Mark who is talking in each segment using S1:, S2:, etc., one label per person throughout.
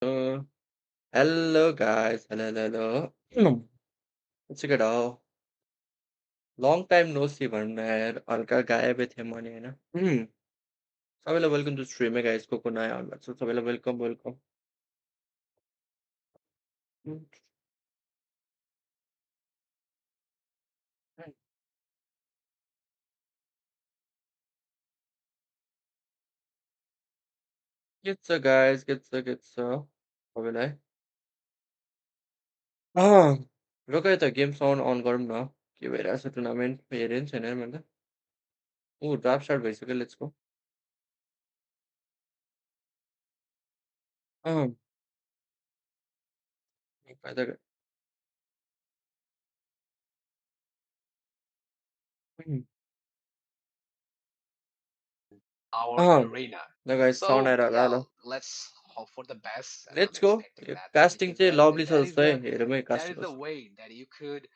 S1: Uh, hello guys. Hello, hello. Let's check it out. Long time no see भन्नु यार हल्का गायबै थिएँ म नि होइन सबैलाई वेलकम टु स्ट्रिम है गाइस को नयाँ आउनु भएको छ सबैलाई वेलकम वेलकम के छ गाइस के छ सबैलाई रोक है त गेम साउन्ड अन गरौँ न के भइरहेछ टुर्नामेन्ट हेरेँ नि छैन मैले ऊ ड्राफ्ट स्टार्ट भइसक्यो लेट्स गो अँ फाइदा
S2: our
S1: अँ
S2: arena.
S1: ल गाइस साउन्ड
S2: So
S1: आएर होला
S2: yeah,
S1: ल
S2: let's hope for the best, and I'm
S1: let's go
S2: expecting
S1: yo
S2: that to
S1: casting
S2: anything.
S1: चाहिँ
S2: But
S1: लभली छ
S2: that is
S1: जस्तो है
S2: the
S1: हेरौँ है
S2: that is
S1: कास्ट
S2: the
S1: कस्तो
S2: way that you could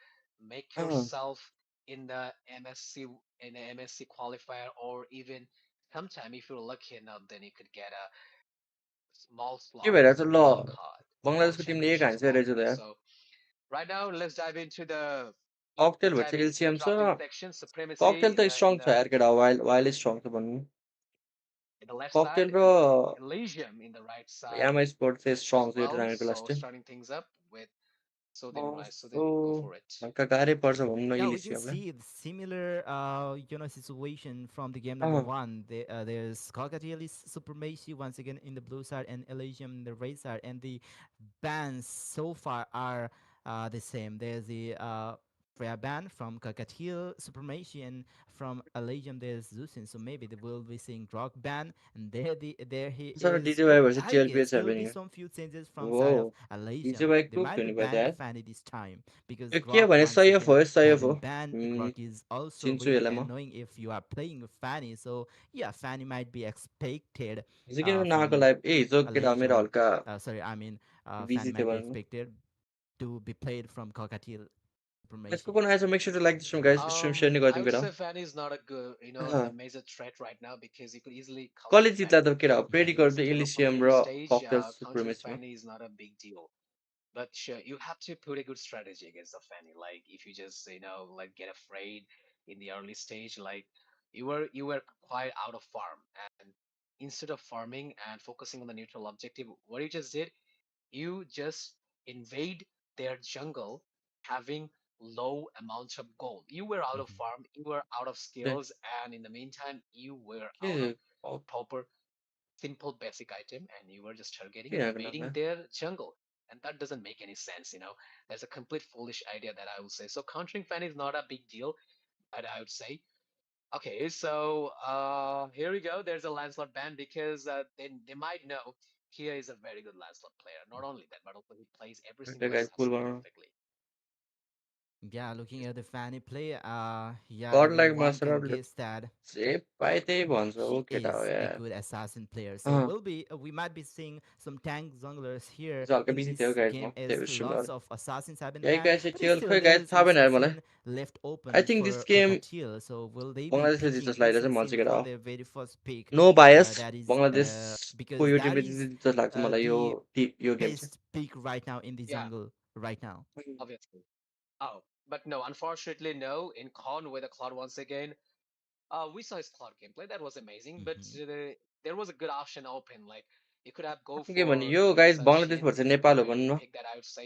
S2: make
S1: uh
S2: yourself in the MSC in the MSC qualifier, or even sometime if you're lucky enough, then you could get a small
S1: के
S2: slot
S1: भइरहेछ
S2: as a
S1: ल
S2: wild card, World
S1: बङ्गलादेशको टिमले एक
S2: Championship
S1: हान्छ
S2: spot.
S1: रहेछ त यार
S2: So right now, let's dive into the
S1: cocktail
S2: let's
S1: भन्छ
S2: dive into the
S1: एलसिएम छ
S2: drafting section.
S1: ककटेल
S2: Supremacy
S1: त
S2: in
S1: स्ट्रङ छ
S2: the
S1: यार केटा वाइल स्ट्रङ छ भन्नु
S2: in the left
S1: ककटेल
S2: side,
S1: र
S2: Elysium in the right side
S1: यामा स्पोर्ट चाहिँ
S2: as
S1: स्ट्रङ छ यो
S2: well.
S1: टुर्नामेन्टको last
S2: So
S1: time
S2: starting things up with Sodin, right?
S1: So
S2: Sodin, go for it.
S1: हल्का गाह्रै पर्छ भनौँ न
S3: Yeah, we can
S1: इलिसियमलाई
S3: see the similar, situation from the game number
S1: uh
S3: one. There's Calcatieli Supremacy once again in the blue side and Elysium in the red side, and the bans so far are the same. There's the Freya ban from Calcatiel Supremacy, and from Elysium there's Zusin. So maybe they will be seeing Grog ban, and there he
S1: sir
S3: is.
S1: DJ भाइ
S3: But
S1: भएपछि
S3: I
S1: टिएलपी
S3: guess
S1: छ
S3: there will be
S1: भने
S3: some few changes from
S1: हो
S3: side of
S1: DJ
S3: Elysium.
S1: भाइ
S3: They
S1: cook
S3: might be
S1: हुने भयो त
S3: banning
S1: यार
S3: Fanny this time because
S1: यो के
S3: Grog
S1: भने
S3: once
S1: सयफ
S3: again
S1: हो
S3: have
S1: सयफ हो
S3: been banned. Grok is also
S1: चिन्छु
S3: really
S1: यसलाई म
S3: annoying if you are playing with Fanny. So yeah, Fanny might be expected
S1: हिजो किन नआएको
S3: from
S1: लाइभ ए हिजो केटा मेरो
S3: Elysium.
S1: हल्का
S3: Sorry, I mean
S1: busy
S3: Fanny
S1: थियो
S3: might be
S1: भन्नु
S3: expected to be played from Cockatiel
S1: यसको
S3: Supremacy.
S1: कुन आएछ make sure to like this guys stream share नै
S2: I
S1: गरिदिउँ
S2: would
S1: केटा
S2: say Fanny is not a good,
S1: uh
S2: a major threat right now because you could easily counter
S1: कसले
S2: attack
S1: जित्ला त केटा हो प्रेडिक्ट
S2: Fanny.
S1: गर्नु त
S2: Still on
S1: इलिसियम
S2: competitive
S1: र
S2: stage,
S1: ककटेल
S2: countering
S1: सुप्रिमेसीमा
S2: Fanny is not a big deal. But sure, you have to put a good strategy against the Fanny. Like if you just like get afraid in the early stage, like you were quite out of farm, and instead of farming and focusing on the neutral objective, what you just did, you just invade their jungle having low amounts of gold. You were out of farm, you were out of skills, and in the meantime, you were out of
S1: के
S2: proper simple basic item, and you were just targeting,
S1: किन आएको
S2: invading
S1: नाममा
S2: their jungle. And that doesn't make any sense. That's a complete foolish idea that I would say. So countering fan is not a big deal, but I would say. Okay, so here we go. There's a Lancelot ban because they might know here is a very good Lancelot player. Not only that, but also he plays every single
S1: guys पुल
S2: assassin
S1: बनाउनु
S2: perfectly.
S3: Yeah, looking at the Fanny play, yeah,
S1: गड like
S3: everyone can
S1: master
S3: guess that
S1: जे पाए त्यही भन्छ हो
S3: he
S1: केटा हो
S3: is a
S1: यार
S3: good assassin player. So
S1: uh
S3: we might be seeing some tank junglers here
S1: हिजो हल्का
S3: in
S1: बिजी थियो
S3: this
S1: गाइस म
S3: game,
S1: त्यही
S3: as
S1: भएर स्ट्रिम
S3: lots
S1: गरेँ
S3: of assassins have been
S1: यही
S3: banned,
S1: guys
S3: but
S1: TL
S3: still
S1: खोइ
S3: there
S1: गाइस
S3: is
S1: थाहा
S3: an
S1: भएन यार मलाई
S3: assassin left
S1: I
S3: open
S1: think
S3: for
S1: this game
S3: Cockatiel. So will they be
S1: बङ्गलादेशले जित्छ
S3: picking
S1: जस्तो लागिरहेछ मलाई
S3: assassin
S1: चाहिँ केटा
S3: for
S1: हो
S3: their very first pick?
S1: No bias
S3: That is
S1: बङ्गलादेशको
S3: because
S1: यो
S3: that
S1: टिमले
S3: is
S1: जित्छ जस्तो लाग्छ मलाई यो
S3: the
S1: यो गेम चाहिँ
S3: best pick right now in the
S2: Yeah,
S3: jungle right now.
S2: obviously. Oh, but no, unfortunately, no. In Con with the Cloud once again, we saw his Cloud gameplay. That was amazing, but
S3: Hmm.
S2: there was a good option open. Like you could have go
S1: के भने
S2: for
S1: yo
S2: this
S1: guys Bangladesh
S2: Shin.
S1: Versus
S2: That's a
S1: Nepal हो
S2: very good
S1: भन्नु न
S2: pick that I would say.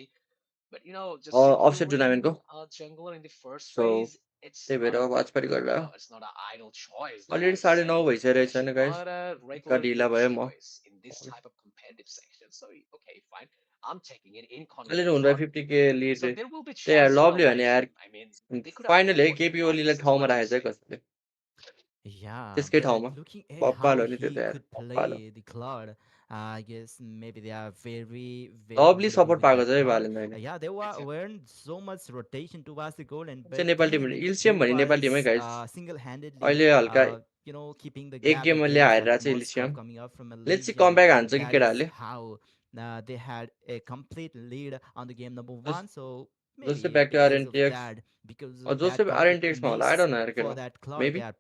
S2: But just
S1: offset
S2: securing
S1: टुर्नामेन्टको
S2: a jungler in the first
S1: so
S2: phase, it's
S1: त्यही
S2: not
S1: भएर
S2: a
S1: वाचपाती गरेर
S2: it's not an idle choice that I
S1: already
S2: would
S1: 9:30
S2: say.
S1: भइसकेको रहेछ
S2: It's
S1: होइन guys
S2: not a
S1: हल्का
S2: regular
S1: ढिला
S2: good
S1: भयो म
S2: choice in this type of competitive section. So okay, fine. I'm taking it in con with
S1: already
S2: a
S1: हुनुभयो
S2: cloud.
S1: 50K lead
S2: So there will be
S1: त्यही यार
S2: choices for
S1: lovely भने
S2: Elysium.
S1: यार
S2: I mean, they could have go
S1: final है
S2: for
S1: KP
S2: Hippopotamus
S1: ओलीलाई
S2: as well,
S1: ठाउँमा
S2: I would
S1: राखेछ है
S2: say.
S1: कसैले
S3: Yeah,
S1: त्यसकै
S3: but
S1: ठाउँमा
S3: looking at
S1: बब्बाल
S3: how
S1: हो नि त्यो त
S3: he
S1: यार
S3: could
S1: बब्बाल हो
S3: play the Cloud, I guess maybe they are very, very
S1: lovely
S3: comfortable
S1: support
S3: with
S1: पाएको
S3: that
S1: छ है
S3: Cloud.
S1: भालेन होइन
S3: Yeah, there
S2: Exactly.
S3: weren't so much rotation towards the goal, and
S1: चाहिँ
S3: but
S1: नेपाली टिम
S3: he
S1: इल्सियम भने Nepali टिमै
S3: was
S1: guys
S3: single-handedly,
S1: अहिले हल्का
S3: keeping the
S1: एक
S3: gap
S1: गेममा
S3: against
S1: ल्याएर
S3: that
S1: चाहिँ
S3: Moskov
S1: इल्सियम
S3: coming up from
S1: let's see
S3: Elysium,
S1: comeback हान्छ
S3: and
S1: कि
S3: that is
S1: केटाहरूले
S3: how they had a complete lead on the game number
S1: जस
S3: one. So
S1: जस्तै
S3: maybe
S1: back to
S3: because of
S1: RNTX
S3: that, because of that
S1: Joseph
S3: complete
S1: आरएनटिएक्समा होला I
S3: miss
S1: don't know यार
S3: for
S1: केटा
S3: that Cloud, they
S1: maybe
S3: are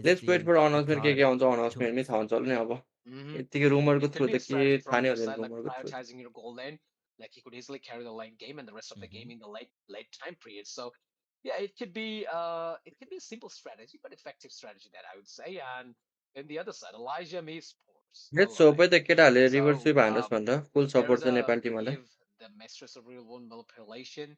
S1: let's wait
S3: prioritizing
S1: for
S3: the
S1: announcement
S3: Cloud
S1: के आउँछ
S3: too
S1: अनाउन्समेन्टमै
S3: much.
S1: थाहा हुन्छ होला नि अब
S2: Hmm.
S1: यत्तिकै रुमरको
S2: It could
S1: through
S2: be a
S1: त के
S2: strategy
S1: थाहा
S2: from
S1: नै
S2: your
S1: हुँदैन
S2: side, like
S1: रुमरको थ्रु त।
S2: prioritizing your goal lane. Like he could easily carry the late game and the rest of the game
S3: Hmm.
S2: in the late time period. So yeah, it could be a simple strategy, but effective strategy that I would say. And in the other side, Elijah me sports.
S1: Let's
S2: All
S1: hope है
S2: right.
S1: त केटाहरूले reverse
S2: So
S1: sweep हान्दोस् भनेर full
S2: there's
S1: support छ
S2: a
S1: Nepali टिमहरूलाई।
S2: Eve, the mistress of real world manipulation,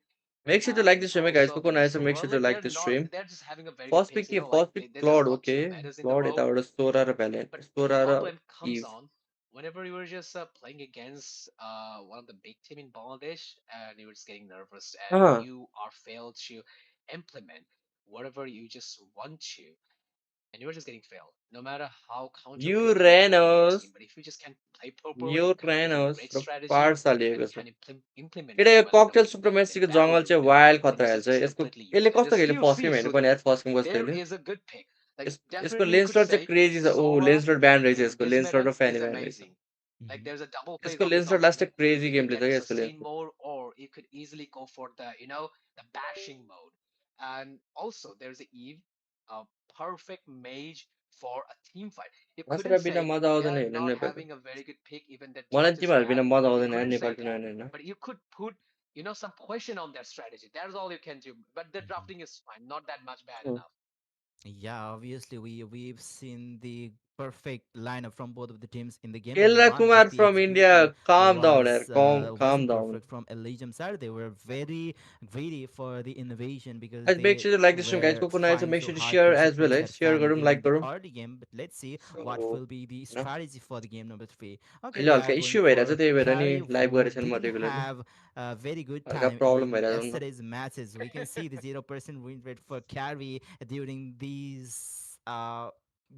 S1: make sure to like
S2: and
S1: the stream है guys,
S2: also
S1: को
S2: the
S1: आएछ make
S2: Sora.
S1: Sure to
S2: Like
S1: like the stream.
S2: they're just having a very good
S1: first pick
S2: pace.
S1: के
S2: Like
S1: first pick
S2: they just
S1: क्लड
S2: got
S1: okay,
S2: two metas in the
S1: cloud
S2: row.
S1: यताबाट सोरा र
S2: But
S1: भ्यालेन्ट, सोरा र
S2: problem comes
S1: इभ।
S2: on whenever you were just playing against one of the big team in Bangladesh and you were just getting nervous and
S1: uh
S2: you are failed to implement whatever you just want to and you were just getting failed. No matter how counter
S1: you
S2: picky you have in your
S1: रेनोस,
S2: team, but if you just can't play
S1: यो
S2: properly, come up with a
S1: रेनोस
S2: great
S1: र
S2: strategy
S1: parts
S2: and
S1: हालिएको
S2: you
S1: छ।
S2: can implement
S1: केटा
S2: it
S1: यो
S2: well in
S1: Cocktail
S2: in
S1: सुप्रिमेसीको
S2: battle,
S1: जङ्गल चाहिँ
S2: your
S1: वाइल्ड
S2: team
S1: खतरा
S2: is
S1: हाल्छ
S2: just
S1: यसको।
S2: completely
S1: यसले
S2: useless.
S1: कस्तो
S2: Just
S1: खेल्यो
S2: few
S1: फर्स्ट गेम
S2: few
S1: हेर्नु
S2: so
S1: पर्ने
S2: there
S1: यार, फर्स्ट गेम कस्तो
S2: there
S1: खेल्यो।
S2: is a good pick. Like
S1: यसको
S2: definitely you could
S1: लेन्सलट चाहिँ
S2: say
S1: क्रेजी छ। ओ
S2: Sora
S1: लेन्सलट ब्यान रहेछ
S2: in
S1: यसको,
S2: this
S1: लेन्सलट
S2: meta
S1: र फ्यानी
S2: is
S1: ब्यान रहेछ।
S2: amazing. Like
S3: Hmm.
S2: there's a double plays
S1: यसको
S2: of his
S1: Lancelot last
S2: ultimate.
S1: Crazy
S2: You
S1: game
S2: could
S1: play
S2: get
S1: छ
S2: a
S1: क्या यसको
S2: sustain
S1: लेन्सलट।
S2: mode, or you could easily go for the the bashing mode. And also there's a Eve, a perfect mage for a team fight. You
S1: नसरा
S2: couldn't
S1: बिना
S2: say
S1: मजा
S2: they
S1: आउँदैन
S2: are
S1: हेर्नु
S2: not
S1: Nepal.
S2: having a very good pick, even their
S1: मलाई
S2: draft is
S1: तिमीहरू बिना
S2: bad.
S1: मजा
S2: You
S1: आउँदैन यार
S2: couldn't say
S1: Nepal
S2: that.
S1: Tournament हेर्न।
S2: But you could put some question on their strategy. That's all you can do. But the
S3: Hmm.
S2: drafting is fine, not that much bad
S1: uh,
S2: enough.
S3: Yeah, obviously we've seen the perfect lineup from both of the teams in the game, and
S1: केलरा
S3: one,
S1: Kumar
S3: but the
S1: from India,
S3: execution
S1: calm down यार, काम
S3: wasn't
S1: down.
S3: perfect from Elysium side. They were very greedy for the innovation because
S1: guys make
S3: they
S1: sure to like the stream guys,
S3: were
S1: को आएछ
S3: trying
S1: make
S3: so
S1: sure to
S3: hard
S1: share
S3: to
S1: as well
S3: suppress
S1: है,
S3: that
S1: share
S3: Fanny
S1: गरौँ, like
S3: during the
S1: गरौँ।
S3: early game. But let's see
S1: so
S3: what will be the
S1: हैन
S3: strategy for the game number three. Okay,
S1: अहिले
S3: they
S1: हल्का
S3: are going
S1: issue भइरहेछ
S3: for
S1: त्यही भएर नि
S3: carry,
S1: लाइभ
S3: who
S1: गरेको छैन म
S3: didn't
S1: regularly.
S3: have a very good
S1: हल्का
S3: time
S1: प्रब्लम
S3: in
S1: भइरहेछ न।
S3: yesterday's matches. We can see the 0% win rate for carry during these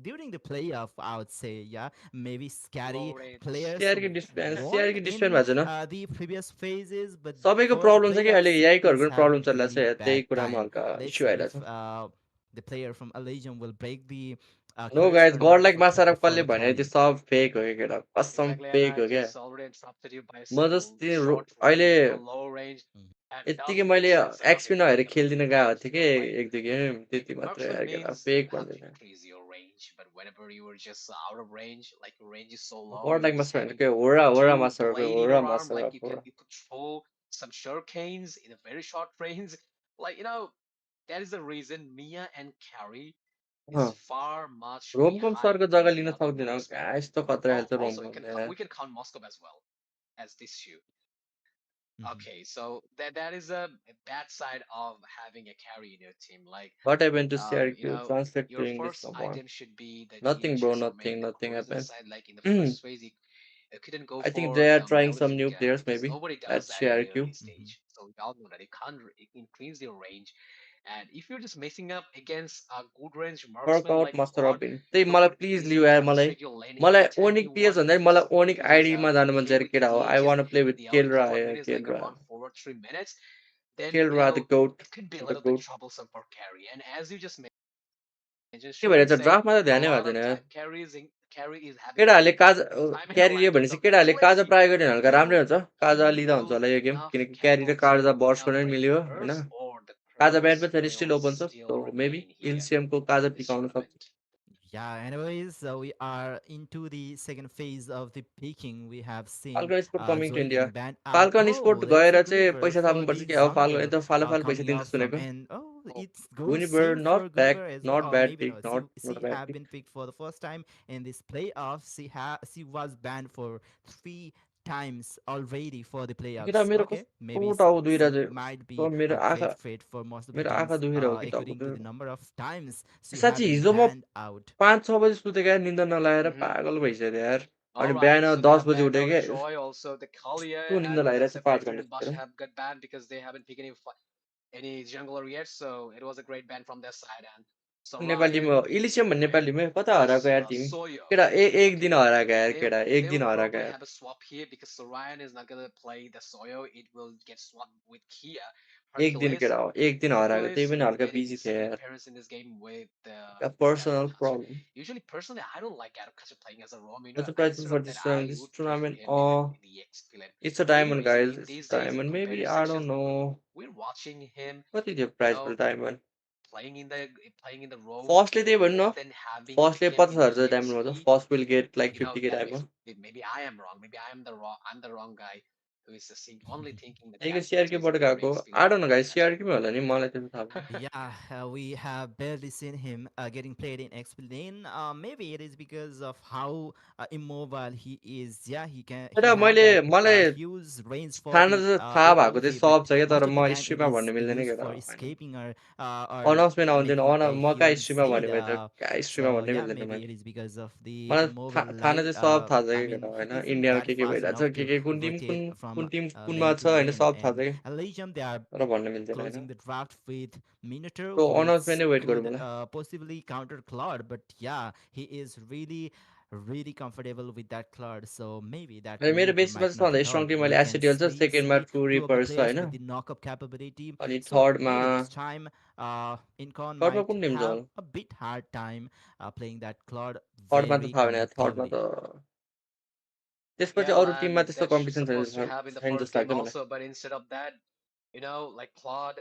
S3: during the playoff. I would say, yeah, maybe
S2: Low
S3: scary
S2: range.
S3: players
S1: सिआरके
S3: won
S1: dispense
S3: in
S1: भएको छैन।
S3: the previous phases, but
S1: सबैको
S3: for the
S1: problem छ कि अहिले,
S3: playoffs things
S1: याइकहरूको
S3: have
S1: problem चलिरहेछ
S3: very
S1: यार,
S3: bad
S1: त्यही कुरामा
S3: time.
S1: हल्का
S3: Let's
S1: इस्यु
S3: see if
S1: आइरहेछ।
S3: the player from Elysium will break the
S1: no
S3: curse
S1: guys,
S3: or
S1: god
S3: not
S1: like
S3: for
S1: मासारा
S3: for
S1: कसले
S3: the
S1: भने त्यो
S3: carry.
S1: सब फेक हो क्या केटा, कसम
S2: Exactly, and
S1: फेक
S2: I
S1: हो क्या।
S2: just already interrupted you by
S1: म
S2: saying
S1: जस्तो
S2: short
S1: अहिले
S2: range, low range,
S3: Mhm.
S2: and
S1: यत्तिकै
S2: doesn't make
S1: मैले
S2: sense enough
S1: XP
S2: in
S1: नहेर
S2: the
S1: खेलिदिन
S2: early
S1: गएको
S2: games.
S1: थिएँ कि
S2: All right.
S1: एक दुई गेम,
S2: Like
S1: त्यति मात्रै
S2: marksman
S1: यार केटा,
S2: means you
S1: fake
S2: have to
S1: भन्दैन।
S2: increase your range, but whenever you are just out of range, like your range is so low,
S1: गड
S2: you're
S1: लाइक
S2: just
S1: मास्टर भनेर
S2: having
S1: के होरा होरा
S2: two
S1: मास्टर हो,
S2: blade in
S1: होरा
S2: your arm,
S1: master
S2: like
S1: हो, होरा।
S2: you could throw some shurikens in a very short range. Like that is the reason Mia and Carry is
S1: uh,
S2: far much
S1: रोमकम
S2: behind
S1: सरको जग्गा
S2: in the
S1: Lin
S2: other
S1: सक्दिनँ,
S2: marksmen.
S1: यस्तो खतरा
S2: Oh,
S1: खेल्छ
S2: also
S1: रोमकमले यार।
S2: we can count Moscow as well as this shoe.
S3: Mhm.
S2: Okay, so that is a bad side of having a carry in your team. Like
S1: What happened to CRQ? Translate to
S2: your
S1: English,
S2: first
S1: someone.
S2: item should be the
S1: Nothing, bro.
S2: GHS or maybe
S1: Nothing.
S2: the
S1: Nothing
S2: Cruiser
S1: happened.
S2: side. Like in the
S1: I
S2: first phase, you couldn't go
S1: think
S2: for
S1: they are
S2: the
S1: trying some
S2: melee
S1: new
S2: gun
S1: players,
S2: because
S1: maybe.
S2: nobody does
S1: At
S2: that in the
S1: CRQ.
S2: early
S3: Mhm.
S2: stage. So we all know that you can't increase your range. And if you're just messing up against a good range marksman
S1: Workout
S2: like
S1: Master
S2: God,
S1: Robin. त्यही
S2: who
S1: मलाई
S2: could
S1: please Leo
S2: easily
S1: यार, मलाई
S2: demonstrate your laning
S1: मलाई
S2: anytime he
S1: ओनिक PS
S2: want,
S1: भन्दा नि मलाई
S2: just
S1: ओनिक
S2: use his
S1: आइडीमा जानु मन छ
S2: Q
S1: यार
S2: with the
S1: केटा हो। I
S2: DHS
S1: want play with
S2: in the early
S1: केलरा
S2: forward
S1: यार,
S2: minutes, like
S1: केलरा।
S2: around forward 3 minutes, then
S1: केलरा the goat,
S2: it could be a
S1: the
S2: little bit
S1: goat.
S2: troublesome for carry. And as you just mentioned,
S1: के भएर
S2: shouldn't
S1: चाहिँ
S2: say
S1: ड्राफ्टमा त
S2: a
S1: ध्यानै भएको
S2: lot
S1: छैन
S2: of
S1: यार।
S2: time carry is having
S1: केटाहरूले
S2: very
S1: Kaza
S2: time in a
S1: क्यारी लियो
S2: lifetime.
S1: भनेपछि
S2: So
S1: केटाहरूले
S2: let's
S1: काजा
S2: see,
S1: ट्राई गर्यो भने हल्का राम्रै
S2: will
S1: हुन्छ, काजा
S2: he
S1: लिँदा हुन्छ
S2: will
S1: होला यो गेम,
S2: enough
S1: किनकि क्यारी
S2: capable
S1: र काजा
S2: to
S1: बर्सको नै
S2: break the
S1: मिल्यो होइन।
S2: curse, or the
S1: Kaja banned
S2: curse
S1: पनि फेरि
S2: will
S1: स्टिल ओपन छ,
S2: still
S1: so maybe
S2: remain here
S1: इन्सिएमको काजा
S2: in this
S1: पिकाउन सक्छ।
S2: tournament.
S3: Yeah, anyways, we are into the second phase of the picking. We have seen
S1: Falcon sport coming to
S3: Zoe
S1: India.
S3: getting banned out.
S1: Falcon
S3: Oh,
S1: sport
S3: there's
S1: गएर
S3: a
S1: चाहिँ
S3: Gulliver
S1: पैसा
S3: for
S1: थाप्नुपर्छ
S3: the
S1: कि अब falcon
S3: jungle
S1: एकदम follow follow पैसा
S3: coming
S1: दिन्छ
S3: off from,
S1: सुनेको।
S3: and oh,
S2: Oh,
S3: it's going
S1: Univer
S3: safe
S1: not
S3: for
S1: back,
S3: Gulliver as well.
S1: not
S3: Or
S1: bad
S3: maybe
S1: pick,
S3: not. She
S1: not a
S3: she
S1: bad
S3: have
S1: pick.
S3: been picked for the first time in this playoffs. She was banned for 3 times already for the
S1: केटा
S3: playoffs.
S1: मेरो
S3: Okay, maybe
S1: कस्तो tau
S3: she
S1: दुइरहेको
S3: might
S1: छ,
S3: be
S1: मेरो
S3: a
S1: आँखा,
S3: great fit for most of the
S1: मेरो आँखा
S3: teams,
S1: दुखिरहेको कि टाउको
S3: according to the
S1: दुखेको।
S3: number of times she have
S1: साँच्ची
S3: been
S1: हिजो म
S3: banned out.
S1: 5-6 बजी सुतेको यार, निन्दा नलाएर
S2: hmm.
S1: पागल भइसक्यो यार।
S2: All
S1: अनि
S2: right,
S1: Bihan
S2: so they
S1: 10
S2: have
S1: बजी
S2: banned
S1: उठेँ
S2: out
S1: क्या,
S2: Joy, also the Kalia,
S1: यस्तो निन्दा
S2: and
S1: लागिरहेको छ 5
S2: Separated
S1: घन्टा
S2: and Basha
S1: सुतेर।
S2: have got banned because they haven't picked any jungler yet. So it was a great ban from their side. And
S1: Nepali team हो
S2: Sorion
S1: Elysium भन्ने Nepali Tim कता हराएको
S2: plus
S1: यार तिमी
S2: Soyo.
S1: केटा, एक दिन
S2: Okay,
S1: हराएको यार केटा, एक
S2: they
S1: दिन
S2: will
S1: हराएको
S2: probably
S1: यार।
S2: have a swap here because Sorion is not gonna play the Soyo. It will get swapped with Kia.
S1: एक दिन
S2: Hercules.
S1: केटा हो, एक दिन हराएको, त्यही
S2: Hercules
S1: पनि हल्का
S2: getting
S1: बिजी थिएँ
S2: second
S1: यार।
S2: appearance in this game with
S1: personal
S2: Garukacha.
S1: Problem.
S2: Usually, personally, I don't like Garukacha playing as a roam.
S1: Surprising
S2: Instead
S1: for
S2: of that,
S1: this
S2: I
S1: this
S2: would prefer
S1: tournament.
S2: him in the EXP lane.
S1: It's a
S2: Main
S1: diamond,
S2: reason
S1: guys.
S2: in
S1: It's
S2: these days in
S1: diamond. Maybe
S2: competitive
S1: I don't
S2: sections,
S1: know
S2: we're watching him,
S1: what is your
S2: you
S1: price for
S2: know,
S1: diamond.
S2: playing in the road,
S1: फर्स्टले त्यही भन्नु न,
S2: and then having
S1: फर्स्टले
S2: him in the
S1: 50,000
S2: jet
S1: diamond हुन्छ,
S2: ski.
S1: First will get like
S2: You know
S1: 50K
S2: that makes
S1: diamond.
S2: maybe I am wrong. Maybe I'm the wrong guy who is just only thinking that
S1: त्यहीको
S2: that is
S1: सिआरकेबाट
S2: a very
S1: गएको, I
S2: experienced
S1: don't know
S2: player.
S1: Guys, सिआरकेमै होला नि, मलाई त्यस्तो थाहा भएन.
S3: Yeah, we have barely seen him getting played in Explain. Maybe it is because of how immobile he is. Yeah, he
S1: तर
S3: have
S1: मैले
S3: that
S1: मलाई
S3: huge range for
S1: थाहा
S3: the
S1: त थाहा भएको चाहिँ
S3: AOE, but
S1: सब छ क्या, तर
S3: most of the
S1: म
S3: time it
S1: स्ट्रिममा
S3: is
S1: भन्नु मिल्दैन
S3: used
S1: क्या
S3: for
S1: होइन.
S3: escaping or
S1: अनाउन्समेन्ट आउँदैन,
S3: making a
S1: म कहाँ
S3: hero
S1: स्ट्रिममा
S3: instead.
S1: भन्यो भने त कहाँ स्ट्रिममा
S3: So
S1: भन्नै
S3: yeah,
S1: मिल्दैन
S3: maybe
S1: मैले.
S3: it is because of the
S1: मलाई
S3: immobile
S1: थाहा
S3: lag.
S1: चाहिँ सब थाहा छ
S3: I
S1: कि केटा
S3: mean, he
S1: होइन,
S3: isn't
S1: इन्डियामा
S3: that
S1: के
S3: fast
S1: भइरहेछ,
S3: enough to
S1: कुन टिम
S3: rotate
S1: कुन
S3: from
S1: टिम कुनमा
S3: lane
S1: छ
S3: to
S1: होइन,
S3: lane.
S1: सब थाहा छ
S3: And
S1: कि,
S3: Legion, they are
S1: तर भन्नु मिल्दैन होइन.
S3: closing the draft with Minotaur,
S1: so
S3: which
S1: announcement नै वेट गरौँ
S3: could
S1: होला.
S3: possibly counter Claude. But yeah, he is really comfortable with that Claude. So maybe that
S1: अनि मेरो
S3: Minotaur
S1: बेसीमा
S3: might
S1: चाहिँ
S3: not
S1: सबभन्दा
S3: at all.
S1: Strong team
S3: We
S1: मैले
S3: can
S1: एससिटी हाल्छ, सेकेन्डमा
S3: see
S1: to
S3: two of the
S1: रिपर्स छ
S3: players
S1: होइन.
S3: with the knockup capability.
S1: अनि
S3: So
S1: थर्डमा
S3: maybe this time, Incon
S1: थर्डमा
S3: might
S1: कुन टिम छ,
S3: have a bit hard time playing that Claude
S1: थर्डमा त
S3: very
S1: थाहा भएन, थर्डमा
S3: comfortably.
S1: त त्यसपछि
S2: Yeah,
S1: अरू टिममा
S2: and
S1: त्यस्तो
S2: that's
S1: कम्पिटिसन
S2: supposed to
S1: छैन
S2: have in the
S1: छैन
S2: first
S1: जस्तो
S2: game
S1: लाग्छ मलाई.
S2: also, but instead of that, like Claude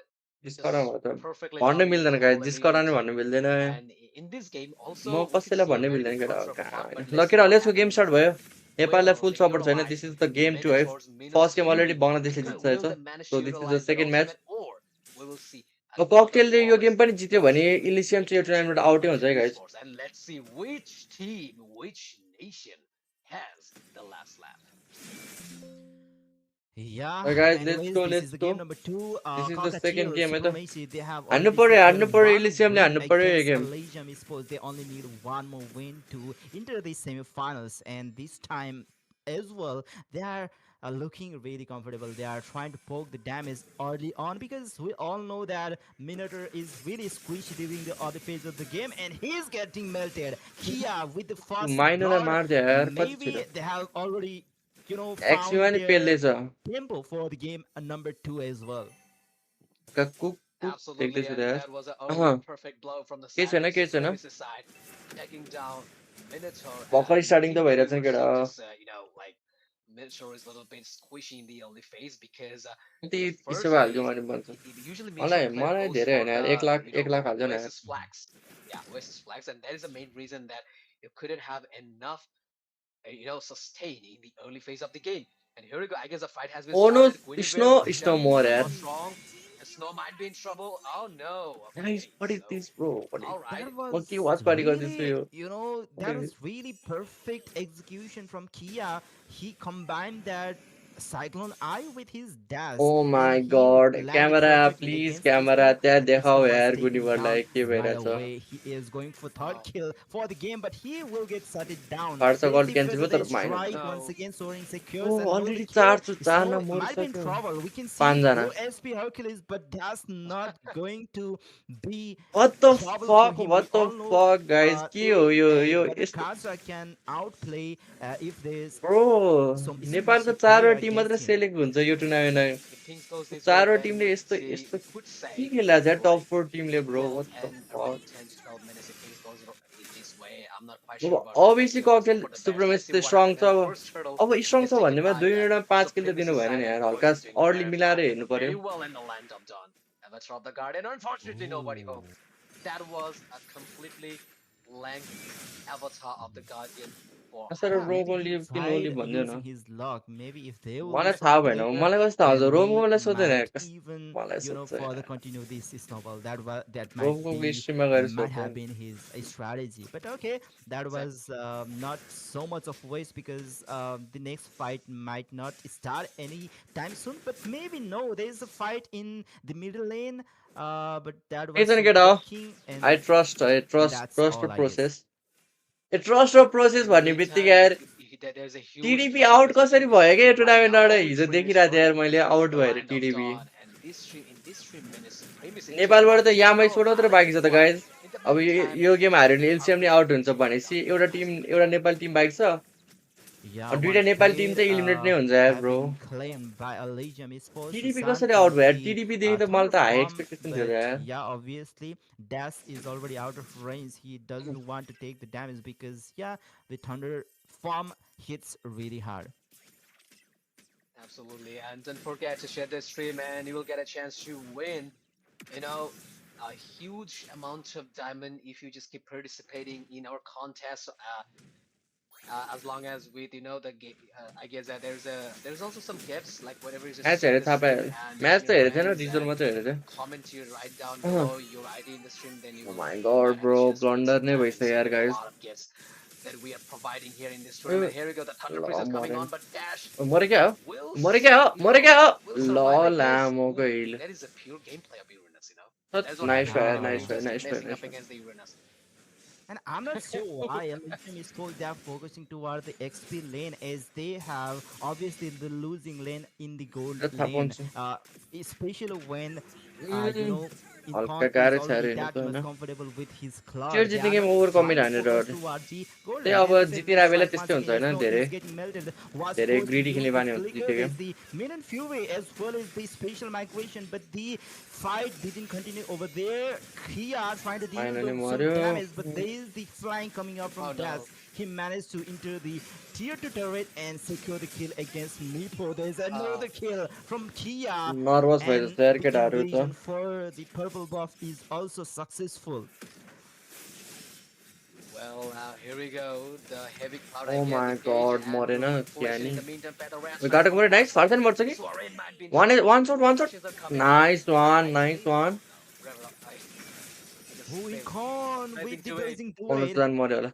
S2: just
S1: डिस्कर्डमा त
S2: perfectly
S1: भन्नै
S2: dominates
S1: मिल्दैन
S2: the
S1: guys,
S2: whole
S1: discard
S2: elite
S1: नै
S2: team.
S1: भन्नु मिल्दैन.
S2: And in this game
S1: म
S2: also, we could
S1: कसैलाई
S2: see a
S1: भन्नै
S2: very
S1: मिल्दैन
S2: good
S1: केटा,
S2: counter of Claude,
S1: कहाँ
S2: but
S1: ल
S2: let's see
S1: केटा,
S2: what
S1: लेट्सको गेम
S2: happens.
S1: स्टार्ट भयो. नेपाललाई
S2: Will
S1: फुल
S2: they
S1: सपोर्ट छैन, this
S2: utilize
S1: is the game to है.
S2: Minotaur's
S1: first
S2: Minos
S1: game already
S2: fury?
S1: बङ्गलादेशले जित्छ
S2: Will
S1: छ,
S2: they manage to
S1: so this is the
S2: utilize that
S1: second match.
S2: ultimate, or we will see a
S1: अब
S2: total
S1: ककटेलले यो game
S2: flawless
S1: पनि जित्यो भने इलिसियम चाहिँ यो टुर्नामेन्टबाट आउटै हुन्छ है
S2: Minotaur
S1: guys.
S2: esports? And let's see which team, which nation has the last laugh.
S3: Yeah,
S1: guys let's
S3: anyways,
S1: go
S3: this is
S1: let's
S3: the
S1: go.
S3: game number two.
S1: This is the second
S3: Cockatiel,
S1: game है त.
S3: Supremacy, they have already secured
S1: हान्नु पर्यो,
S3: one
S1: इलिसियमले
S3: win
S1: हान्नु पर्यो यो
S3: against
S1: game.
S3: Malaysian Esports. They only need one more win to enter the semifinals, and this time as well, they are looking really comfortable. They are trying to poke the damage early on because we all know that Minotaur is really squishy during the other phase of the game, and he's getting melted. Kia with the first
S1: माइनोलाई
S3: blood.
S1: मारिदियो यार कति
S3: Maybe
S1: छिटो.
S3: they have already
S1: एक्समा
S3: found
S1: नि
S3: their
S1: पेल्दैछ.
S3: tempo for the game number two as well.
S1: Cook cook
S2: Absolutely,
S1: देख्दैछु त
S2: and
S1: यार.
S2: that was an early perfect blow from the side of
S1: केही छैन.
S2: Supremacy side, taking down Minotaur,
S1: भर्खरै
S2: and
S1: starting
S2: in
S1: त
S2: the game
S1: भइरहेछ नि
S2: we're
S1: केटा.
S2: seeing just like Minotaur is a little bit squishy in the early phase because in the
S1: त्यही
S2: first
S1: step हालिदिउँ
S2: phase,
S1: भने भन्छ.
S2: usually Minotaur
S1: मलाई
S2: player
S1: मलाई
S2: goes
S1: धेरै
S2: for
S1: होइन यार,
S2: the
S1: 1 लाख हाल्छ नि यार.
S2: Oasis flags. Yeah, Oasis flags, and that is the main reason that you couldn't have enough sustain in the early phase of the game. And here we go. I guess the fight has been
S1: oh no,
S2: started.
S1: Snow
S2: Guinevere
S1: snow
S2: jumping
S1: more
S2: somewhat
S1: यार.
S2: strong. And Snow might be in trouble. Oh no.
S1: Guys,
S2: Okay,
S1: what is
S2: so
S1: this bro? What is
S2: all right.
S3: That
S1: म
S3: was
S1: के watch party गर्दैछु
S3: really,
S1: yo. What
S3: that
S1: is it?
S3: was really perfect execution from Kia. He combined that Cyclone Eye with his dash,
S1: Oh
S3: and
S1: my
S3: he
S1: god,
S3: landed
S1: camera
S3: perfectly
S1: please,
S3: against
S1: camera
S3: Isno,
S1: त्यहाँ
S3: and
S1: देखाऊ
S3: Isno was
S1: यार
S3: taken down
S1: गुनिभरलाई के
S3: right
S1: भइरहेछ.
S3: away. He is going for third
S2: Uh,
S3: kill for the game, but he will get shutted down.
S1: फाट्छ
S3: There is
S1: god
S3: the
S1: cancel भयो
S3: feather
S1: तर minus.
S3: strike once
S2: no.
S3: again. Soaring secures
S1: oh
S3: another
S1: already
S3: kill.
S1: 4
S3: Snow might be in
S1: मरिसक्यो.
S3: trouble. We can see
S1: 5 जना.
S3: low SP Hercules, but that's not going to be
S1: What the
S3: trouble for
S1: fuck?
S3: him. We
S1: What the
S3: all know
S1: fuck guys? के हो यो
S3: a
S1: yo
S3: better
S1: यस्तो.
S3: Kaza can outplay if there's
S1: bro,
S3: some
S1: नेपालको
S3: squishy player
S1: 4 Tim मात्र
S3: against him.
S1: Select हुन्छ यो टुर्नामेन्टमा.
S2: If things goes this way,
S1: 4
S2: then
S1: टिमले
S2: we could
S1: यस्तो
S2: see,
S1: यस्तो
S2: we could
S1: के
S2: say,
S1: खेला छ टप
S2: like
S1: 4 टिमले bro.
S2: 12,
S1: What the
S2: 10,
S1: fuck?
S2: around 10 to 12 minutes if things goes this way. I'm not quite
S1: अब
S2: sure about that, but
S1: obviously
S2: still, let's hope
S1: cocktail
S2: for the best. Let's
S1: supremacy
S2: see
S1: त
S2: what
S1: strong
S2: happened.
S1: छ
S2: And the
S1: अब.
S2: first hurdle
S1: अब strong
S2: is
S1: छ
S2: taken
S1: भन्नेमा
S2: by
S1: 2
S2: the
S1: मिनेटमा 5 किल त
S2: Supremacy
S1: दिनु भएन
S2: side,
S1: नि
S2: and
S1: यार,
S2: the
S1: हल्का
S2: Oasis team
S1: अर्ली
S2: there
S1: मिलाएर
S2: fighting
S1: हेर्नु
S2: very
S1: पर्यो.
S2: well in the land of Dawn. And let's drop the guard, and unfortunately, nobody home.
S3: Ooh.
S2: That was a completely blank avatar of the Guardian for
S1: sir
S3: Yeah,
S2: half.
S3: maybe
S1: robo
S3: he
S1: live कि no
S3: tried
S1: live भनिदियो
S3: using
S1: न.
S3: his luck. Maybe if there will be
S1: मलाई
S3: some
S1: थाहा भएन,
S3: player,
S1: मलाई कस्तो थाहा हुन्छ,
S3: then we
S1: रोबोलाई सोध्दैन
S3: might
S1: यार,
S3: even,
S1: मलाई सोध्छ
S3: further
S1: यार.
S3: continue this snowball. That might
S1: रोबोको
S3: be,
S1: स्ट्रिममा गएर
S3: might
S1: सोध्छ.
S3: have been his strategy. But okay, that
S2: Exactly.
S3: was not so much of waste because the next fight might not start any time soon. But maybe no, there is a fight in the middle lane. But that was
S1: एकजना
S3: some
S1: केटा हो,
S3: poking, and that's
S1: trust
S3: all
S1: र
S3: I guess.
S1: Process. A trust र process
S2: In the
S1: भन्ने
S2: meantime,
S1: बित्तिकै यार
S2: there's a huge
S1: TDP
S2: trust
S1: out
S2: between
S1: कसरी
S2: Supremacy
S1: भयो क्या यो
S2: team right now.
S1: टुर्नामेन्टबाट,
S2: Only
S1: हिजो
S2: 3 minutes
S1: देखिरहेको थिएँ यार
S2: short
S1: मैले,
S2: in
S1: आउट
S2: the
S1: भएर
S2: land of
S1: टिडिपी.
S2: Dawn, and in this 3 minutes, Supremacy team
S1: नेपालबाट
S2: might
S1: त
S2: be in
S1: यामै
S2: trouble.
S1: छोड मात्र
S2: But
S1: बाँकी छ त
S2: well,
S1: गाइज.
S2: in the
S1: अब
S2: meantime,
S1: यो गेम हार्यो भने
S2: our
S1: एलसिएम नै
S2: player
S1: आउट हुन्छ
S2: team
S1: भनेपछि
S2: Dawn
S1: एउटा
S2: has
S1: टिम,
S2: it.
S1: एउटा नेपाली टिम बाइक छ,
S3: Yeah,
S1: अनि
S3: one
S1: दुईटा नेपाली टिम
S3: player
S1: चाहिँ इलिमिनेट नै हुन्छ यार
S3: have
S1: bro.
S3: been claimed by a Legion Esports,
S1: टिडिपी कसरी
S3: Susanto
S1: आउट भयो यार,
S3: with the
S1: टिडिपी देखि त मलाई
S3: Thunder
S1: त हाई
S3: Form,
S1: एक्सपेक्टेसन थियो
S3: but
S1: यार.
S3: yeah, obviously Dash is already out of range. He doesn't want to take the damage because yeah, the Thunder Form hits really hard.
S2: Absolutely. And don't forget to share this stream, and you will get a chance to win, you know, a huge amount of diamond if you just keep participating in our contest. As long as with the I guess that there's also some gifts like whatever you just
S1: match
S2: share
S1: हेरेँ
S2: the
S1: थाहा
S2: stream
S1: पाइहाल्यो
S2: and
S1: match त
S2: your
S1: हेरेको थिएन
S2: friends
S1: result
S2: and
S1: मात्रै हेरेको
S2: comment your right down
S1: थिएँ
S2: below your ID in the stream, then
S1: oh
S2: you
S1: my
S2: might
S1: god
S2: have a
S1: bro
S2: chance to win
S1: blunder
S2: some
S1: नै
S2: diamonds
S1: भइसक्यो
S2: and
S1: यार
S2: a
S1: guys
S2: lot of gifts that we are providing here in this tournament. Here we go, the Thunder
S1: ल
S2: Priest is coming
S1: मरेन
S2: on, but Dash
S1: मरे क्या हो
S2: will
S1: मरे क्या हो मरे क्या हो
S2: will
S1: ल
S2: survive, I guess.
S1: लामोको
S2: Ooh,
S1: hill
S2: that is a pure gameplay of Uranus. That is what
S1: nice
S2: happening
S1: fire
S2: whenever
S3: Yeah.
S2: you
S1: nice fire
S2: just
S1: nice fire
S2: messing
S1: nice
S2: up
S1: fire
S2: against the Uranus.
S3: And I'm not sure why Elysium is so they are focusing toward the XP lane as they have obviously the losing lane in the gold
S1: र थाहा
S3: lane.
S1: पाउँछु
S3: Especially when you
S1: um,
S3: know
S1: हल्का
S3: Econ is
S1: गाह्रो छ यार
S3: already
S1: हेर्नु
S3: that
S1: त
S3: much
S1: होइन
S3: comfortable with his
S1: cheer
S3: Claude. They are
S1: जित्ने game
S3: not
S1: over commit
S3: trying to
S1: हानेर
S3: focus
S1: अरे
S3: towards the gold
S1: त्यही
S3: lane.
S1: अब
S3: There's a favorite
S1: जितिरहेको Bela
S3: strike once
S1: त्यस्तै हुन्छ
S3: again.
S1: होइन
S3: Snow
S1: धेरै
S3: is getting melted. Was
S1: धेरै
S3: forced to
S1: ग्रिडी
S3: use
S1: खेल्ने
S3: the
S1: बानी हुन्छ
S3: flicker
S1: जित्यो
S3: as
S1: game
S3: the Minion Fury as well as the special migration, but the fight didn't continue over there. Kia trying to deal
S1: finally
S3: some
S1: मऱ्यो
S3: damage, but there is the flying coming up from
S2: Oh
S3: Das.
S2: no.
S3: He managed to enter the tier 2 turret and secure the kill against Meepo. There's another kill from Kia,
S1: nervous भयो
S3: and
S1: जस्तो यार
S3: the
S1: केटाहरू त
S3: invasion for the purple buff is also successful.
S2: Well, here we go. The heavy cloud, I
S1: oh
S2: guess,
S1: my
S2: engage
S1: god
S2: and
S1: मरेन
S2: looking for
S1: क्या
S2: position.
S1: नि
S2: In the meantime, Petal Rats trying to
S1: गाटोको
S2: move
S1: मऱ्यो nice
S2: past.
S1: फाल्छन् मर्छ कि
S2: Soren might be in
S1: one
S2: trouble.
S1: One
S2: The
S1: shut
S2: pushes are coming.
S1: Nice
S2: Nicely.
S1: One
S2: I just
S3: Who
S2: failed.
S3: Econ
S2: Nothing
S3: with the
S2: to it.
S3: blazing blade.
S1: अनुष्ठान मऱ्यो होला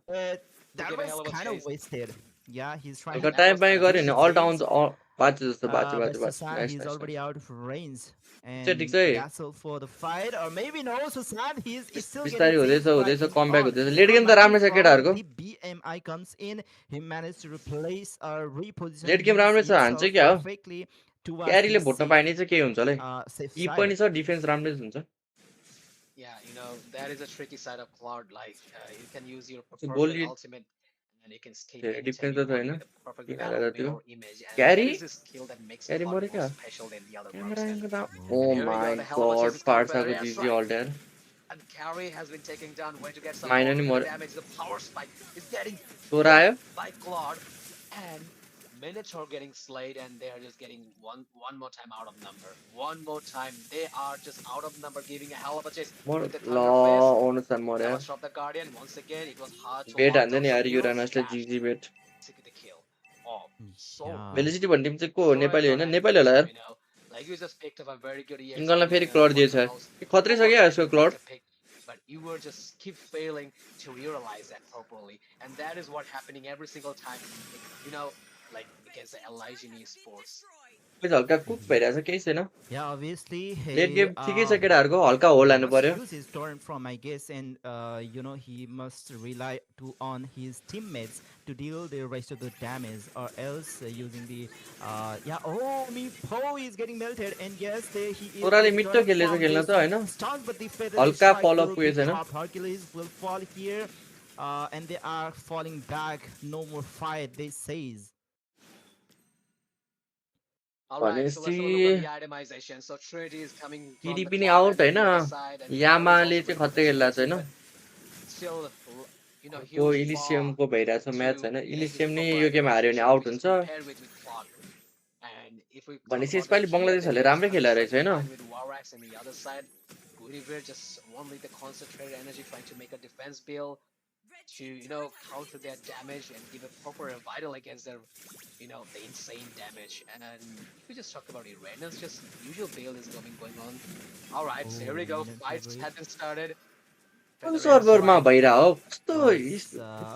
S2: He
S3: That
S2: gave a
S3: was
S2: hell of a
S3: kind of
S2: chase.
S3: wasted. Yeah, he's trying
S1: हल्का
S3: to
S2: That
S1: time
S2: was
S1: पाइ
S2: kind of
S1: गऱ्यो
S3: push
S1: नि
S3: the
S2: wasted.
S1: All town
S3: phase,
S1: बाँच्यो जस्तो
S3: but
S1: बाँच्यो
S3: Susan
S1: nice
S3: he's
S1: nice
S3: already
S1: nice
S3: out of range,
S1: ठिक
S3: and
S1: छ है
S3: that's all for the fight. Or maybe no, Susan is still getting
S1: बिस्तारै
S3: saved
S1: हुँदैछ
S3: by
S1: हुँदैछ कमब्याक
S3: Econ.
S1: हुँदैछ लेट
S3: Econ
S1: गेम त
S3: might be in
S1: राम्रो छ
S3: trouble.
S1: केटाहरूको
S3: The BMI comes in. He managed to replace or reposition
S1: late game राम्रै छ हान्छ
S3: himself
S1: क्या हो
S3: perfectly towards the
S1: क्यारीले भुट्न
S3: safe
S1: पाइने चाहिँ के हुन्छ होला है
S3: safe
S1: कि
S3: side.
S1: पनि छ डिफेन्स राम्रै हुन्छ
S2: Yeah, that is a tricky side of Cloud. Like, you can use your perfect
S1: गोली
S2: ultimate, and you can skip
S1: धेरै
S2: anytime
S1: डिफेन्स
S2: you
S1: त
S2: want
S1: छैन
S2: with a perfect
S1: किन
S2: battle
S1: त्यो
S2: mirror image, and that
S1: क्यारी
S2: is the skill that makes
S1: क्यारी
S2: Cloud
S1: मऱ्यो
S2: more
S1: क्या
S2: special than the other
S1: camera
S2: Mercs.
S1: Angle oh
S2: And
S3: Oh.
S2: here we go.
S1: My
S2: The hell of a chase
S1: गड
S2: is coming by the
S1: पार्साको जिजी
S2: airstrike.
S1: Alter
S2: And Carry has been taken down. Way to get some more.
S1: Mine नि
S2: Look at the
S1: मऱ्यो
S2: damage. The power spike is getting
S1: चोरा
S2: hit
S1: आयो
S2: by Claude. And Minotaur getting slayed, and they are just getting one more time out of number. One more time. They are just out of number, giving a hell of a chase
S1: मर
S2: with the
S1: ल
S2: Thunder Fist.
S1: अनुसार मऱ्यो
S2: That was from the Guardian. Once again, it was hard to
S1: बेट
S2: lock
S1: हान्छ
S2: down
S1: नि
S2: some
S1: यार
S2: heals.
S1: युरानसले
S2: Dash
S1: GG बेट
S2: execute the kill. Oh, so
S3: Yeah.
S2: good.
S1: Velocity भन्ने टिम चाहिँ को हो
S2: Soren
S1: नेपाली
S2: not
S1: होइन
S2: having a
S1: नेपाली
S2: good
S1: होला
S2: time,
S1: यार
S2: Like you just picked up a very good
S1: इङ्गललाई
S2: EXP,
S1: फेरि क्लड
S2: one of
S1: दिएछ
S2: the
S1: यार
S2: most
S1: खत्रै छ क्या यसको
S2: overhyped
S1: क्लड
S2: meta pick, but you were just keep failing to utilize that properly, and that is what happening every single time. Like against the Elysian esports.
S1: चाहिँ हल्का cook भइरहेछ केही छैन
S3: Yeah, obviously,
S1: late
S3: he
S1: game ठिकै छ केटाहरूको हल्का whole हान्नु
S3: must
S1: पर्यो
S3: use his torrent from, I guess, and he must rely on his teammates to deal the rest of the damage, or else using the yeah. Oh, me Poe is getting melted, and yes, there he is
S1: छोराले
S3: with the
S1: मिठो
S3: torrent
S1: खेलेछ
S3: from.
S1: खेल्न
S3: There's
S1: त
S3: some
S1: होइन
S3: stuns, but the feather
S1: हल्का
S3: strike
S1: follow-up
S3: will
S1: पुगेको
S3: pick
S1: छैन
S3: up. Hercules will fall here, and they are falling back. No more fight, they says.
S2: All right, so
S1: भनेपछि
S2: let's have a look on the itemization. So Trinity is coming from
S1: टिडी
S2: the
S1: पनि
S2: top
S1: out
S2: and on
S1: होइन
S2: the other side, and Carry is
S1: यामाले
S2: also
S1: चाहिँ
S2: very
S1: खत्रै
S2: close, you can
S1: खेलिरहेछ
S2: see,
S1: होइन
S2: but still,
S1: को
S2: huge flaw
S1: इलिसियमको भइरहेछ match
S2: to
S1: होइन
S2: get his
S1: इलिसियम नि
S2: proper
S1: यो game हार्यो भने
S2: itemization if
S1: out
S2: you just
S1: हुन्छ
S2: compare it with Claude. And if we talk
S1: भनेपछि
S2: about the
S1: यसपालि
S2: Kia, then
S1: बङ्गलादेशहरूले
S2: he is
S1: राम्रै खेला
S2: currently
S1: रहेछ होइन
S2: combined with Warax on the other side. Guinevere just only the concentrated energy trying to make a defense build to, counter their damage and give a proper vital against their, the insane damage. And then if we just talk about Irena's, just usual build is going on. All right, so here we
S3: Oh,
S2: go.
S3: Minion
S2: Fights
S3: Fury
S2: have been started.
S1: अब
S2: Feather
S1: सर्भरमा
S2: Airstrike.
S1: भइरह हो कस्तो
S3: was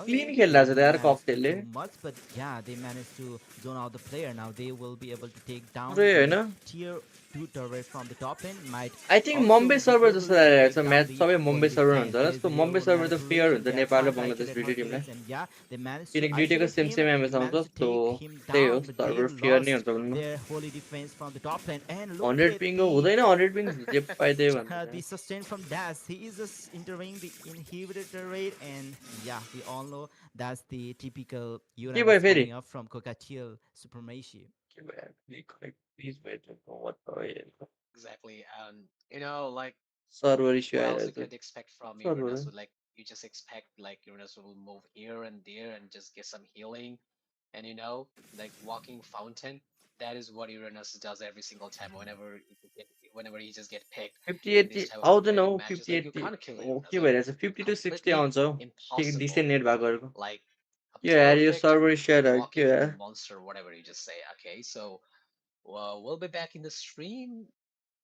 S1: clean
S3: okay. They
S1: खेलिरहेछ त
S3: didn't
S1: यार
S3: manage to
S1: ककटेलले
S3: do much, but yeah, they managed to zone out the player. Now they will be able to take down
S1: पुरै होइन
S3: the tier 2 turret from the top lane. Might
S1: I think
S3: also
S1: Mumbai
S3: be
S1: server
S3: able
S1: जस्तो
S3: to
S1: लागिरहेको
S3: take
S1: छ
S3: down
S1: match
S3: the
S1: सबै Mumbai
S3: gold
S1: server हुन्छ
S3: lane.
S1: होला
S3: There's
S1: जस्तो
S3: a
S1: Mumbai
S3: little
S1: server त फेयर
S3: manipulation.
S1: हुन्छ
S3: They are
S1: नेपाल
S3: trying
S1: र
S3: to
S1: बङ्गलादेश
S3: isolate
S1: दुइटै टिमलाई
S3: Hercules, and yeah, they managed to
S1: किनकि दुइटैको
S3: isolate
S1: same
S3: him.
S1: Same
S3: They
S1: MS आउँछ
S3: managed to
S1: so
S3: take him
S1: त्यही हो
S3: down, but they
S1: server fair नै
S3: lost
S1: हुन्छ भन्नु
S3: their holy defense from the top lane. And look
S1: hundred
S3: at
S1: ping
S3: the
S1: हुँदैन hundred ping J पाइदियो
S3: the
S1: भन्नु
S3: sustain from Das. He is just entering the inhibitor rate, and yeah, we all know that's the typical
S1: के भयो
S3: Uranus
S1: फेरि
S3: coming up from Cockatiel Supremacy.
S1: के भयो please भयो
S2: Exactly. And, like,
S1: server issue
S2: what else you
S1: आइरहेछ
S2: could expect from
S1: server
S2: Uranus? Like, you just expect, like, Uranus will move here and there and just get some healing. And, like, walking fountain. That is what Uranus does every single time. whenever he just get picked in
S1: 50-80
S2: this type of
S1: आउँदैन हौ
S2: matches, like you
S1: 50-80
S2: can't kill him.
S1: हो के
S2: That's like
S1: भइरहेछ 50 to 60
S2: completely
S1: आउँछ हौ ठिक
S2: impossible.
S1: Decent net भएकोहरूको
S2: Like a
S1: के यार यो
S2: perfect
S1: सर्भर सेयर हो के
S2: walking
S1: यार
S2: monster, whatever you just say. Okay, so we'll be back in the stream.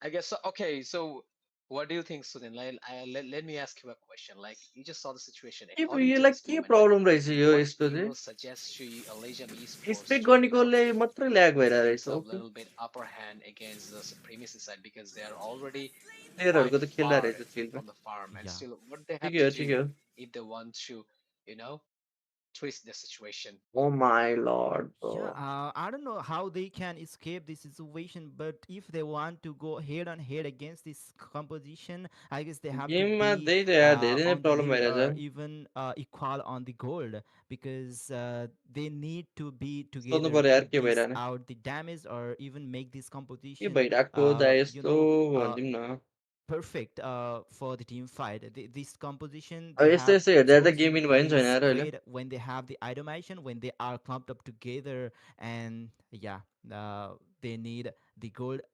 S2: I guess so. Okay, so what do you think, Sudin? Let me ask you a question. Like, you just saw the situation.
S1: के
S2: According to
S1: यसलाई
S2: this
S1: के
S2: moment, like,
S1: problem रहेछ यो
S2: what
S1: यस्तो
S2: you
S1: चाहिँ
S2: will suggest to Elysium Esports
S1: expect
S2: to,
S1: गर्ने कसले मात्रै lag
S2: give
S1: भइरहेको रहेछ हो
S2: themselves a
S1: कि
S2: little bit upper hand against the supremacy side because they are already quite
S1: प्लेयरहरूको त खेल्दा
S2: far
S1: रहेछ फिल्डमा
S2: from the farm, and
S3: Yeah.
S2: still, what they have
S1: ठिकै
S2: to
S1: हो
S2: do
S1: ठिकै हो
S2: if they want to, you know, twist the situation.
S1: Oh my lord
S3: Yeah,
S1: bro
S3: I don't know how they can escape this situation, but if they want to go head on head against this composition, I guess they have to
S1: गेममा
S3: be
S1: त्यही त यार धेरै नै
S3: on the
S1: problem
S3: lead or
S1: भइरहेछ
S3: even equal on the gold because they need to be
S1: सोध्नु
S3: together
S1: पर्यो
S3: to
S1: यार के
S3: dish
S1: भइरहेको
S3: out the damage or even make this
S1: के
S3: competition,
S1: भइरहेको दाइ
S3: you
S1: यस्तो
S3: know,
S1: भनिदिउँ न
S3: perfect for the team fight. This composition
S1: अब
S3: they
S1: यस्तो
S3: have
S1: यस्तो हेर्दा हेर्दा गेम
S3: chosen
S1: इन भयो नि छैन
S3: is
S1: यार अहिले
S3: great when they have the automation, when they are clumped up together, and yeah, they need the gold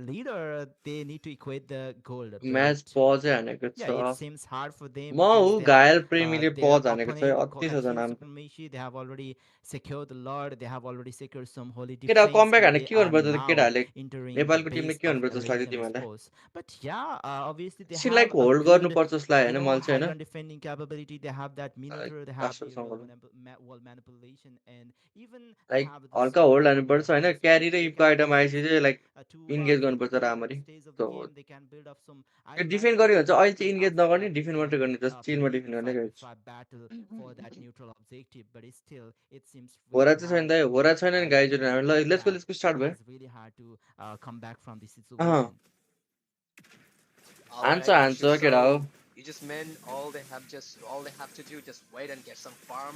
S3: leader. They need to equate the gold, but
S1: match पजै हानेको
S3: yeah, it
S1: छ
S3: seems hard for them
S1: म
S3: because
S1: ऊ घायल प्रेमीले
S3: their
S1: पज हानेको छ
S3: opponent
S1: अति छ
S3: Cockatiel
S1: नाम
S3: Supremacy. They have already secured the Lord. They have already secured some holy
S1: केटा
S3: defense,
S1: कमब्याक
S3: and
S1: हाने
S3: they
S1: के
S3: are
S1: गर्नुपर्छ त
S3: now
S1: केटाहरूले
S3: entering the
S1: नेपालको टिमले
S3: base
S1: के
S3: of
S1: गर्नुपर्छ जस्तो लाग्यो
S3: Elysium
S1: तिमीहरूलाई
S3: Esports. But yeah, obviously they
S1: एकछिन like
S3: have a
S1: hold
S3: good,
S1: गर्नुपर्छ जस्तो लाग्यो होइन मलाई
S3: high
S1: चाहिँ होइन
S3: ground defending capability. They have that Minotaur. They have the
S1: राष्ट्रसँग
S3: wall manipulation, and even they
S1: like
S3: have the
S1: हल्का
S3: soul
S1: होल्ड
S3: on their
S1: हान्नुपर्छ होइन
S3: hand. So
S1: क्यारी
S3: if
S1: र
S3: they
S1: इपको
S3: can
S1: आइटम
S3: use
S1: आएपछि
S3: it
S1: चाहिँ like
S3: to
S1: engage
S3: get
S1: गर्नुपर्छ
S3: in the
S1: राम्ररी
S3: early stage of the
S1: so
S3: game, they can build up some
S1: defend
S3: automation.
S1: गर्यो
S3: They
S1: भने चाहिँ
S3: can
S1: अहिले चाहिँ
S3: build
S1: इन्गेज
S3: up
S1: नगर्ने
S3: they
S1: डिफेन्ड मात्रै
S3: can
S1: गर्ने जस्ट चिलमा
S3: play the
S1: डिफेन्ड गर्ने
S3: 5v5 battle for that neutral objective, but it's still it seems
S1: होरा
S3: really
S1: चाहिँ छैन
S3: hard
S1: दाइ
S3: for
S1: होरा छैन नि
S3: the
S1: गाइजहरू
S3: team
S1: हामी ल
S3: that
S1: लेट्सको स्टार्ट भयो
S3: has really hard to come back from this
S1: uh
S3: situation.
S2: All right,
S1: हान्छ
S2: I got you.
S1: हान्छ केटा हो
S2: So you just men, all they have to do, just wait and get some farm,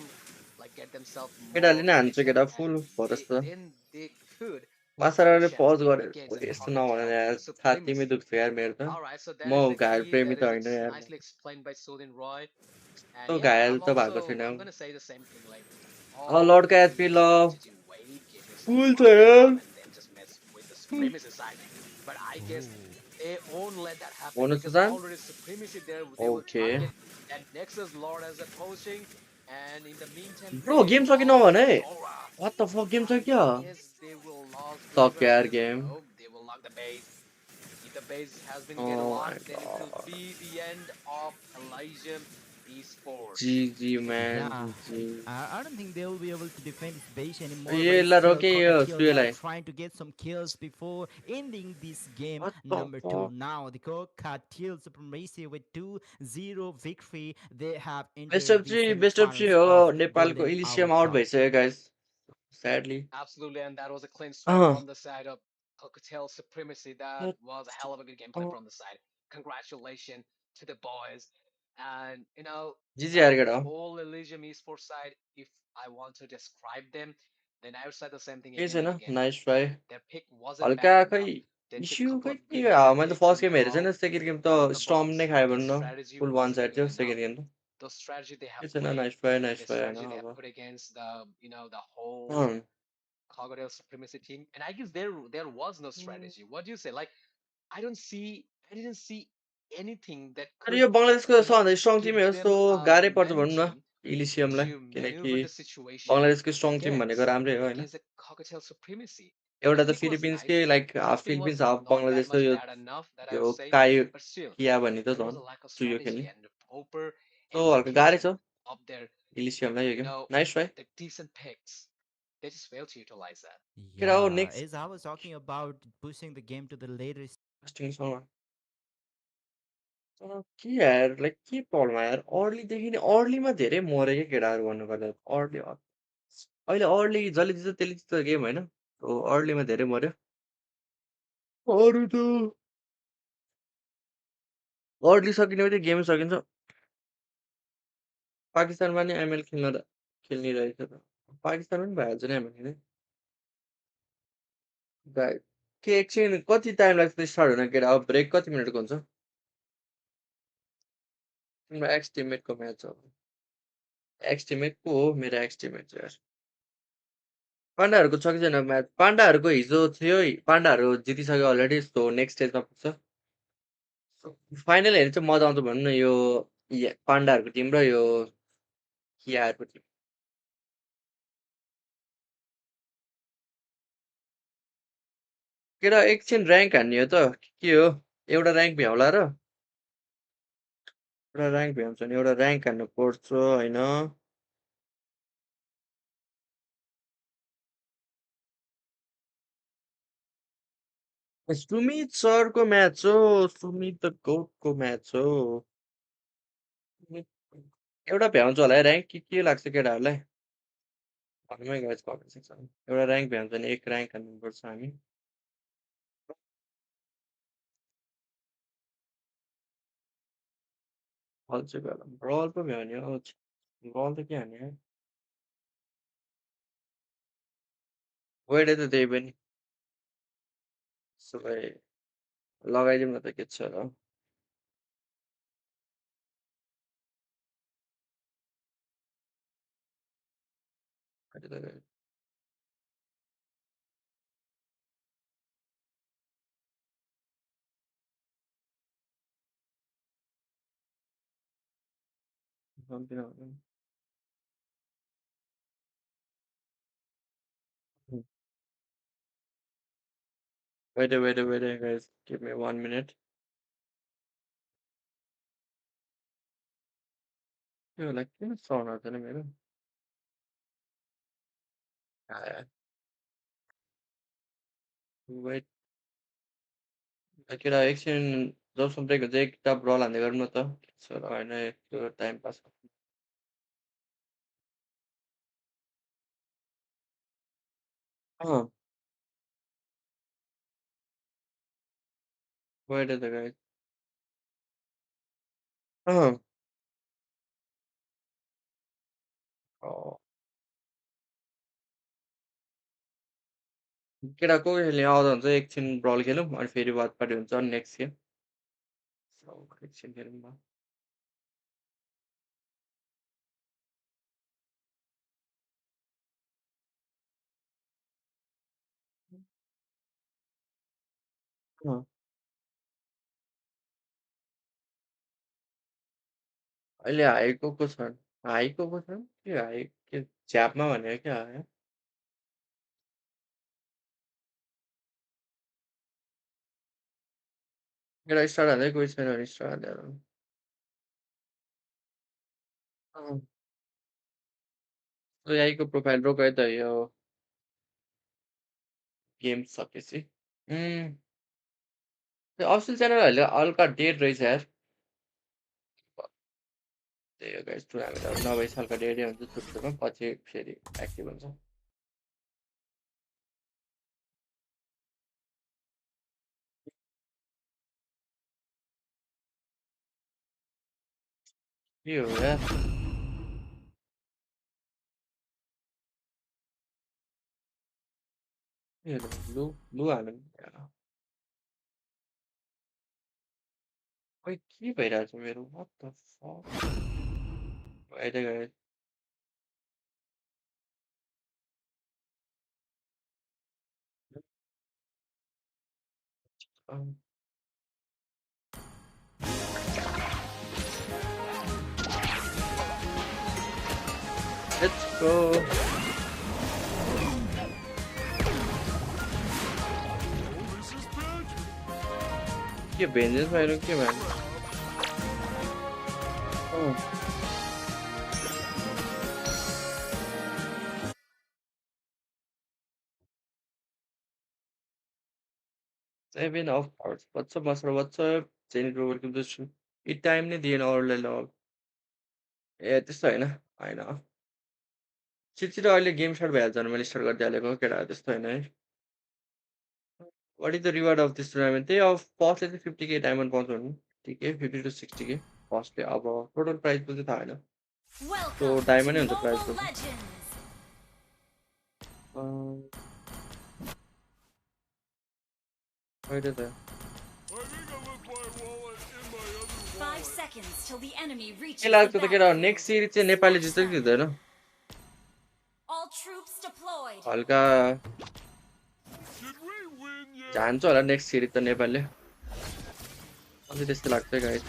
S2: like get themselves
S1: केटाले
S2: more
S1: नै हान्छ
S2: munition,
S1: केटा
S2: and
S1: full भरोस त
S2: then they could have a
S1: मासाले
S2: chance
S1: पज गरे
S2: against the
S1: यस्तो नभन
S2: Cockatiel
S1: यार छातीमै
S2: supremacy.
S1: दुख्छ यार मेरो त
S2: All right, so that
S1: म
S2: is the
S1: घायल
S2: key.
S1: प्रेमी
S2: That
S1: त
S2: is
S1: होइन यार म
S2: nicely explained by Sudin Roy. And
S1: यस्तो
S2: yeah,
S1: घायल त भएको छैन
S2: I'm gonna say the same thing. Like
S1: lord
S2: all
S1: का
S2: you
S1: एचपी ल
S2: just need to do, wait, get yourself
S1: full छ
S2: farm,
S1: यार
S2: and then just mess with the supremacy side. But I guess
S3: Oh,
S2: they won't let that happen
S1: bonus
S2: because
S1: Susan
S2: already supremacy there. They will
S1: okay
S2: target that Nexus Lord as a coaching, and in the meantime,
S1: bro
S2: they
S1: game सकिन
S2: lost
S1: भने
S2: Sora.
S1: What the fuck game
S2: I
S1: सक्यो
S2: guess they will lose
S1: सक्यो
S2: River
S1: यार
S2: as
S1: game
S2: no, they will lock the base. If the base has been
S1: oh
S2: get
S1: my
S2: locked, then it will
S1: god
S2: be the end of Elysium Esports.
S1: GG man
S3: yeah.
S1: GG
S3: I don't think they will be able to defend this base anymore, but
S1: ये
S3: it's
S1: La
S3: still
S1: रोके यो
S3: Cockatiel. They are
S1: सुयोलाई
S3: trying to get some kills before ending this game
S1: what the
S3: number two.
S1: Fuck
S3: Now, the Cockatiel Supremacy with 2-0 victory. They have entered the
S1: best of जी
S3: semifinals
S1: हो
S3: of
S1: नेपालको
S3: Golden Hour
S1: Elysium out
S3: Cup.
S1: भइसक्यो guys sadly
S2: Absolutely, and that was a clean sweep
S1: uh
S2: from the side of Cocktail Supremacy. That was a hell of a good gameplay from the side. Congratulations to the boys. And
S1: जिजी यार
S2: the
S1: केटा हो
S2: whole Elysium esports side, if I want to describe them, then I would say the same thing
S1: केही
S2: again
S1: छैन
S2: and again.
S1: Nice try
S2: Their pick wasn't
S1: हल्का
S2: bad
S1: खै
S2: enough. They took a
S1: issue
S2: couple
S1: खै
S2: of
S1: के
S2: good
S1: मैले त
S2: strategy to
S1: first game हेरेको छैन सेकेन्ड गेम
S2: out
S1: त
S2: the
S1: स्टम नै
S2: box,
S1: खायो
S2: but the
S1: भनौँ न
S2: strategy
S1: full one
S2: wasn't
S1: side
S2: good
S1: थियो
S2: enough.
S1: सेकेन्ड गेम त
S2: The strategy they have
S1: के छैन
S2: played,
S1: नाइस
S2: the
S1: ट्राई होइन
S2: strategy they have
S1: अब
S2: put against the whole
S1: uh
S2: Cogdale supremacy team, and I guess there was no strategy. What do you say? Like I didn't see anything that
S1: तर
S2: could
S1: यो बङ्गलादेशको सबभन्दा strong team
S2: give
S1: जस्तो
S2: them a
S1: गाह्रै पर्छ भनौँ न
S2: momentum
S1: इलिसियमलाई
S2: to
S1: किनकि
S2: maneuver the situation
S1: बङ्गलादेशको स्ट्रङ टिम भनेको
S2: against
S1: राम्रै हो होइन
S2: against the Cocktail supremacy.
S1: एउटा
S2: Their
S1: त
S2: pick was
S1: फिलिपिन्सकै
S2: nice.
S1: Like
S2: Their
S1: half
S2: pick
S1: Philippines
S2: was
S1: half
S2: not that
S1: Bangladesh
S2: much
S1: yo
S2: bad enough that I would
S1: yo
S2: say,
S1: Kayo
S2: but still,
S1: किया भन्ने त
S2: there was
S1: झन्
S2: a lack of
S1: सुयो
S2: strategy
S1: खेल्ने
S2: and the Popper
S1: so
S2: and the
S1: हल्का गाह्रै
S2: Titan
S1: छ
S2: of their
S1: इलिसियमलाई यो
S2: you
S1: game
S2: know
S1: nice try
S2: the decent picks. They just failed to utilize that.
S1: केटा हो
S3: Yeah,
S1: next
S3: as I was talking about pushing the game to the later
S1: कास्टिङसँग के यार like के problem यार अर्लीदेखि नै अर्लीमा धेरै मऱ्यो क्या केटाहरू भन्नुपर्दा अर्ली अहिले अर्ली जसले जित्छ त्यसले जित्छ गेम होइन हो अर्लीमा धेरै मऱ्यो अरू त अर्ली सकिने बित्तिकै गेम सकिन्छ पाकिस्तानमा नि एमएल खेल्ने रहेछ त पाकिस्तानमा पनि भइहाल्छ नि एमएल खेल्ने गाई के एकछिन कति टाइम लाग्छ स्टार्ट हुन केटा अब ब्रेक कति मिनटको हुन्छ तिम्रो एक्स टिममेटको म्याच हो एक्स टिममेट को हो मेरो एक्स टिममेट चाहिँ यार पाण्डाहरूको छ कि छैन म्याच? पाण्डाहरूको हिजो थियो, पाण्डाहरू जितिसक्यो अलरेडी, सो नेक्स्ट स्टेजमा पुग्छ। फाइनल हेर्नु चाहिँ मजा आउँछ भनौँ न, यो पाण्डाहरूको टिम र यो कियाहरूको टिम। केटा एकछिन ऱ्याङ्क हान्ने हो त के हो? एउटा ऱ्याङ्क भ्याउला र एउटा ऱ्याङ्क भ्याउँछ नि, एउटा ऱ्याङ्क हान्नु पर्छ होइन? सुमित सरको म्याच हो, सुमित द गोटको म्याच हो। एउटा भ्याउँछ होला है ऱ्याङ्क, के लाग्छ केटाहरूलाई? भन्नुमै गएछ कमेन्ट सेक्सन। एउटा ऱ्याङ्क भ्याउँछ नि, एक ऱ्याङ्क हान्नुपर्छ हामी। बल चाहिँ गरौँ, ब्रल पो भ्याउने हो, ब्रल त के हान्ने? वेडे त त्यही पनि, सबै लगाइदिउँ न त के छ र। Wait, guys. Give me 1 minute. Yo, like, sauna आउँदैन मेरो? आयो। वेट, केटा एकछिन जबसम्म ब्रेक हुन्छ एक किताब ब्रल हान्दै गरौँ न त। सो होइन त्यो टाइम पास। अँ, वेट त गाइस। अँ, केटा को खेल्ने आउँदा हुन्छ एकछिन ब्रल खेलौँ अनि फेरि वाच पार्टी हुन्छ नेक्स्ट गेम। एकछिन खेलौँ न। अँ, अहिले हाईको को छ? हाईको को छ? के हाई के झ्यापमा भनेको क्या हाई? केटा स्टार हान्दै कोही छैन भने स्टार हान्दै गरौँ। अँ, हाईको प्रोफाइल रोक है त यो गेम सकेपछि। त्यो अफिसियल च्यानलहरूले हल्का डेट रहेछ यार। त्यही हो गाइस, टुर्नामेन्टहरू नभएपछि हल्का डेटै हुन्छ सुरु पछि फेरि एक्टिभ हुन्छ। के हो यार? के हो लु लु हालौँ। खोइ के भइरहेछ मेरो? What the fuck? अहिले गएँ। Let's go. के भेन्जेन्स भएर के भयो? 7 of hearts. What's up, Master? What's up? Jenny bro, welcome to the stream. यी टाइम नै दिएन अरूलाई ल। ए त्यस्तो होइन, होइन। छिटो अहिले गेम स्टार्ट भइहाल्छ भने मैले स्टार्ट गरिदिइहालेको हो केटा, त्यस्तो होइन है। What is the reward of this tournament? त्यही अब फर्स्टले चाहिँ 50K डायमन्ड पाउँछ भने 50K 50 to 60K फर्स्टले। अब टोटल प्राइस चाहिँ थाहा होइन, त्यो डायमन्डै हुन्छ प्राइसको चाहिँ। अहिले त
S4: 5 seconds till the enemy reaches
S1: के
S4: the
S1: लाग्छ त केटा,
S4: battlefield.
S1: नेक्स्ट सिरिज चाहिँ नेपालले जित्छ कि जित्दैन?
S4: All troops deployed. destroyed.
S1: हल्का जान्छ होला नेक्स्ट सिरिज त नेपालले अझै त्यस्तो लाग्छ गाइस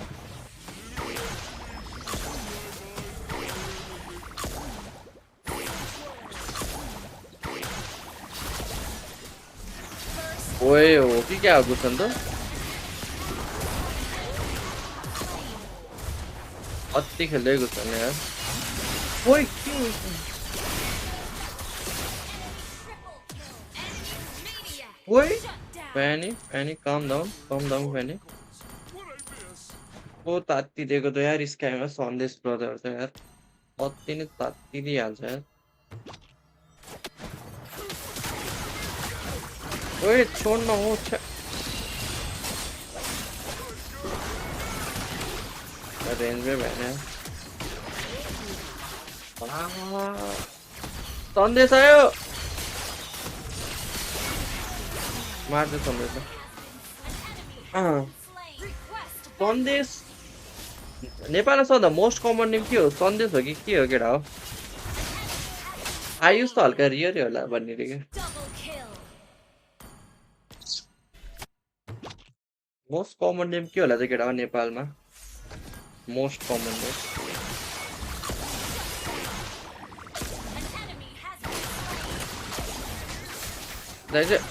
S1: ओए हो कि क्या हो गुसन त अति खेल्दै गुसन यार ओए के हो ओए Fanny, calm down, Fanny. ओ तात्ती दिएको त यार स्काइमा सन्देश ब्रदर त यार अति नै तात्ती दिइहाल्छ यार ओए छोड्न हो रेन्जमै भएन सन्देश आयो मार्छ सन्देश सन्देश नेपालमा सबभन्दा मोस्ट कमन नेम के हो सन्देश हो कि के हो केटा हो आयुष त हल्का रियरै होला भन्ने क्या मोस्ट कमन नेम के होला चाहिँ केटा हो नेपालमा मोस्ट कमन नेम दाइजु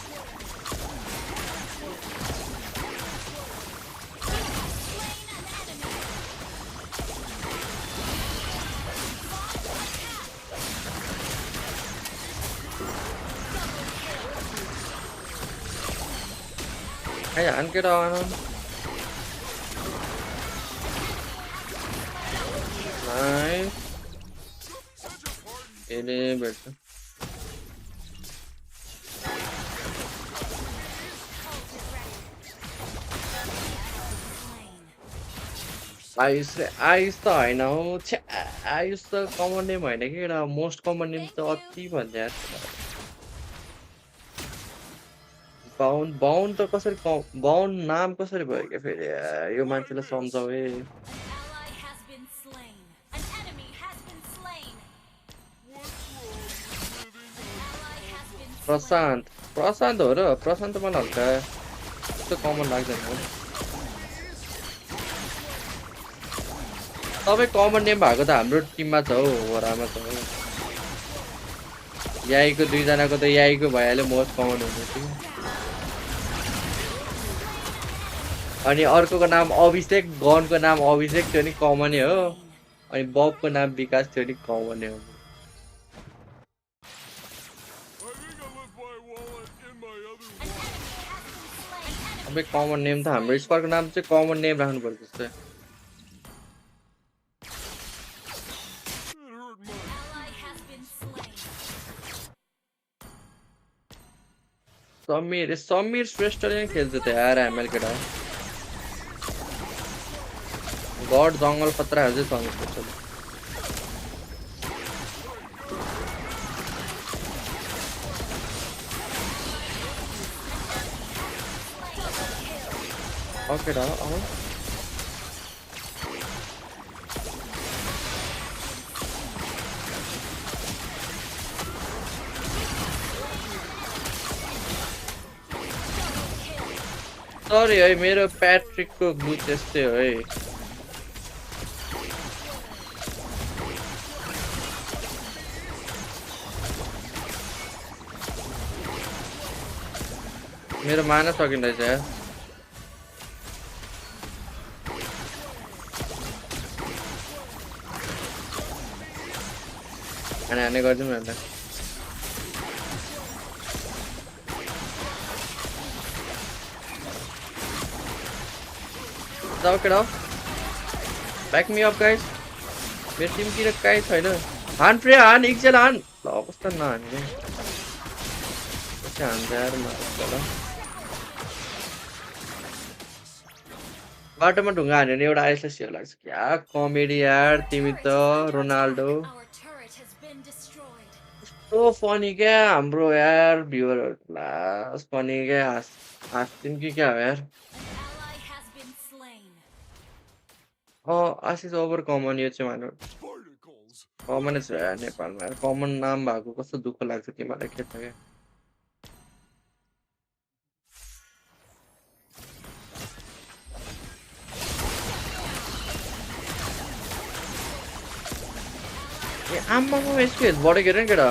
S1: Hay ăn cái đo không? Đấy. Ini betul. Ayush त होइन हौ छ्या आयुष त कमन नेम होइन कि एउटा मोस्ट कमन नेम त अति भन्छ यार बाहुन त कसरी बाहुन नाम कसरी भयो क्या फेरि यो मान्छेलाई सम्झाउ है प्रशान्त हो र प्रशान्त मलाई हल्का त्यस्तो कमन लाग्दैन तपाईँ कमन नेम भएको त हाम्रो टिममा छ हौ वरामा छ हौ याईको दुईजनाको त याईको भइहाल्यो मोस्ट कमन हुने थियो अनि अर्कोको नाम अभिषेक गनको नाम अभिषेक थियो नि कमनै हो अनि बबको नाम विकास थियो नि कमनै हो अब कमन नेम त हाम्रो स्क्वाडको नाम चाहिँ कमन नेम राख्नुपर्छ जस्तो समीर श्रेष्ठले नै खेल्छ त यार एमएल केटा गड जङ्गल खतराहरू चाहिँ समीर श्रेष्ठले ओके डा सरी है मेरो प्याट्रिकको ग्लुच यस्तै हो है मेरो माना सकिँदैछ यार हाने गरिदिउँ न त Okay now, back me up guys. मेरो टिमतिर काहीँ छैन हान प्रिया हान एकजेल हान ल अवस्था नहाने क्या हान्छ यार मार्छ बाटोमा ढुङ्गा हान्यो भने एउटा आइसले सियो लाग्छ क्या कमेडी यार तिमी त रोनाल्डो कस्तो फनी क्या हाम्रो यार भ्युअरहरु लास फनी क्या हाँस्छौँ कि क्या हो यार आशिष ओभर कमन यो चाहिँ मान्नु कमनै छ यार नेपालमा यार कमन नाम भएको कस्तो दुःख लाग्छ तिमीहरूलाई के छ क्या ए आम्मामा यसको हेल्थ बढेको हेर नि केटा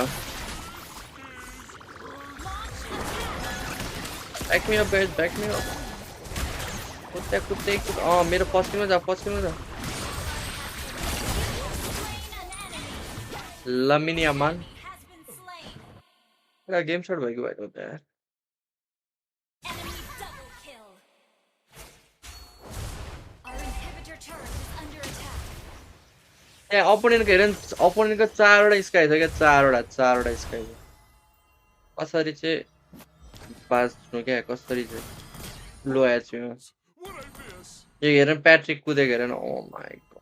S1: back me up guys back me up कुद्दै कुद्दै मेरो पस्किनु जा लमिनी अमान
S4: Enemy has been slain.
S1: एउटा गेम स्टार्ट भएको भएर हो त यार
S4: Enemy double kill. Our inhibitor turret is under attack.
S1: त्यहाँ अपोनेन्टको हेर नि अपोनेन्टको चारवटा स्काई छ क्या चारवटा स्काई छ कसरी चाहिँ बाँच्नु क्या कसरी चाहिँ लो एचपीमा यो हेर न प्याट्रिक कुदेको हेर न ओ माई गॉड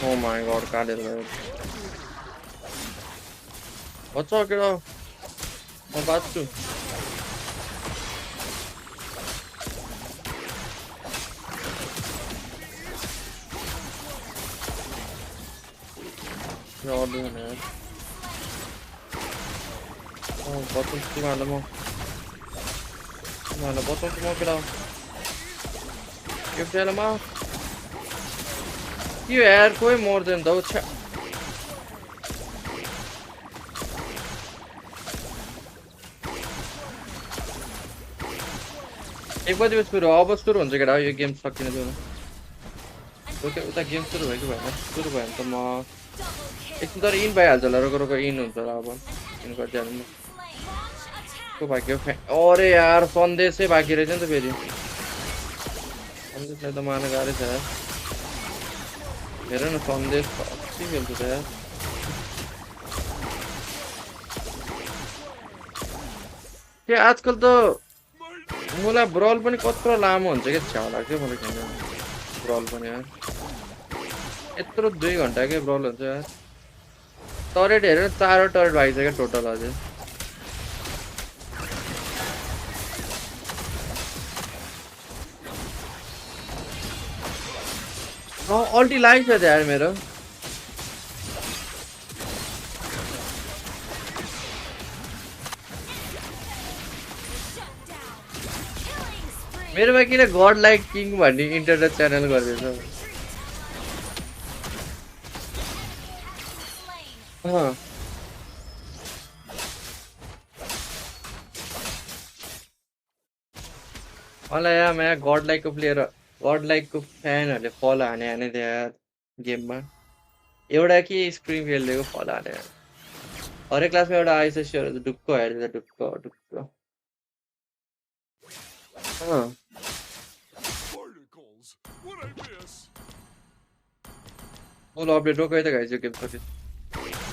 S1: Oh my god, काटेर गयो बच्चा केटा म बाँच्छु बचाउँछु तिमीहरूलाई बचाउँछु म केटा यो बेलामा यो यार कोही मर्दैन त छ्या एक बजी सुरु अब सुरु हुन्छ केटा यो गेम सकिन दिउँ ओके उता गेम सुरु भयो कि भएन सुरु भयो भने त म एकछिन तर इन भइहाल्छ होला रोको इन हुन्छ होला अब इन गरिदिइहाल्नु को भाग्यो अरे यार सन्देशै बाँकी रहेछ नि त फेरि सन्देशलाई त मार्न गाह्रै छ यार हेर न सन्देश के खेल्छ त यार त्यो आजकल त मलाई ब्रल पनि कत्रो लामो हुन्छ क्या छ्याउ लाग्छ मलाई खेल्नु ब्रल पनि यार यत्रो 2 घन्टा के ब्रल हुन्छ यार टरेट हेरेर 4 टरेट भइसक्यो टोटल अझै अल्टी लाग्छ त यार मेरो मेरोमा किन गड लाइक किङ भन्ने इन्टरनेट च्यानल गर्दैछ मलाई यहाँ यहाँ गड लाइकको प्लेयर गड लाइकको फ्यानहरूले फल हाने थियो यार गेममा एउटा कि स्क्रिम खेलिदिएको फल हाने हरेक क्लासमा एउटा आइसएससीहरू ढुक्क हेर्छ ढुक्क फुल अपडेट रोकै त खाइसक्यो गेम सक्यो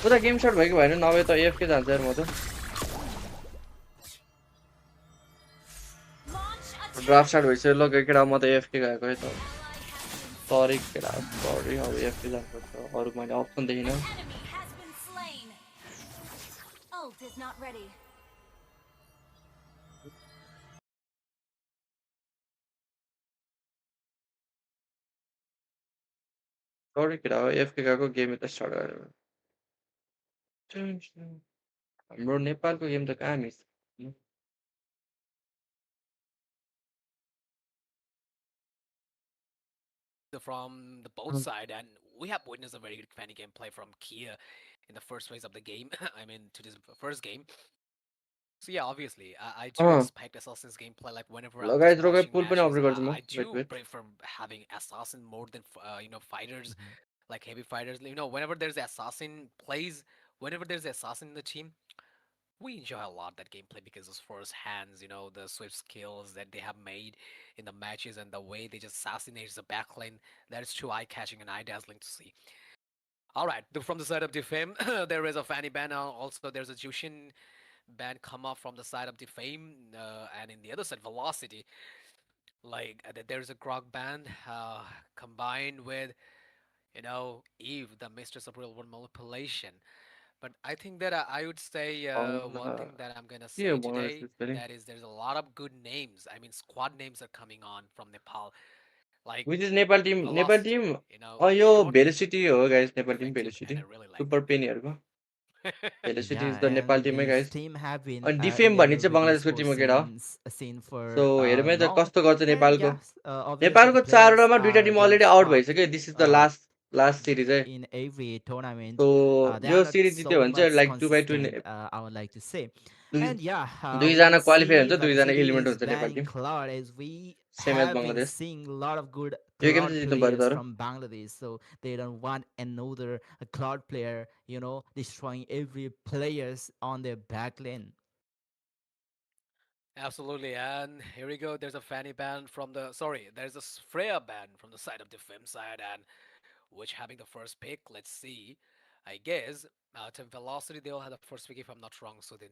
S1: उता गेम स्टार्ट भएको भएन नभए त एफके जान्छ यार म त ड्राफ्ट स्टार्ट भइसक्यो ल केटा म त एफके गएको है त सरी केटा सरी अब एफके जानुपर्छ अरू मैले अप्सन देखिनँ
S4: Ult is not ready.
S1: सरी केटा हो एफके गएको गेम त स्टार्ट गरेर हाम्रो नेपालको गेम त कहाँ miss
S2: from the both side, and we have witnessed a very good fanny gameplay from Kia in the first phase of the game. I mean, to this first game. So yeah, obviously, I do expect Assassin's gameplay. Like whenever I'm just
S1: लगाइदिएर
S2: watching
S1: पुल पनि
S2: matches,
S1: update गर्छु म
S2: I
S1: wait
S2: do
S1: wait
S2: prefer having Assassin more than fighters, like heavy fighters. Whenever there's Assassin plays, whenever there's Assassin in the team, we enjoy a lot that gameplay because of first hands, the swift skills that they have made in the matches and the way they just assassinate the backlane. That is too eye-catching and eye-dazzling to see. All right, from the side of Defame, there is a Fanny Ban. Also, there's a Jushin ban come up from the side of Defame, and in the other side, Velocity. Like there's a Grog ban combined with Eve, the mistress of real world manipulation. But I think that I would say one
S1: Uh,
S2: thing that I'm gonna
S1: yeah,
S2: say
S1: one
S2: today
S1: is spelling.
S2: that is there's a lot of good names. I mean, squad names are coming on from Nepal, like
S1: Which is Nepal team? Nepal
S2: Velocity.
S1: team. Yo,
S2: Short,
S1: Velocity हो guys. Nepal team
S2: effective, and I
S1: Velocity.
S2: really like
S1: Super Pennyहरूको.
S2: it.
S1: Velocity
S3: Yeah,
S1: is the Nepal
S3: and
S1: team है
S3: this
S1: guys.
S3: team have been
S1: अनि
S3: in
S1: defame
S3: the
S1: भन्ने चाहिँ
S3: MLB
S1: बङ्गलादेशको Tim
S3: esports
S1: हो केटा हो.
S3: scene
S1: so
S3: for
S1: हेरौँ है त
S3: long.
S1: कस्तो गर्छ
S3: And
S1: नेपालको.
S3: yes, obviously the
S1: नेपालको
S3: players
S1: चारवटामा दुईटा
S3: are
S1: team
S3: really
S1: already out
S3: strong
S1: भइसक्यो. This is the
S3: uh,
S1: last series है.
S3: in every tournament.
S1: So
S3: They are
S1: यो
S3: not
S1: सिरिज जित्यो
S3: so
S1: भने चाहिँ
S3: much
S1: like 2/2
S3: consistent, I would like to say.
S1: दुई
S3: And yeah, we
S1: दुईजना
S3: can
S1: qualify
S3: see
S1: हुन्छ, दुईजना
S3: Velocity
S1: एलिमेन्ट
S3: is
S1: हुन्छ Nepal
S3: banning
S1: team.
S3: Cloud, as we
S1: same age
S3: have been
S1: Bangladesh.
S3: seeing a lot of good
S1: यो game
S3: Cloud
S1: चाहिँ जित्नु पऱ्यो
S3: players
S1: तर.
S3: from Bangladesh. So they don't want another Cloud player, destroying every players on their back lane.
S2: Absolutely, and here we go. There's a Fanny ban from the sorry. There's a Freya ban from the side of the Fem side, and which having the first pick. Let's see. I guess Team Velocity they'll have the first pick if I'm not wrong. So then,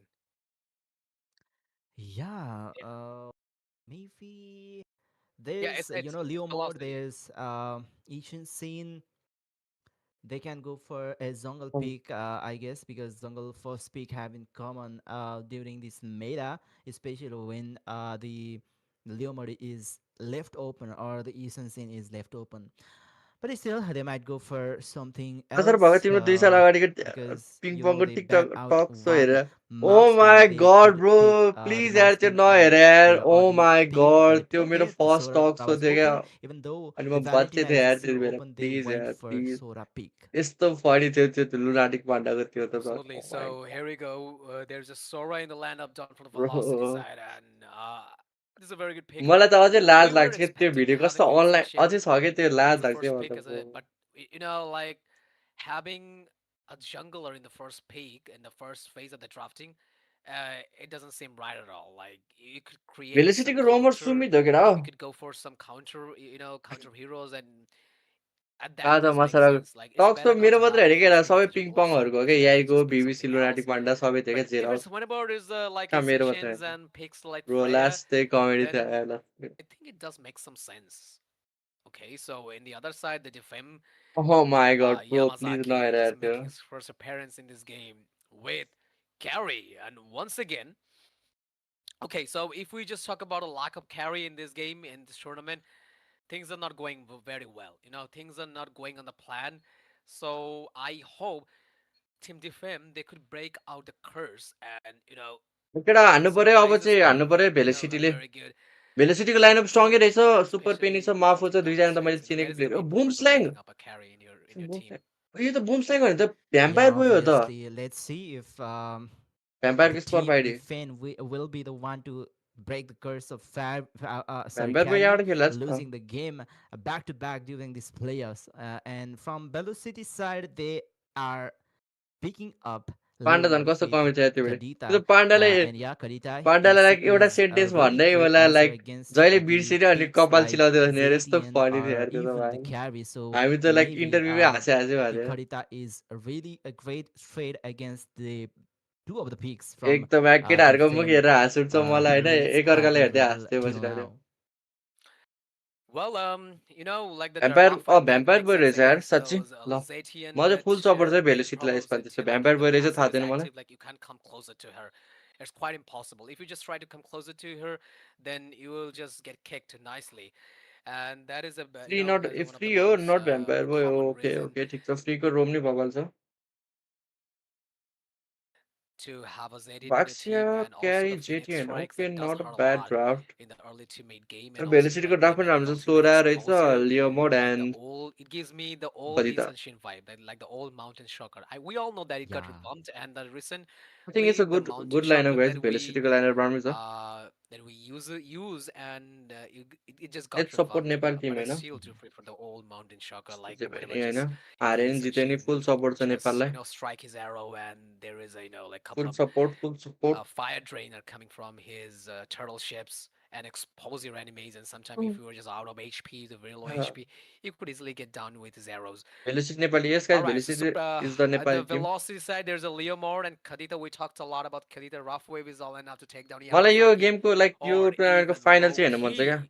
S3: Yeah,
S2: yeah,
S3: maybe
S2: yeah,
S3: there's
S2: it's
S3: Leo Mode,
S2: Velocity.
S3: there's Ishin Scene. They can go for a jungle pick, I guess, because jungle first pick have in common during this meta, especially when the Leomord is left open or the Eastern scene is left open. But still, they might go for something
S1: कसरी भएको
S3: else
S1: तिम्रो 2 साल अगाडिको
S3: because
S1: पिङ पङको
S3: they ban
S1: TikTok
S3: out
S1: टक so
S3: one
S1: हेर. Oh
S3: marksman.
S1: My
S3: They
S1: god
S3: could
S1: bro,
S3: pick the
S1: please यार त्यो
S3: marksman
S1: नहेर यार. ओ
S3: or the
S1: माई
S3: pink
S1: गड त्यो मेरो
S3: Tiebreaker, the
S1: फर्स्ट
S3: Sora
S1: टक
S3: that
S1: सो
S3: was
S1: थियो क्या.
S3: open. Even though
S1: अनि
S3: the
S1: म
S3: Valentina
S1: बाँच्दै थिएँ
S3: is
S1: यार
S3: still
S1: त्यति बेला.
S3: open, they
S1: प्लिज
S3: went
S1: यार
S3: for
S1: प्लिज.
S3: Sora pick.
S1: यस्तो फनी थियो त्यो लुनाटिक पाण्डाको त्यो त.
S2: Absolutely.
S1: Oh my
S2: So here we go. There's a Sora in the lineup done from the Velocity
S1: bro.
S2: side, and this is a very good pick.
S1: मलाई त अझै लाज
S2: We were
S1: लाग्छ कि त्यो
S2: expecting to
S1: video
S2: have a
S1: कस्तो
S2: good
S1: online
S2: session
S1: अझै छ कि त्यो लाज
S2: as the
S1: लाग्छ कि
S2: first
S1: मलाई
S2: pick,
S1: त bro.
S2: but like having a jungler in the first peak in the first phase of the drafting, it doesn't seem right at all. Like you could create some
S1: भेलोसिटीको रोमर
S2: counter,
S1: Sumit हो केटा हो.
S2: you could go for some counter, counter heroes, and that
S1: आज
S2: does make
S1: मसला
S2: sense. Like it's
S1: टक
S2: better
S1: त
S2: not
S1: मेरो
S2: to
S1: मात्र
S2: have the
S1: हेरेँ क्या
S2: first pick
S1: सबै
S2: of the
S1: ping
S2: jungle, so
S1: पङहरूको के
S2: it's better
S1: याइको
S2: just pick
S1: BBC
S2: something else.
S1: Lunatic panda सबै थियो
S2: But
S1: क्या
S2: if
S1: जेराउ.
S2: it's whenever it's like
S1: कहाँ मेरो मात्र
S2: Ascensions
S1: हेर्ने.
S2: and picks like
S1: bro
S2: Freya,
S1: last चाहिँ कमेडी थियो
S2: then
S1: यार ल.
S2: I think it does make some sense. Okay, so in the other side, the Defem
S1: ओह माई गड ब्रो प्लिज
S2: Yamazaki
S1: नहेर
S2: just
S1: यार त्यो.
S2: making his first appearance in this game with carry. And once again, okay, so if we just talk about a lack of carry in this game, in this tournament, things are not going very well. Things are not going on the plan. So I hope Team Defem they could break out the curse and
S1: केटा हान्नु
S2: these
S1: पर्यो अब
S2: prizes
S1: चाहिँ
S2: could
S1: हान्नु
S2: be
S1: पर्यो
S2: a
S1: भेलोसिटीले.
S2: very good.
S1: भेलोसिटीको lineup स्ट्रङ्गै रहेछ. Super पेनी छ,
S2: Especially
S1: माफु छ,
S2: multiple
S1: दुईजना त मैले
S2: strengths.
S1: चिनेको
S2: That is the
S1: प्लेयर हो.
S2: main
S1: बुम
S2: purpose of
S1: स्ल्याङ.
S2: building up a carry in your
S1: बुम
S2: team.
S1: स्ल्याङ. यो त बुम स्ल्याङ भने त
S3: Yeah,
S1: भ्याम्पायर भयो त.
S3: obviously. Let's see if the
S1: भ्याम्पायरको स्कोर
S3: team
S1: पाइडि.
S3: defend will be the one to break the curse of
S1: vampire पो
S3: carry
S1: यहाँबाट खेल्ला छ.
S3: losing the game back to back during these playoffs. And from Velocity side, they are picking up
S1: panda
S3: Leo
S1: झन्
S3: mode
S1: कस्तो
S3: with
S1: comedy थियो त्यो बेला. त्यो
S3: Kadita.
S1: पाण्डाले
S3: And yeah, Kadita
S1: पाण्डालाई
S3: is
S1: like एउटा
S3: is a
S1: sentence
S3: really
S1: भन्दै
S3: great
S1: मलाई
S3: answer
S1: like
S3: against
S1: जहिले
S3: the
S1: बिर्सिने अनि
S3: picks
S1: कपाल
S3: like
S1: चिलाउँदै हुने यस्तो
S3: Zaytian
S1: फनी थियो
S3: or
S1: यार त्यो त
S3: even the
S1: भाइ.
S3: carry. So
S1: हामी त लाइक
S3: maybe
S1: इन्टरभ्यूमै हाँसे हाँसे
S3: the
S1: भयो.
S3: Kadita is really a great trade against the two of the picks from
S1: एकदम
S3: the
S1: केटाहरूको मुख
S3: fame
S1: हेरेर हाँस उठ्छ मलाई होइन.
S3: heroines have
S1: एकअर्काले
S3: been
S1: हेर्दै
S3: revealed
S1: हाँस्थ्यो
S3: till
S1: बसिरहेको.
S3: now.
S2: Well, like the
S1: vampire
S2: draft fight that
S1: vampire
S2: makes
S1: भयो
S2: sense
S1: रहेछ यार
S2: against
S1: साँच्ची. ल
S2: Zatian,
S1: म चाहिँ फुल
S2: which
S1: सपोर्ट चाहिँ
S2: the
S1: भेलोसिटीलाई
S2: problem of
S1: यसपालि त्यस्तो
S2: Zatian,
S1: भ्याम्पायर
S2: the
S1: भयो रहेछ
S2: passive
S1: थाहा
S2: is
S1: थिएन मलाई.
S2: active, like you can't come closer to her. It's quite impossible. If you just try to come closer to her, then you will just get kicked nicely, and that is
S1: free not
S2: that is one of
S1: free
S2: the
S1: हो
S2: most
S1: not vampire भयो.
S2: common
S1: okay
S2: reason
S1: okay ठिक छ. फ्रीको roam नि बगाल्छ.
S2: to have a Zatian in your
S1: Baxia
S2: team, and also
S1: carry
S2: the Phoenix
S1: JTN.
S2: strikes
S1: Okay,
S2: that does
S1: not a
S2: hurt a
S1: bad
S2: lot
S1: draft.
S2: in the early to mid game, and also in the
S1: भेलोसिटीको
S2: late
S1: draft
S2: game
S1: पनि
S2: when it
S1: राम्रो
S2: also
S1: सोरा
S2: makes
S1: रहेछ.
S2: exposure
S1: लियोमोड
S2: like the
S1: end
S2: old it gives me the old
S1: कति
S2: East
S1: त.
S2: Ancient vibe like the old Mountain Shocker. We all know that it got
S3: Yeah.
S2: rebumped and the
S1: I think it's a
S2: recently the
S1: good
S2: Mountain
S1: good lineup
S2: Shocker
S1: guys. भेलोसिटीको lineup राम्रो छ.
S2: that we use and it just got
S1: let's support
S2: revamped,
S1: Nepal team
S2: but I
S1: हैन.
S2: still do prefer the old Mountain Shocker, like
S1: जे भने
S2: whenever
S1: हैन.
S2: just
S1: हारे नि
S2: East
S1: जिते नि
S2: Ancient
S1: फुल सपोर्ट छ
S2: just
S1: नेपाललाई.
S2: strike his arrow and there is a couple
S1: full
S2: of
S1: support.
S2: fire drainer coming from his turtle ships and expose your enemies. And sometimes if
S1: Mm.
S2: you are just out of HP, the very low
S1: Uh,
S2: HP, you could easily get down with zeros.
S1: Velocity Nepal, yes
S2: All
S1: guys,
S2: right, so
S1: Velocity is the
S2: at the
S1: Nepali team.
S2: velocity side, there's a Leomord and Kadita. We talked a lot about Kadita. Rough Wave is all enough to take down
S1: मलाई यो
S2: Yamazaki
S1: गेमको like yo
S2: or
S1: टुर्नामेन्टको
S2: even
S1: final चाहिँ हेर्न मन छ क्या
S2: Loki.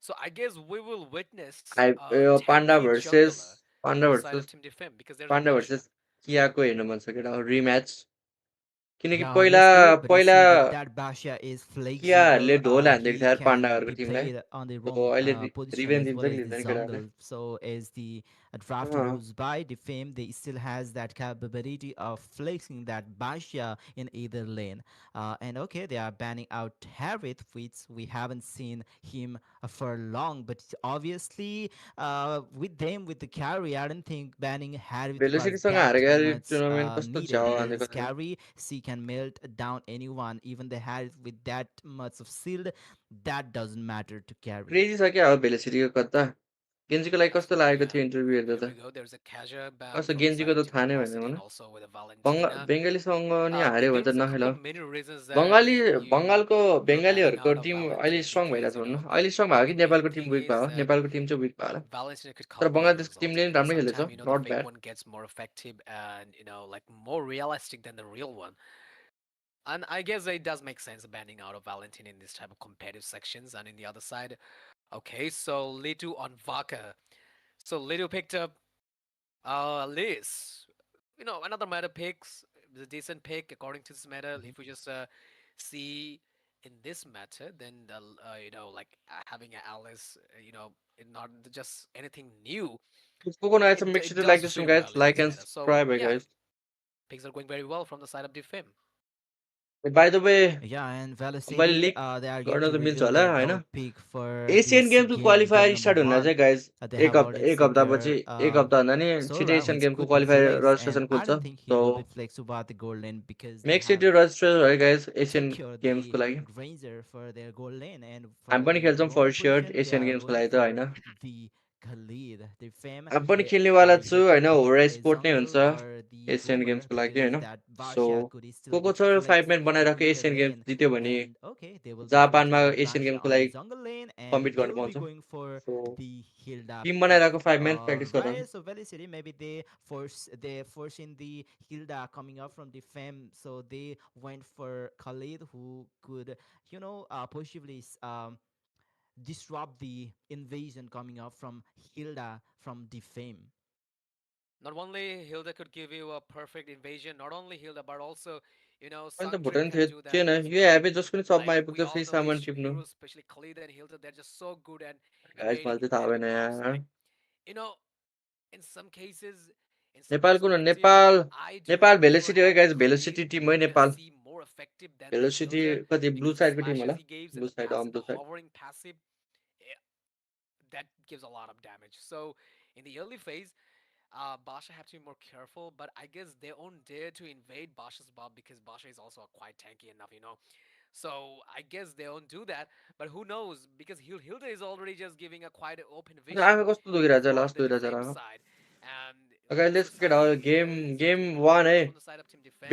S2: So I guess we will witness
S1: high
S2: a
S1: panda
S2: tanky
S1: versus
S2: jungler
S1: panda
S2: from the side of
S1: versus
S2: Team Defem because there's a
S1: panda
S2: Basha.
S1: Versus कियाको हेर्न मन छ केटा रिम्याच किनकि
S3: Yeah,
S1: पहिला
S3: obviously, but you
S1: पहिला
S3: see with that Basha is
S1: कियाहरूले
S3: flexible.
S1: ढोल हान्दिएको
S3: He
S1: थियो यार
S3: can
S1: पाण्डाहरूको
S3: be
S1: टिमलाई
S3: played on the
S1: so
S3: wrong
S1: अहिले
S3: position
S1: रिभेन्ज
S3: as
S1: दिन्छ
S3: well
S1: कि
S3: as the
S1: लिँदैन केटाहरूले
S3: jungle. So as the draft
S1: uh,
S3: moves by, the fame they still has that capability of flexing that Basha in either lane. And okay, they are banning out Harith, which we haven't seen him for long. But obviously, with them with the carry, I don't think banning Harith was
S1: भेलोसिटीसँग
S3: that
S1: हारेको यार यो
S3: much
S1: tournament कस्तो
S3: needed
S1: झ्याउ
S3: because
S1: हानेको थियो
S3: carry she can melt down anyone, even the Harith with that much of shield. That doesn't matter to carry.
S1: Crazy छ क्या हो भेलोसिटीको कता गेन्जीको लागि कस्तो
S2: Absolutely,
S1: लागेको
S2: yeah.
S1: थियो इन्टरभ्यू हेर्दा
S2: Here
S1: त
S2: we go. There's a Kaja ban
S1: कस्तो
S2: from the side
S1: गेन्जीको
S2: of
S1: त
S2: Team
S1: थाहा नै भएन
S2: Velocity and
S1: मलाई
S2: also with a Valentina.
S1: बङ्गालीसँग नि हार्यो भने त
S2: There's a couple
S1: नखेल
S2: of many reasons that
S1: Bengali
S2: you
S1: बङ्गालको
S2: were banning
S1: बेङ्गालीहरूको
S2: out of
S1: टिम अहिले
S2: Valentina
S1: स्ट्रङ
S2: because,
S1: भइरहेको
S2: you
S1: छ भन्नु
S2: know,
S1: अहिले स्ट्रङ भयो
S2: the
S1: कि
S2: main
S1: नेपालको टिम
S2: thing
S1: विक भयो
S2: is that
S1: नेपालको टिम चाहिँ विक भयो होला
S2: Valentina could
S1: तर
S2: call both
S1: बङ्गलादेशको
S2: kills
S1: टिमले पनि
S2: ultimately.
S1: राम्रै खेलेछ
S2: Sometimes, you know, the
S1: not
S2: fake
S1: bad
S2: one gets more effective and, you know, like more realistic than the real one. And I guess it does make sense banning out of Valentina in this type of competitive sections. And in the other side, okay, so Litu on Vaka. So Litu picked up Liz. You know, another meta picks, a decent pick according to this meta. If we just see in this meta, then the you know, like having an Alice, you know, not just anything new.
S1: को को नआएछ make
S2: It
S1: sure to like
S2: does
S1: this one
S2: fit
S1: guys
S2: well in
S1: like
S2: this
S1: and
S2: meta. So
S1: subscribe
S2: yeah,
S1: guys
S2: picks are going very well from the side of Defim.
S1: by the way
S3: Yeah, and
S1: मैले
S3: Velocity,
S1: लिक
S3: they are going
S1: गर्न
S3: to
S1: त मिल्छ
S3: reveal
S1: होला
S3: their
S1: होइन
S3: gold pick for
S1: Asian
S3: this
S1: गेम्सको
S3: game, game
S1: qualifier
S3: number
S1: start हुन चाहिँ
S3: one.
S1: Guys
S3: They have already
S1: एक
S3: set
S1: हप्तापछि
S3: their
S1: एक हप्ता भन्दा नि छिटै
S3: Sora,
S1: एसियन
S3: which
S1: गेमको
S3: could be
S1: qualifier
S3: flex, and
S1: registration
S3: I
S1: खुल्छ
S3: don't think he
S1: so
S3: will be flex about the gold lane because they
S1: make sure
S3: have
S1: to register है guys Asian
S3: secure the
S1: गेम्सको लागि
S3: Granger for their gold lane, and
S1: हामी
S3: for
S1: पनि
S3: the
S1: खेल्छौँ
S3: gold
S1: for sure
S3: position, they
S1: Asian
S3: are
S1: गेम्सको
S3: going
S1: लागि त
S3: for
S1: होइन
S3: the Khalid. The fam,
S1: हामी पनि
S3: they
S1: खेल्नेवाला
S3: are
S1: छु
S3: yet to
S1: होइन
S3: pick
S1: होरा
S3: a
S1: स्पोर्ट नै
S3: jungle
S1: हुन्छ
S3: or the
S1: एसियन
S3: boomer
S1: गेम्सको लागि
S3: because
S1: होइन
S3: that
S1: so
S3: Basha could still
S1: को
S3: get
S1: छ फाइभ
S3: flex
S1: म्यान
S3: in
S1: बनाइरहेको
S3: either
S1: एसियन गेम्स
S3: lane.
S1: जित्यो भने
S3: And okay, they will be
S1: जापानमा
S3: flanking that
S1: एसियन
S3: Basha
S1: गेमको
S3: on the
S1: लागि
S3: jungle lane, and
S1: compete
S3: they
S1: गर्नु
S3: will be
S1: पाउँछ
S3: going for
S1: so
S3: the Hilda
S1: team
S3: pick.
S1: बनाइरहेको फाइभ म्यान
S3: All
S1: प्र्याक्टिस गर
S3: right, so Velicity, maybe they're forcing the Hilda coming up from the fam, so they went for Khalid, who could, possibly disrupt the invasion coming up from Hilda from the fame.
S2: Not only Hilda could give you a perfect invasion, not only Hilda, but also, you know,
S1: अहिले त
S2: Sangkrit
S1: Bhutan
S2: can do that
S1: थिएन
S2: as
S1: यो
S2: well.
S1: एभे जसको पनि सबमा
S2: Like we
S1: आइपुग्छ
S2: all
S1: फेरि
S2: know
S1: सामान
S2: these two
S1: टिप्नु
S2: heroes, especially Khalid and Hilda, they're just so good at
S1: guys
S2: invading
S1: मलाई चाहिँ थाहा भएन
S2: competitive maps.
S1: यार
S2: Like, you know, in some cases, in some
S1: नेपालको न
S2: perspective,
S1: Nepal
S2: I do
S1: Nepal
S2: prefer
S1: Velocity हो
S2: having
S1: guys
S2: Khalid
S1: Velocity team
S2: to
S1: है
S2: just
S1: Nepal
S2: see more effective than the
S1: Velocity
S2: Hilda
S1: कति ब्लू
S2: because the
S1: साइडको team
S2: slashes
S1: होला
S2: he gives and
S1: blue
S2: the
S1: side
S2: passive, the
S1: blue side
S2: hovering passive, eh, that gives a lot of damage. So in the early phase, Basha have to be more careful, but I guess they won't dare to invade Basha's buff because Basha is also quite tanky enough, you know. So I guess they won't do that, but who knows? Because Hilda is already just giving a quite open vision
S1: आँखा कस्तो दुखिरहेछ
S2: for
S1: last
S2: the
S1: दुखिरहेछ
S2: defame
S1: आँखा
S2: side, and
S1: अगाडि
S2: that's the
S1: let's केटा
S2: side
S1: game
S2: is
S1: game
S2: looking
S1: वान है
S2: good from the side of Team Defame.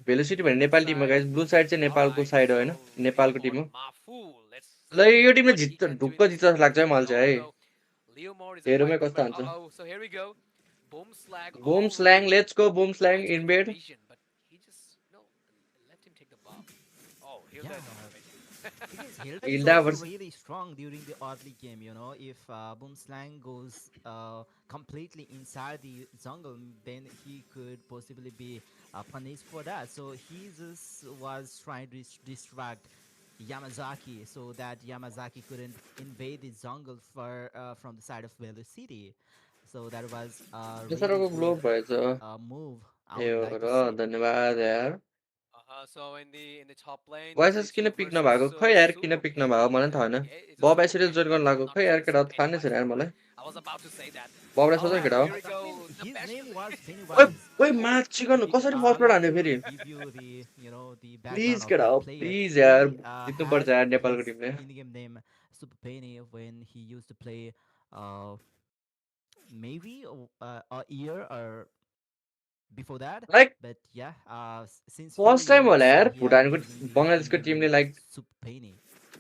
S1: Velocity भन्ने
S2: In this
S1: Nepali team हो
S2: side,
S1: guys blue side चाहिँ
S2: all
S1: नेपालको
S2: right.
S1: साइड हो होइन
S2: So
S1: नेपालको टिम
S2: Leomord
S1: हो
S2: Mafu, let's
S1: ल
S2: see
S1: यो टिमले
S2: what he can do
S1: ढुक्क
S2: in this
S1: जित्छ जस्तो लाग्छ है
S2: competition. We
S1: मलाई
S2: all
S1: चाहिँ है
S2: know Leomord is a
S1: हेरौँ है
S2: quite good
S1: कस्तो
S2: man.
S1: हान्छ
S2: Oh, so here we go. Boom Slag
S1: boom slang
S2: already
S1: let's go boom slang
S2: trying to take
S1: invade
S2: vision, but he just left him take the buff. Oh, Hilda
S3: Yeah,
S2: is on the
S3: because Hilda is
S1: Hilda
S3: also
S1: worse
S3: really strong during the early game. If Boomslang goes completely inside the jungle, then he could possibly be punished for that. So he just was trying to distract Yamazaki so that Yamazaki couldn't invade the jungle from the side of Velo City. So that was a really
S1: यसरोको
S3: good
S1: globe भएछ
S3: move, I
S1: A
S3: would
S1: हो
S3: like to
S1: raw
S3: say.
S1: धन्यवाद यार
S2: So in the top lane,
S1: voices किन
S2: Litu
S1: pick
S2: versus
S1: नभएको खै यार किन
S2: Super
S1: pick नभएको
S2: Penny.
S1: मलाई पनि थाहा भएन
S2: It's a
S1: बब
S2: Super
S1: एसिरियल
S2: Penny,
S1: जोइन
S2: but
S1: गर्नु
S2: I'm
S1: लाग्यो
S2: not
S1: खै यार
S2: using
S1: केटा
S2: Super
S1: थाहा नै छैन
S2: Pennywise
S1: यार
S2: anymore.
S1: मलाई
S2: I was about to say that.
S1: बबलाई
S2: All
S1: सोध न
S2: right,
S1: केटा हो
S2: here we
S3: I mean,
S2: go. The
S3: his
S2: best.
S3: name was
S1: ओइ
S3: Pennywise.
S1: ओइ मार्च चिकन
S3: Because
S1: कसरी फर्स्ट प्लेट
S3: let
S1: हान्यो
S3: me
S1: फेरि
S3: give you the background
S1: please
S3: of
S1: केटा
S3: that
S1: हो
S3: player.
S1: प्लिज यार
S3: He
S1: जित्नुपर्छ
S3: had
S1: यार नेपालको
S3: his
S1: टिमले
S3: in-game name Super Penny when he used to play uh maybe a year or before that.
S1: Like
S3: But yeah, since few
S1: first time होला
S3: years
S1: यार
S3: he have been
S1: भुटानको
S3: using the
S1: बङ्गलादेशको
S3: in-game
S1: टिमले
S3: name
S1: like
S3: Super Penny.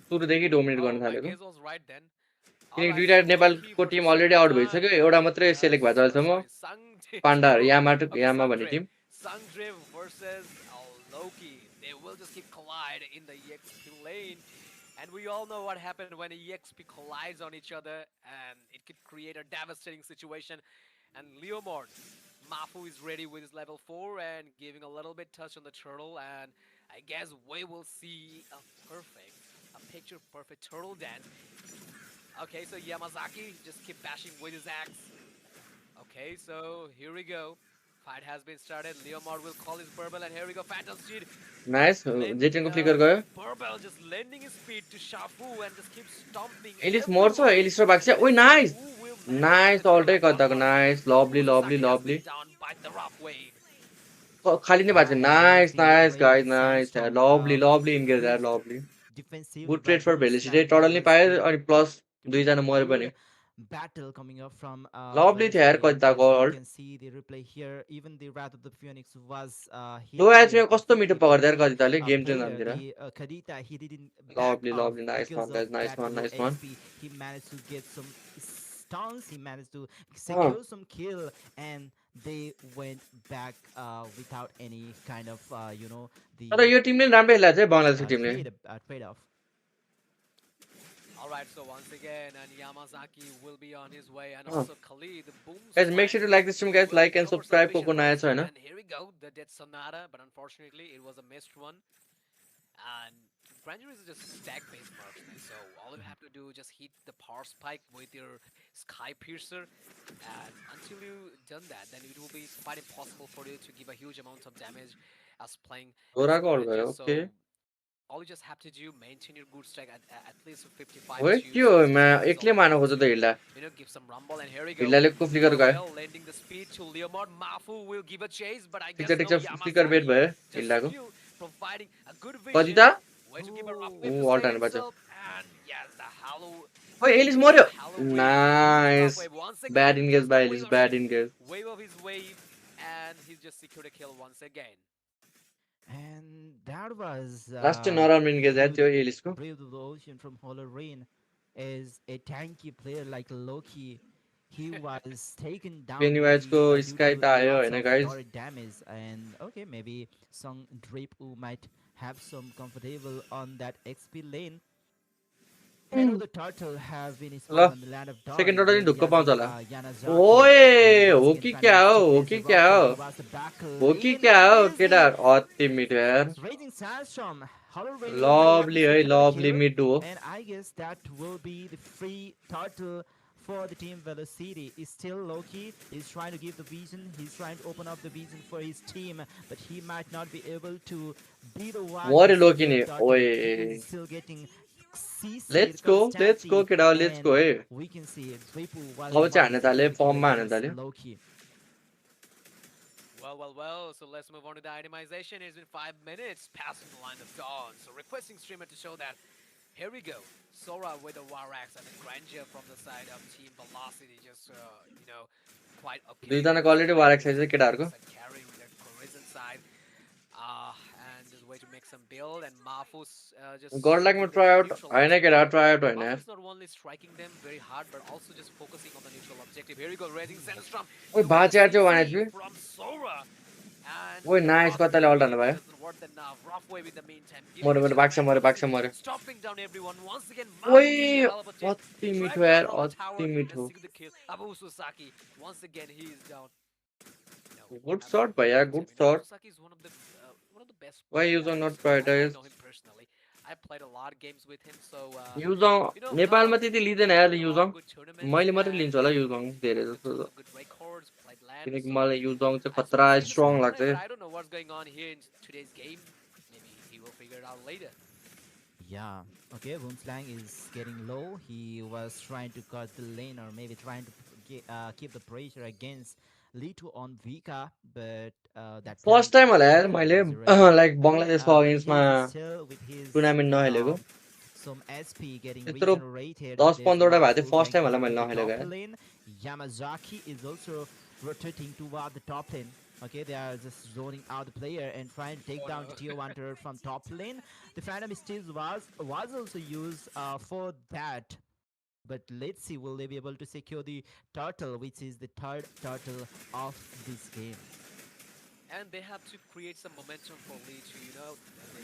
S1: सुरुदेखि dominate गर्न
S5: Oh, my
S1: थालेको
S5: guess was right then. All
S1: किनकि
S5: right,
S1: दुईटा
S5: so Loki
S1: नेपालको team
S5: versus
S1: already out
S5: Yama.
S1: भइसक्यो एउटा मात्रै सेलेक्ट भएको छ अहिलेसम्म
S5: Sorry,
S1: पाण्डाहरु
S5: Sangdrev. Okay,
S1: यामा भन्ने
S5: Sangdrev.
S1: Team
S5: Sangdrev versus Loki. They will just keep collide in the EXP lane. And we all know what happened when EXP collides on each other, and it could create a devastating situation. And Leomord, Mafu is ready with his level 4 and giving a little bit touch on the turtle, and I guess we will see a picture perfect turtle dance. Okay, so Yamazaki just keep bashing with his axe. Okay, so here we go. Fight has been started. Leomord will call his Burble, and here we go. Phantom Steed.
S1: Nice जेटिनको flicker गयो
S5: Burble just lending his speed to Shafu and just keeps stomping
S1: Alice मर्छ
S5: everyone.
S1: Alice र बाक्स ओइ
S5: Let's see
S1: nice
S5: who will manage to
S1: nice
S5: get the kill
S1: अल्टै
S5: at one
S1: कताको
S5: point.
S1: Nice lovely lovely
S5: Usaki has
S1: lovely
S5: been down by the rough wave.
S1: खाली नै भएको छ
S3: Yeah, and there's
S1: nice
S3: the
S1: nice
S3: raging
S1: guys nice
S3: sandstorm.
S1: Lovely lovely engage यार
S3: Proved
S1: lovely
S3: defensive
S1: good
S3: by
S1: trade for Velocity
S3: Boomslang.
S1: टडल
S3: There
S1: नि
S3: was
S1: पायो
S3: a
S1: अनि plus दुईजना मऱ्यो पनि
S3: good battle coming up from
S1: lovely थियो यार
S3: Velocity.
S1: कताको
S3: As we
S1: ult
S3: can see the replay here, even the Wrath of the Phoenix was hit
S1: low
S3: here
S1: एचमा कस्तो मिठो
S3: perfectly by
S1: पकड्दै यार
S3: the
S1: कतिताले गेम चेन्ज
S3: player,
S1: हुन्थ्यो
S3: the Kadita. He didn't back
S1: lovely
S3: off
S1: lovely nice
S3: because
S1: one
S3: of
S1: guys nice
S3: that
S1: one
S3: low
S1: nice one
S3: HP. He managed to get some stuns. He managed to secure some kill, and they went back without any kind of
S1: तर
S3: the
S1: यो टिमले राम्रै खेलेको छ है बङ्गलादेशको टिमले
S3: trade off.
S5: Alright, so once again, and Yamazaki will be on his way, and also Khalid, the boom
S1: guys make sure to like this team guys like and subscribe को को नयाँ छ हैन
S5: and here we go, the Death Sonata, but unfortunately it was a missed one. And Granger is just stack-based marksman, so all you have to do is just hit the power spike with your Sky Piercer, and until you done that, then it will be quite impossible for you to give a huge amount of damage as playing as
S1: गोराको Al
S5: Granger.
S1: गयो
S5: So
S1: okay
S5: all you just have to do, maintain your good stack at least 55
S1: ओए
S5: to
S1: के हो
S5: 60
S1: मा
S5: seconds
S1: एक्लै
S5: so
S1: मार्न
S5: that
S1: खोज्छ
S5: you
S1: त हिल्ला
S5: give some rumble, and here we go.
S1: हिल्लाले को फ्लिकर गयो
S5: Barbell lending the speed to Leomord. Mafu will give a chase, but I guess
S1: ठिक
S5: no.
S1: छ फ्लिकर बेट
S5: Yamazaki
S1: भयो
S5: just
S1: हिल्लाको
S5: still providing a good
S1: कति
S5: vision.
S1: त
S5: Way to give a rough
S3: Oh.
S5: wave
S1: ऊ
S5: to
S1: ult
S5: save
S1: हान्नु पर्छ
S5: himself, and yes, the hollow.
S1: ओए Alice मर्यो
S5: Hollow wave.
S1: Nice
S5: Rough wave once again.
S1: Bad engage
S5: Just
S1: by
S5: a
S1: Alice
S5: wave
S1: bad engage
S5: of his wave, and he's just secured a kill once again.
S3: And that was
S1: last नराम्रो engage यार त्यो
S3: good
S1: एलिसको
S3: Brave of the Ocean from Hollow Rain is a tanky player like Loki. He was taken down
S1: Pennywise
S3: easily
S1: को
S3: due
S1: sky
S3: to
S1: त आयो
S3: lots
S1: हैन
S3: of
S1: guys
S3: turret damage. And okay, maybe some Drape who might have some comfortable on that XP lane. Another turtle has been spawned
S1: ल
S3: on the land of dawn.
S1: Second total नि ढुक्क पाउँछ होला
S3: Yanazaki.
S1: ओए
S3: And
S1: हो
S3: once
S1: कि
S3: again,
S1: क्या हो
S3: Fantastic
S1: हो
S3: plays
S1: कि
S3: the
S1: क्या
S3: rock
S1: हो
S3: wall towards the back
S1: हो कि
S3: lane,
S1: क्या
S3: and
S1: हो
S3: there's
S1: केटा
S3: the
S1: अति मिठो यार
S3: Raging Sandstorm. Hollow Rain will
S1: lovely है
S3: have to
S1: lovely
S3: kill,
S1: mid हो
S3: and I guess that will be the free turtle for the team Velocity. Is still Loki. He's trying to give the vision. He's trying to open up the vision for his team, but he might not be able to be the one
S1: मर्यो
S3: to
S1: Loki
S3: secure
S1: नि
S3: the turtle.
S1: ओए
S3: He is still getting CC
S1: let's go केटा let's go है
S3: we can see Dripu was
S1: अब चाहिँ हान्न थाल्यो
S3: the kill
S1: फर्ममा हान्न
S3: against
S1: थाल्यो
S3: Loki.
S5: Well, so let's move on to the itemization. It's been 5 minutes passing the line of dawn. So requesting streamer to show that. Here we go. Sora with the War Axe and the Granger from the side of Team Velocity. Just, quite okay.
S1: दुईजनाको already वार exercise छ केटाहरूको
S5: Carrying the Horizon side. And just way to make some build, and Mafu's just
S1: गड लाइकमा try out हैन केटा try out हैन यार
S5: Mafu's not only striking them very hard, but also just focusing on the neutral objective. Here we go, Raging Sandstorm.
S1: ओए बाचा यार त्यो वान HP
S5: From Sora. And
S1: ओए nice कताले alt हान्नु भयो
S5: doesn't work enough. Rough wave in the meantime.
S1: मर्यो मर्यो box मर्यो
S5: Stopping down everyone once again.
S1: ओए
S5: Hell of a chase.
S1: अति
S5: Drag
S1: मिठो
S5: down
S1: यार
S5: from the tower
S1: अति
S5: and
S1: मिठो
S5: secure the kill. Abu Susaki once again he is down.
S1: Good shot भैया good shot
S5: Susaki is one of the best.
S1: Why you are not prioritized?
S5: I know him personally. I played a lot of games with him, so
S1: युजङ नेपालमा त्यति लिँदैन यार युजङ मैले मात्रै लिन्छु होला युजङ धेरै जस्तो
S5: good records, played LAN,
S1: किनकि
S5: so
S1: मलाई युजङ चाहिँ
S5: I
S1: खतरा
S5: suppose he's
S1: स्ट्रङ
S5: gonna
S1: लाग्छ
S5: play, but I don't know what's going on here in today's game. Maybe he will figure it out later.
S3: Yeah. Okay, Boomslang is getting low. He was trying to cut the lane, or maybe trying to keep the pressure against Lito on Vika, but that
S1: first time होला यार मैले like
S3: okay,
S1: बङ्गलादेशको
S3: but
S1: अगेन्स्टमा
S3: he's still with his
S1: tournament नखेलेको
S3: some SP getting
S1: यत्रो
S3: regenerated.
S1: 10-15 वटा भएको थियो
S3: There's
S1: फर्स्ट टाइम होला
S3: Mafu
S1: मैले
S3: at the
S1: नखेलेको
S3: top
S1: यार
S3: lane. Yamazaki is also rotating toward the top lane. Okay, they are just zoning out the player and trying to take
S5: Oh
S3: down the
S5: no.
S3: tier 1 turret from top lane. The Phantom Steals was also used for that. But let's see, will they be able to secure the turtle, which is the third turtle of this game?
S5: And they have to create some momentum for Lee to,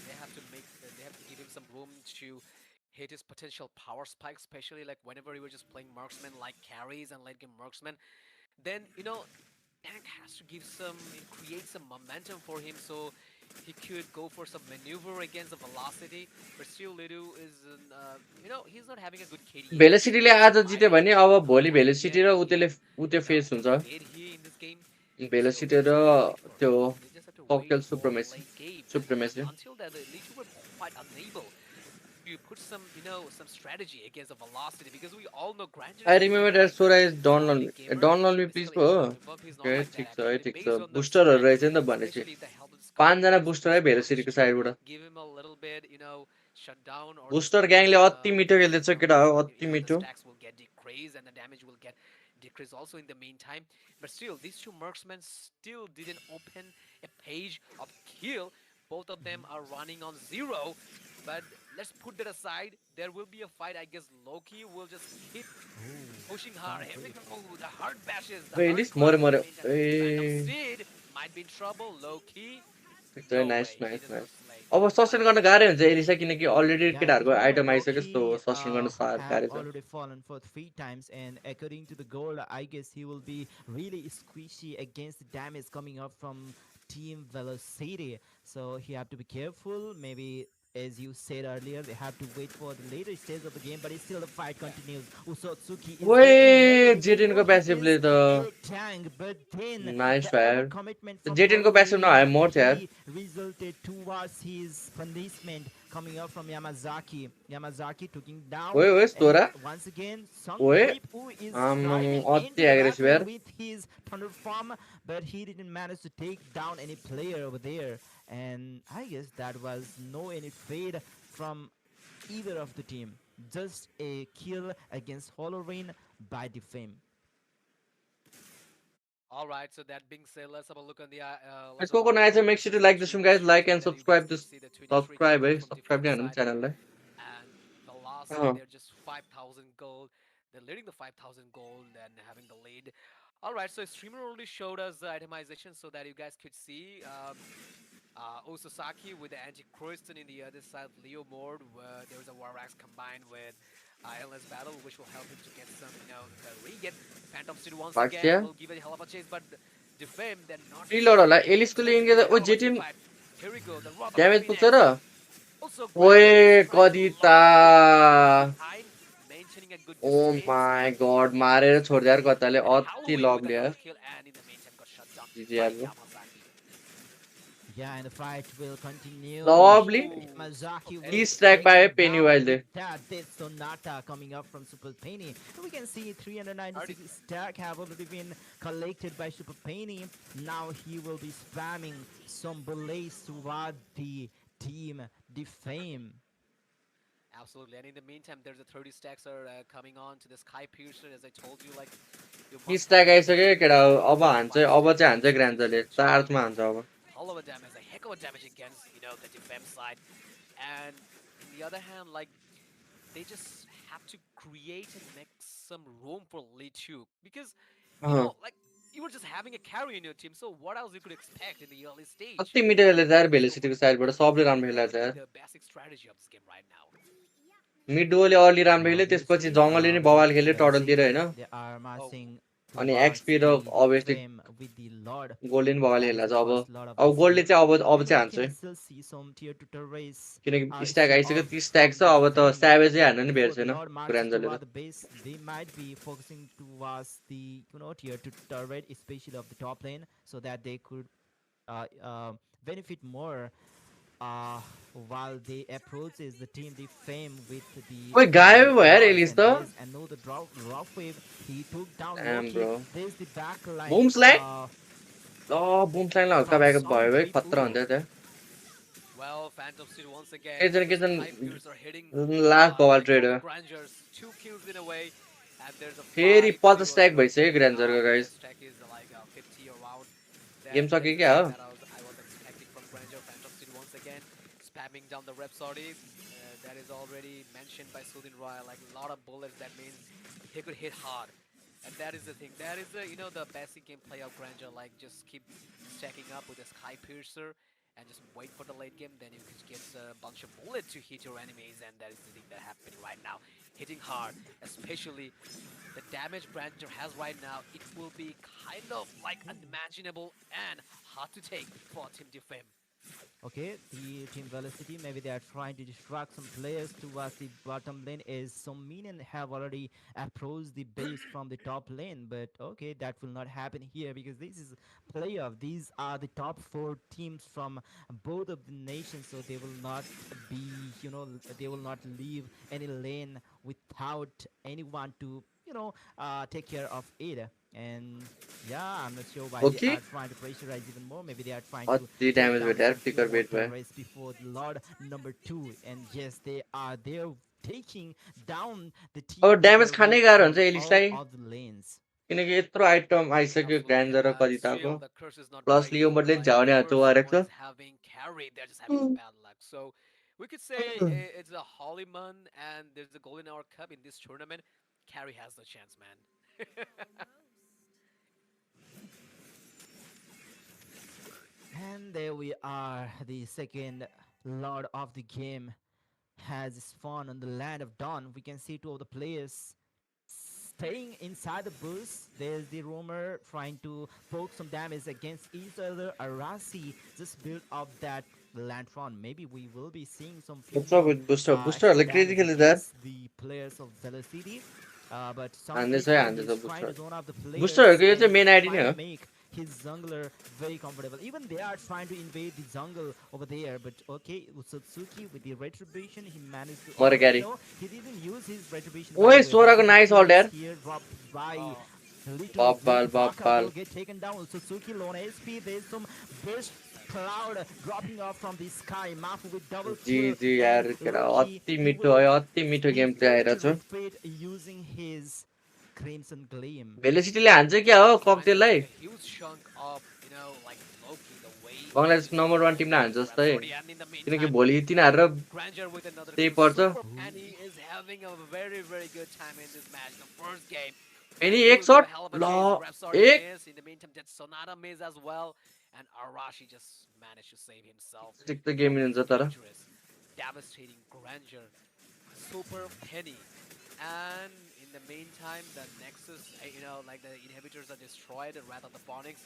S5: they have to they have to give him some room to hit his potential power spike, especially like whenever he was just playing marksman like carries and late game marksman. Then tank has to create some momentum for him so he could go for some maneuver against the velocity. But still, Lidu is, he's not having a good KDA.
S1: भेलोसिटीले
S5: He
S1: आज
S5: might
S1: जित्यो भने
S5: actually
S1: अब भोलि
S5: have to
S1: Velocity
S5: get
S1: र
S5: the,
S1: उते face हुन्छ
S5: mid here in this game. So
S1: Velocity
S5: they
S1: र
S5: just have to wait for
S1: त्यो
S5: they just have to wait
S1: cocktail
S5: for the
S1: supremacy
S5: late game, and
S1: supremacy
S5: until that, the Litu were quite unable to put some strategy against the velocity, because we all know Granger is
S1: I
S5: actually
S1: remember
S5: not
S1: that
S5: like a
S1: Sora is
S5: late gamer.
S1: Done me please
S5: Basically,
S1: पो हो
S5: he's not
S1: okay
S5: like that
S1: ठिक छ है
S5: actually.
S1: ठिक छ
S5: Based on the
S1: बुस्टरहरू
S5: strength,
S1: रहेछ नि त भनेपछि
S5: especially the helmet scope,
S1: पाँचजना
S5: so
S1: बुस्टर
S5: we
S1: है
S5: just managed
S1: भेलोसिटीको
S5: to
S1: साइडबाट
S5: give him a little bit, shut down, or just
S1: booster ग्याङले अति मिठो खेल्दैछ केटा हो अति
S5: the
S1: मिठो
S5: stacks will get decreased and the damage will get decreased also in the meantime. But still, these two marksmen still didn't open a page of kill. Both of them are running on 0. But let's put that aside. There will be a fight. I guess Loki will just keep pushing
S3: Sounds
S5: hard. Here we
S3: great.
S5: go. The hard bashes, the hard
S1: Alice
S5: claps
S1: मऱ्यो
S5: in the
S1: मऱ्यो
S5: meantime. Phantom
S1: ए
S5: Seed might be in trouble. Loki,
S1: ठिक छ
S5: no
S1: nice
S5: way. He
S1: nice
S5: does
S1: nice
S5: not slay.
S1: अब sustain गर्न गाह्रै हुन्छ एलिसा किनकि अलरेडी
S3: Yeah, at the
S1: केटाहरूको
S3: moment,
S1: आइटम आइसक्यो जस्तो
S3: Loki
S1: सस्टेन गर्न
S3: have
S1: गाह्रै छ
S3: already fallen for 3 times, and according to the goal, I guess he will be really squishy against the damage coming up from Team Velocity. So he have to be careful. Maybe, as you said earlier, they have to wait for the later stage of the game, but it's still the fight
S5: Yeah.
S3: continues. Usotsuki is getting
S1: ओए
S3: murdered, even though
S1: जेटिनको
S3: he
S1: प्यासिभले
S3: is
S1: त
S3: a tank. But then
S1: nice
S3: the
S1: fire
S3: overcommitment from
S1: जेटिनको passive
S3: Halloween,
S1: नभए मर्थ्यो यार
S3: he resulted towards his punishment coming up from Yamazaki. Yamazaki took him down,
S1: ओए ओए
S3: and
S1: तोरा
S3: once again,
S1: ओए
S3: Sungweep, who is
S1: आम्माम
S3: driving
S1: अति
S3: into the
S1: aggressive
S3: battle
S1: यार
S3: with his Thunder Farm, but he didn't manage to take down any player over there. And I guess that was no any fade from either of the team. Just a kill against Halloween by Defame.
S5: All right, so that being said, let's have a look on the let's
S1: Let's
S5: have a
S1: go
S5: look
S1: nice and
S5: on
S1: make
S5: the
S1: sure to like this
S5: strategy
S1: one
S5: list
S1: guys
S5: here
S1: like
S5: so
S1: and
S5: that you guys
S1: subscribe
S5: can
S1: this
S5: see the 23
S1: subscribe
S5: kills
S1: है
S5: from
S1: subscribe
S5: Defame
S1: नहीं हाल्नु
S5: side,
S1: च्यानललाई
S5: and Velocity,
S1: अँ
S5: they're just 5,000 gold. They're leading the 5,000 gold and having the lead. All right, so streamer already showed us the itemization so that you guys could see. Osasaki with the anti-Kristen in the other side, Leo Mord, where there was a Warax combined with Endless Battle, which will help him to get some, the regen. Phantom City once again
S1: भाग्य
S5: will give a hell of a chase, but Defame, they're not
S1: reload होला
S5: taking any
S1: एलिसको
S5: chance to
S1: link
S5: give a
S1: oh
S5: hell of a team
S1: जेटिन
S5: fight. Here we go, the Wrath of the
S1: damage पुग्छ
S5: Phoenix.
S1: र
S5: Also,
S1: ओए
S5: Granger just trying to
S1: कदिता
S5: lock the Phoenix behind, maintaining a good
S1: oh
S5: distance.
S1: My god मारेर छोड्दै यार कताले
S5: And
S1: अति
S5: Halloween with
S1: लभली
S5: another
S1: यार
S5: kill, and in the meantime got shut down
S1: जिजी
S5: by
S1: यार
S5: Yamazaki.
S3: Yeah, and the fight will continue.
S1: Lovely
S5: Oh, Super
S3: Yamazaki will
S1: ती
S5: Penny.
S1: Strike
S3: take
S1: पायो
S3: him
S1: Penney
S3: down
S1: वाइल्डले
S3: with that death sonata coming up from Super Penny. We can see 396 stack have already been collected by Super Penny. Now he will be spamming some bullets toward the team Defame.
S5: Absolutely. And in the meantime, there's a 30 stacks are coming on to the Sky Piercer. As I told you, like, you
S1: ती
S5: must have
S1: strike
S5: a
S1: आइसक्यो
S5: good
S1: केटा
S5: combination
S1: अब
S5: of
S1: हान्छ
S5: 5
S1: अब
S5: stacks
S1: चाहिँ
S5: in
S1: हान्छ
S5: this
S1: ग्रान्जरले
S5: position to
S1: चार्जमा
S5: do
S1: हान्छ अब
S5: hell of a damage, a heck of a damage against, the defense side. And in the other hand, like, they just have to create and make some room for Lee Chu. Because,
S1: uh
S5: like, you were just having a carry in your team, so what else you could expect in the early stage?
S1: अति मिठो खेल्दैछ यार
S5: So
S1: भेलोसिटीको साइडबाट सबले राम्रो
S5: what
S1: खेलेको छ
S5: would be
S1: यार
S5: the basic strategy of this game right now?
S1: Mid डुओले अर्ली राम्रो खेल्यो त्यसपछि
S3: Obviously,
S1: जङ्गलले नि
S3: with
S1: बवाल खेल्यो टडलतिर
S3: Velocity,
S1: होइन
S3: they are
S5: Oh,
S3: marching
S1: अनि
S3: towards
S1: एक्सपी र
S3: the
S1: obviously
S3: Defame with the Lord.
S1: गोल्डले नि बवाल
S3: That is
S1: खेल्ला
S3: the
S1: छ
S3: first Lord of
S1: अब
S3: this
S1: गोल्डले
S3: game.
S1: चाहिँ अब
S3: And
S1: चाहिँ
S3: we
S1: हान्छ
S3: can still see some tier 2 turrets
S1: किनकि
S3: are
S1: स्ट्याग
S3: still
S1: आइसक्यो
S3: off
S1: 30 स्ट्याग
S3: from
S1: छ अब त
S3: Defame.
S1: स्याभेजै हान्न नि
S3: Before the
S1: भेट्छैन
S3: Lord marches
S1: ग्रान्जरले
S3: toward
S1: त
S3: the base, they might be focusing towards the tier 2 turret, especially of the top lane, so that they could uh, uh, benefit more uh, while they approaches the team Defame with the
S1: ओए गायब भयो यार
S3: wards.
S1: Alice
S3: And
S1: त
S3: there's another rough wave. He took down
S1: um
S3: Loki.
S1: Bro
S3: There's the back line
S1: booms line booms लाइनलाई हल्का
S3: from
S1: backup भयो है
S3: Songweep.
S1: खतरा हुन्थ्यो त्यहाँ
S5: well, Phantom City once again with
S1: एकजना
S5: the
S1: केजन
S5: Sky Piercer hitting
S1: last बवाल
S5: like
S1: trade
S5: all
S1: हो
S5: the Grangers. 2 kills in a way, and there's a
S1: फेरि
S5: fight.
S1: 50
S5: Zero
S1: स्ट्याक
S5: zero
S1: भइसक्यो
S5: still going
S1: ग्रान्जरको
S5: on. The
S1: guys
S5: stack is like 50 around.
S1: Game
S2: That
S1: सक्यो
S2: is the
S1: क्या
S2: thing
S1: हो?
S2: that I was expecting from Granger. Phantom Steel once again spamming down the Rhapsody. That is already mentioned by Sudin Roy. Like a lot of bullets. That means he could hit hard. And that is the thing. That is the the basic gameplay of Granger. Like just keep stacking up with a Sky Piercer and just wait for the late game. Then you could get a bunch of bullets to hit your enemies, and that is the thing that happening right now. Hitting hard, especially the damage Branger has right now, it will be kind of like unimaginable and hard to take for Team Defame.
S3: Okay, the team velocity, maybe they are trying to distract some players towards the bottom lane as some minion have already approached the base from the top lane. But okay, that will not happen here because this is playoff. These are the top four teams from both of the nations, so they will not be, they will not leave any lane without anyone to, take care of it. And yeah, I'm not sure why they
S1: okay
S3: are trying to pressurize even more. Maybe they are trying to
S1: अति
S3: take
S1: damage
S3: down
S1: भेट्यो यार
S3: some few
S1: flicker
S3: more
S1: बेट भयो
S3: turrets before the Lord number two. And yes, they are there taking down the
S1: अब
S3: team
S1: damage
S3: carry
S1: खानै गाह्रो हुन्छ
S3: from all
S1: एलिसलाई
S3: of the lanes.
S1: किनकि यत्रो आइटम आइसक्यो
S2: Absolutely,
S1: ग्रान्जर र
S2: and
S1: कति ताको
S2: still the curse is not
S1: plus Leo
S2: breaking.
S1: मोडले
S2: Like
S1: झाउने हातो
S2: whoever
S1: वारेको
S2: someone
S1: छ
S2: is having carry, they're just having a bad luck. So we could say it's a holy month, and there's a golden hour cup in this tournament. Carry has the chance, man.
S3: And there we are. The second Lord of the game has spawned on the land of Dawn. We can see two of the players staying inside the booth. There's the roamer trying to poke some damage against each other. Arasi just built up that lantern. Maybe we will be seeing some few
S1: What's up
S3: more
S1: with Booster?
S3: extra
S1: Busterहरूले crazy
S3: damage
S1: खेल्दैछ यार
S3: against the players of Velocity. But some
S1: हान्दैछ है
S3: quickly
S1: हान्दैछ
S3: he's trying
S1: booster
S3: to zone out the players
S1: बुस्टरहरूको यो चाहिँ
S3: and
S1: main ID
S3: trying
S1: नै
S3: to
S1: हो
S3: make his jungler very comfortable. Even they are trying to invade the jungle over there. But okay, Usatsuki with the retribution, he managed to.
S1: मर
S3: Okay,
S1: क्यारी
S3: no, he didn't use his retribution by
S1: ओए
S3: the way. But
S1: 16
S3: we
S1: को
S3: can
S1: nice
S3: see
S1: hold
S3: this
S1: यार
S3: here dropped by
S2: Oh,
S3: Litu.
S1: बब्बाल
S3: Saka
S1: बब्बाल
S3: will get taken down. Suzuki lone SP. There's some burst cloud dropping off from the sky. Mafu with double
S1: जी
S3: kill
S1: जी
S3: and
S1: यार केटा
S3: Loki.
S1: अति
S3: He
S1: मिठो
S3: will
S1: है अति मिठो
S3: be
S1: गेम चाहिँ
S3: forced to
S1: आइरहेछ
S3: retreat using his Crimson Gleam.
S1: भेलोसिटीले हान्छ क्या हो
S2: trying to
S1: ककटेललाई
S2: take a huge chunk of, like Loki, the way he
S1: बङ्गलादेशको
S2: just
S1: number 1 टिमलाई
S2: ulted
S1: हान्छ
S2: the
S1: जस्तै
S2: Rhapsody, and in the
S1: किनकि
S2: meantime,
S1: भोलि तिनीहरू र
S2: Granger with another
S1: त्यही
S2: kill.
S1: पर्छ
S2: Super
S3: Ooh.
S2: Penny is having a very, very good time in this match. The first game, and
S1: फेरि
S2: he
S1: एक
S2: will give a
S1: सर्ट
S2: hell of a
S1: ल
S2: chase. Rhapsody
S1: एक
S2: miss. In the meantime, that Sonata miss as well. And Arashi just managed to save himself
S1: एक त
S2: from
S1: game
S2: this
S1: हुन्छ तर
S2: dangerous, devastating Granger. Super Penny. And in the meantime, the Nexus, like the inhibitors are destroyed. Rather, the Phoenix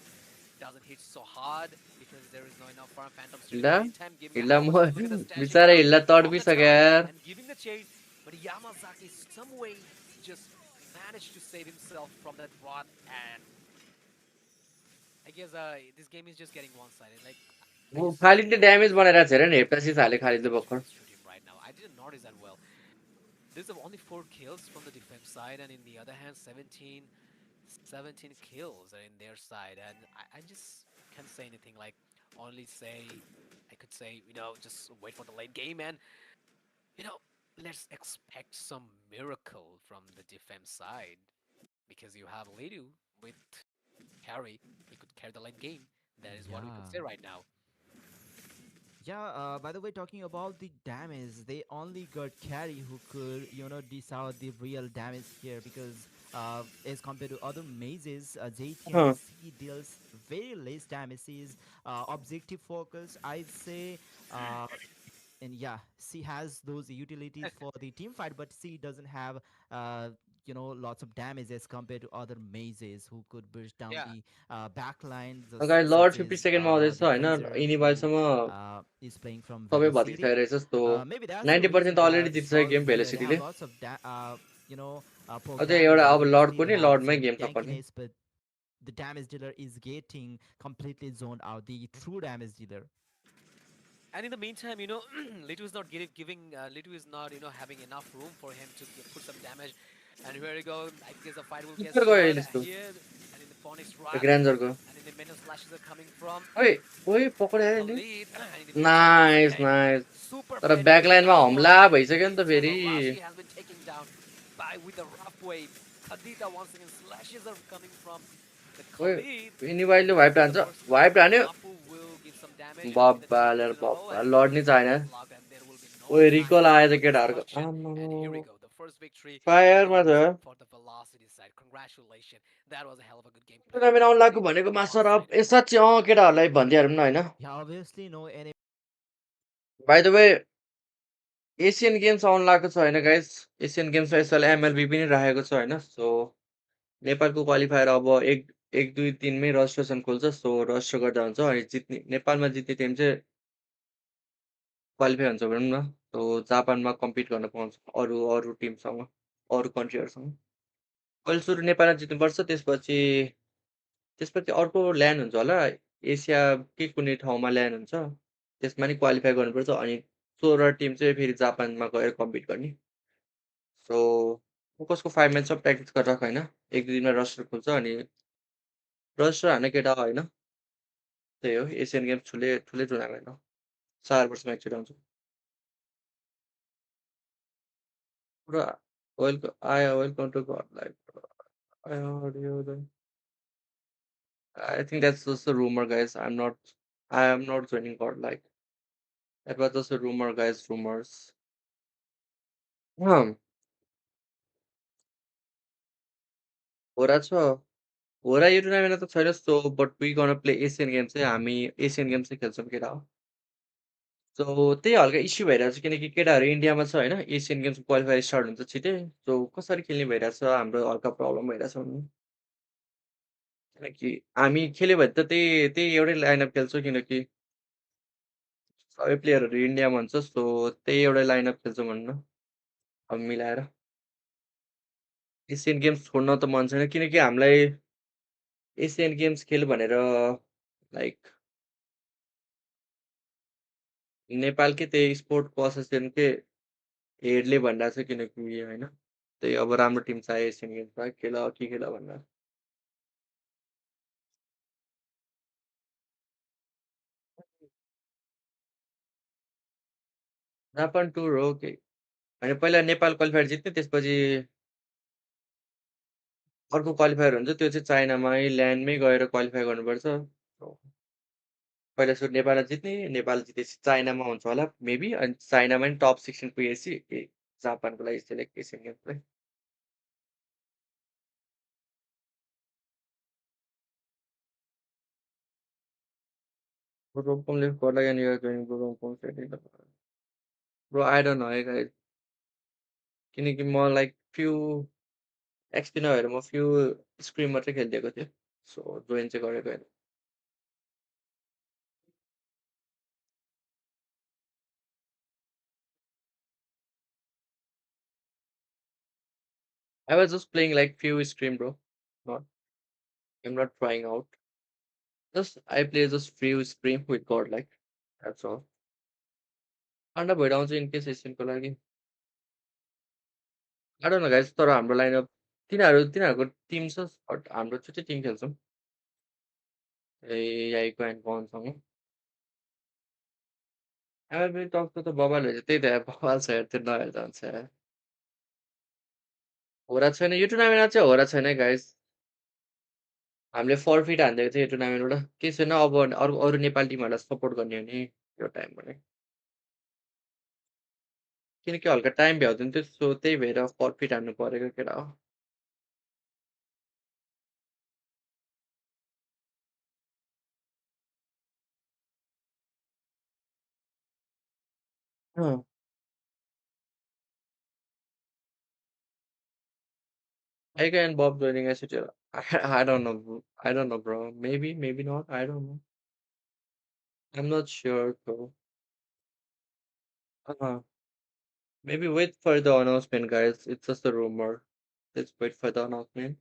S2: doesn't hit so hard because there is no enough farm. Phantom Steel in
S1: हिल्ला
S2: the meantime giving a
S1: हिल्ला
S2: hell of a
S1: म
S2: chase. Look at the stashing
S1: बिचारा
S2: down
S1: हिल्ला
S2: from the
S1: तडपिसक्यो
S2: turret
S1: यार
S2: and giving the chase. But Yamazaki, some way, just managed to save himself from that rot. And I guess this game is just getting one-sided. Like, I just
S1: खालिदले damage बनाइरहेको छ हेर नि
S2: don't
S1: हेप्टासिस हाले
S2: understand
S1: खालिदले
S2: what's
S1: भर्खर
S2: wrong with him right now. I didn't notice that well. There's only 4 kills from the defense side, and in the other hand, 17 kills are in their side. And I just can't say anything. Like, only say, I could say, just wait for the late game and, you know, let's expect some miracle from the defense side because you have Lidu with carry. He could carry the late game. That is what we could
S3: Yeah.
S2: say right now.
S3: Yeah, by the way, talking about the damage, they only got carry who could, dish out the real damage here because as compared to other mazes,
S1: अँ,
S3: JTNC deals very less damage. He is objective focus, I'd say. Uh, and yeah, she has those utilities for the team fight, but she doesn't have lots of damage as compared to other mazes who could burst down
S2: Yeah,
S3: the back line,
S1: अगाडि
S3: just
S1: lord
S3: such
S1: 50
S3: as
S1: सेकेन्डमा आउँदैछ
S3: the
S1: होइन
S3: laser who
S1: यिनीबारसम्म
S3: is playing from
S1: सबै
S3: Velocity.
S1: भत्किसकेको रहेछ so
S3: Maybe that's the
S1: 90%
S3: reason
S1: त
S3: they
S1: already
S3: are
S1: जितिसक्यो game
S3: solving here. They have
S1: भेलोसिटीले
S3: lots of poke
S1: अझै
S3: damage,
S1: एउटा
S3: but
S1: अब
S3: they
S1: लर्डको
S3: still
S1: नि
S3: have
S1: लर्डमै
S3: some
S1: गेम छ पर्ने
S3: tankiness. But the damage dealer is getting completely zoned out. The true damage dealer.
S2: and in the meantime, Litu is not Litu is not, having enough room for him to put some damage. And here we go. I guess the fight will get
S1: किधर गयो
S2: started
S1: यस्तो
S2: here. And in the Phoenix Wrath,
S1: ग्रान्जरको
S2: and in the minion slashes are coming from
S1: ओइ ओइ पक्रियो
S2: the
S1: यसले
S2: lead. And in the meantime, once
S1: nice
S2: again,
S1: nice
S2: Super
S1: तर
S2: Penny with
S1: ब्याकलाइनमा
S2: another
S1: हमला
S2: one. In
S1: भइसक्यो
S2: the
S1: नि त
S2: meantime,
S1: फेरि
S2: Arashi has been taken down with the rough wave. Khadita once again slashes are coming from
S5: The
S1: ओए
S5: Khalid
S1: यिनीबाइले
S5: goes
S1: wipe
S5: in the
S1: हान्छ
S5: first blood.
S1: Wipe हान्यो
S5: Apu will give some damage. It will be the
S1: बब्बाल
S5: teammate
S1: यार
S5: in the low,
S1: बब्बाल
S5: and he
S1: लड्नै
S5: will
S1: छैन
S5: get blocked, and there will be no
S1: ओए
S5: time
S1: रिकल आएछ
S5: for
S1: केटाहरूको
S5: destruction. And here we
S1: आम्मामा
S5: go. The first victory
S1: फायरमा
S5: comes
S1: छ
S5: for the Velocity side. Congratulations. That was a hell of a good gameplay
S1: tournament
S5: from
S1: आउनु लाग्यो
S5: the
S1: भनेको
S5: Nepal
S1: master
S5: side.
S1: Of ए साँच्ची केटाहरूलाई भनिदिइहालौँ न होइन
S3: Yeah, obviously no any.
S1: By the way Asian games आउनु लागेको छ होइन गाइस एसियन गेम्समा यसपालि एमएलबी पनि राखेको छ होइन सो नेपालको क्वालिफायर अब एक दुई तिनमै रजिस्ट्रेसन खोल्छ सो रजिस्टर गर्दा हुन्छ अनि जित्ने नेपालमा जित्ने टिम चाहिँ क्वालिफाई हुन्छ भनौँ न सो जापानमा कम्पिट गर्न पाउँछ अरू अरू टिमसँग अरू कन्ट्रीहरूसँग पहिला सुरु नेपालमा जित्नुपर्छ त्यसपछि अर्को ल्यान्ड हुन्छ होला एसियाकै कुनै ठाउँमा ल्यान्ड हुन्छ त्यसमा नि क्वालिफाई गर्नुपर्छ अनि 16 टिम चाहिँ फेरि जापानमा गएर कम्पिट गर्ने सो कसको 5 म्याच सब प्र्याक्टिस गरेर राख होइन एक दुई दिनमा रजिस्टर खुल्छ अनि रजिस्टर हान्ने केटा होइन त्यही हो एसियन गेम्स ठुलै ठुलै टुर्नामेन्ट हो 4 वर्षमा एकचोटि आउँछ पुरा वेलकम टु गड like I think that's just a rumor, guys. I am not joining God like that was just a rumor, guys. Rumors. Hmm. Ora छ हो र यो टुर्नामेन्टमा त छैन so but we gonna play Asian Games चाहिँ हामी Asian Games चाहिँ खेल्छौँ केटा हो सो त्यही हल्का इस्यु भइरहेको छ किनकि केटाहरू इन्डियामा छ होइन एसियन गेम्स क्वालिफायर स्टार्ट हुन्छ छिटै सो कसरी खेल्ने भइरहेछ हाम्रो हल्का प्रब्लम भइरहेछ भन्नु किनकि हामी खेल्यो भने त त्यही त्यही एउटै लाइनअप खेल्छौँ किनकि सबै प्लेयरहरू इन्डियामा हुन्छ सो त्यही एउटै लाइनअप खेल्छौँ भन्नु अब मिलाएर एसियन गेम्स छोड्न त मन छैन किनकि हामीलाई एसियन गेम्स खेल भनेर लाइक नेपालकै त्यही स्पोर्टको एसोसिएसनकै हेडले भनिरहेको छ किनकि उयो होइन त्यही अब राम्रो टिम चाहियो एसियन गेम्समा खेल के खेल भनेर जापान टुर हो कि होइन पहिला नेपाल क्वालिफायर जित्ने त्यसपछि अर्को क्वालिफायर हुन्छ त्यो चाहिँ चाइनामै ल्यान्डमै गएर क्वालिफाई गर्नुपर्छ पहिला सुरु नेपालमा जित्ने नेपाल जितेपछि चाइनामा हुन्छ होला मेबी अनि चाइनामा नि टप 16 पुगेपछि जापानको लागि सेलेक्ट एसियन गेम्सलाई रोमकोमले गर्दा and you are going to रोमकोम setting up. Bro, I don't know है guys किनकि म लाइक फ्यु एक्सपी नभएर म फ्यु स्क्रिम मात्रै खेलिदिएको थिएँ सो जोइन चाहिँ गरेको होइन I was just playing like few scream bro not I'm not trying out just I play just few scream with god like that's all अन्डा भइर आउँछ इन केस एसियनको लागि I don't know guys तर हाम्रो lineup तिनीहरूको Tim छ but हाम्रो छुट्टै टिम खेल्छौँ ए याइको एन्ड कनसँग एमएलबी टक्स त बबाल हुन्छ त्यही त बबाल छ यार त्यो नहेर जान्छ यार होरा छैन यो टुर्नामेन्टमा चाहिँ होरा छैन गाइस हामीले फर्फिट हानिदिएको थियो यो टुर्नामेन्टबाट केही छैन अब अरू अरू नेपाली टिमहरूलाई सपोर्ट गर्ने हो नि यो टाइम भने किनकि हल्का टाइम भ्याउँदैन थियो सो त्यही भएर फर्फिट हान्नु परेको केटा हो Huh. Again, Bob joining us. I don't know. I don't know, bro. Maybe, maybe not. I don't know. I'm not sure, though. Uh-huh. Maybe wait for the announcement, guys. It's just a rumor. Let's wait for the announcement.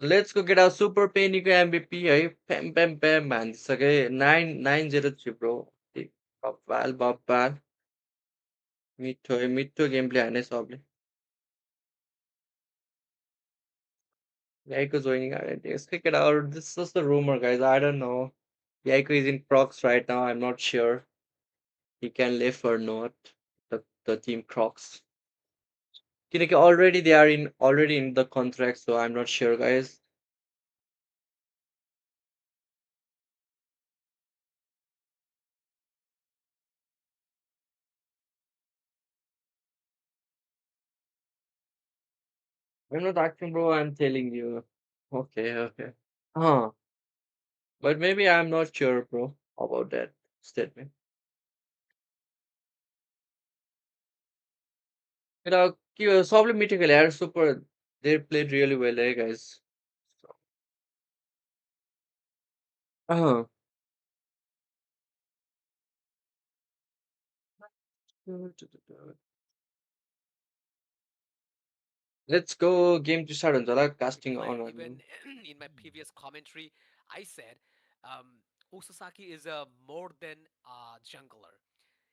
S1: Let's go get our Super Penny MVP, है प्याम प्याम प्याम हानिसके 9-9-0 bro. बब्बाल बब्बाल मिठो game play हाने सबले Yaiko joining let's kick it out. This is just a rumor, guys. I don't know. Yaiko is in Crocs right now. I'm not sure he can live or not. The team Crocs. Kineki already they are in already in the contract, so I'm not sure, guys. I'm not acting, bro. I'm telling you. Okay, okay. Huh. But maybe I'm not sure, bro, about that statement. सबले मिठो खेले यार super. They played really well, eh, guys. So, uh-huh. Let's go game to start हुन्छ होला
S2: If
S1: casting
S2: like
S1: on
S2: even
S1: भन्नु.
S2: in my previous commentary, I said Usasaki is a more than a jungler.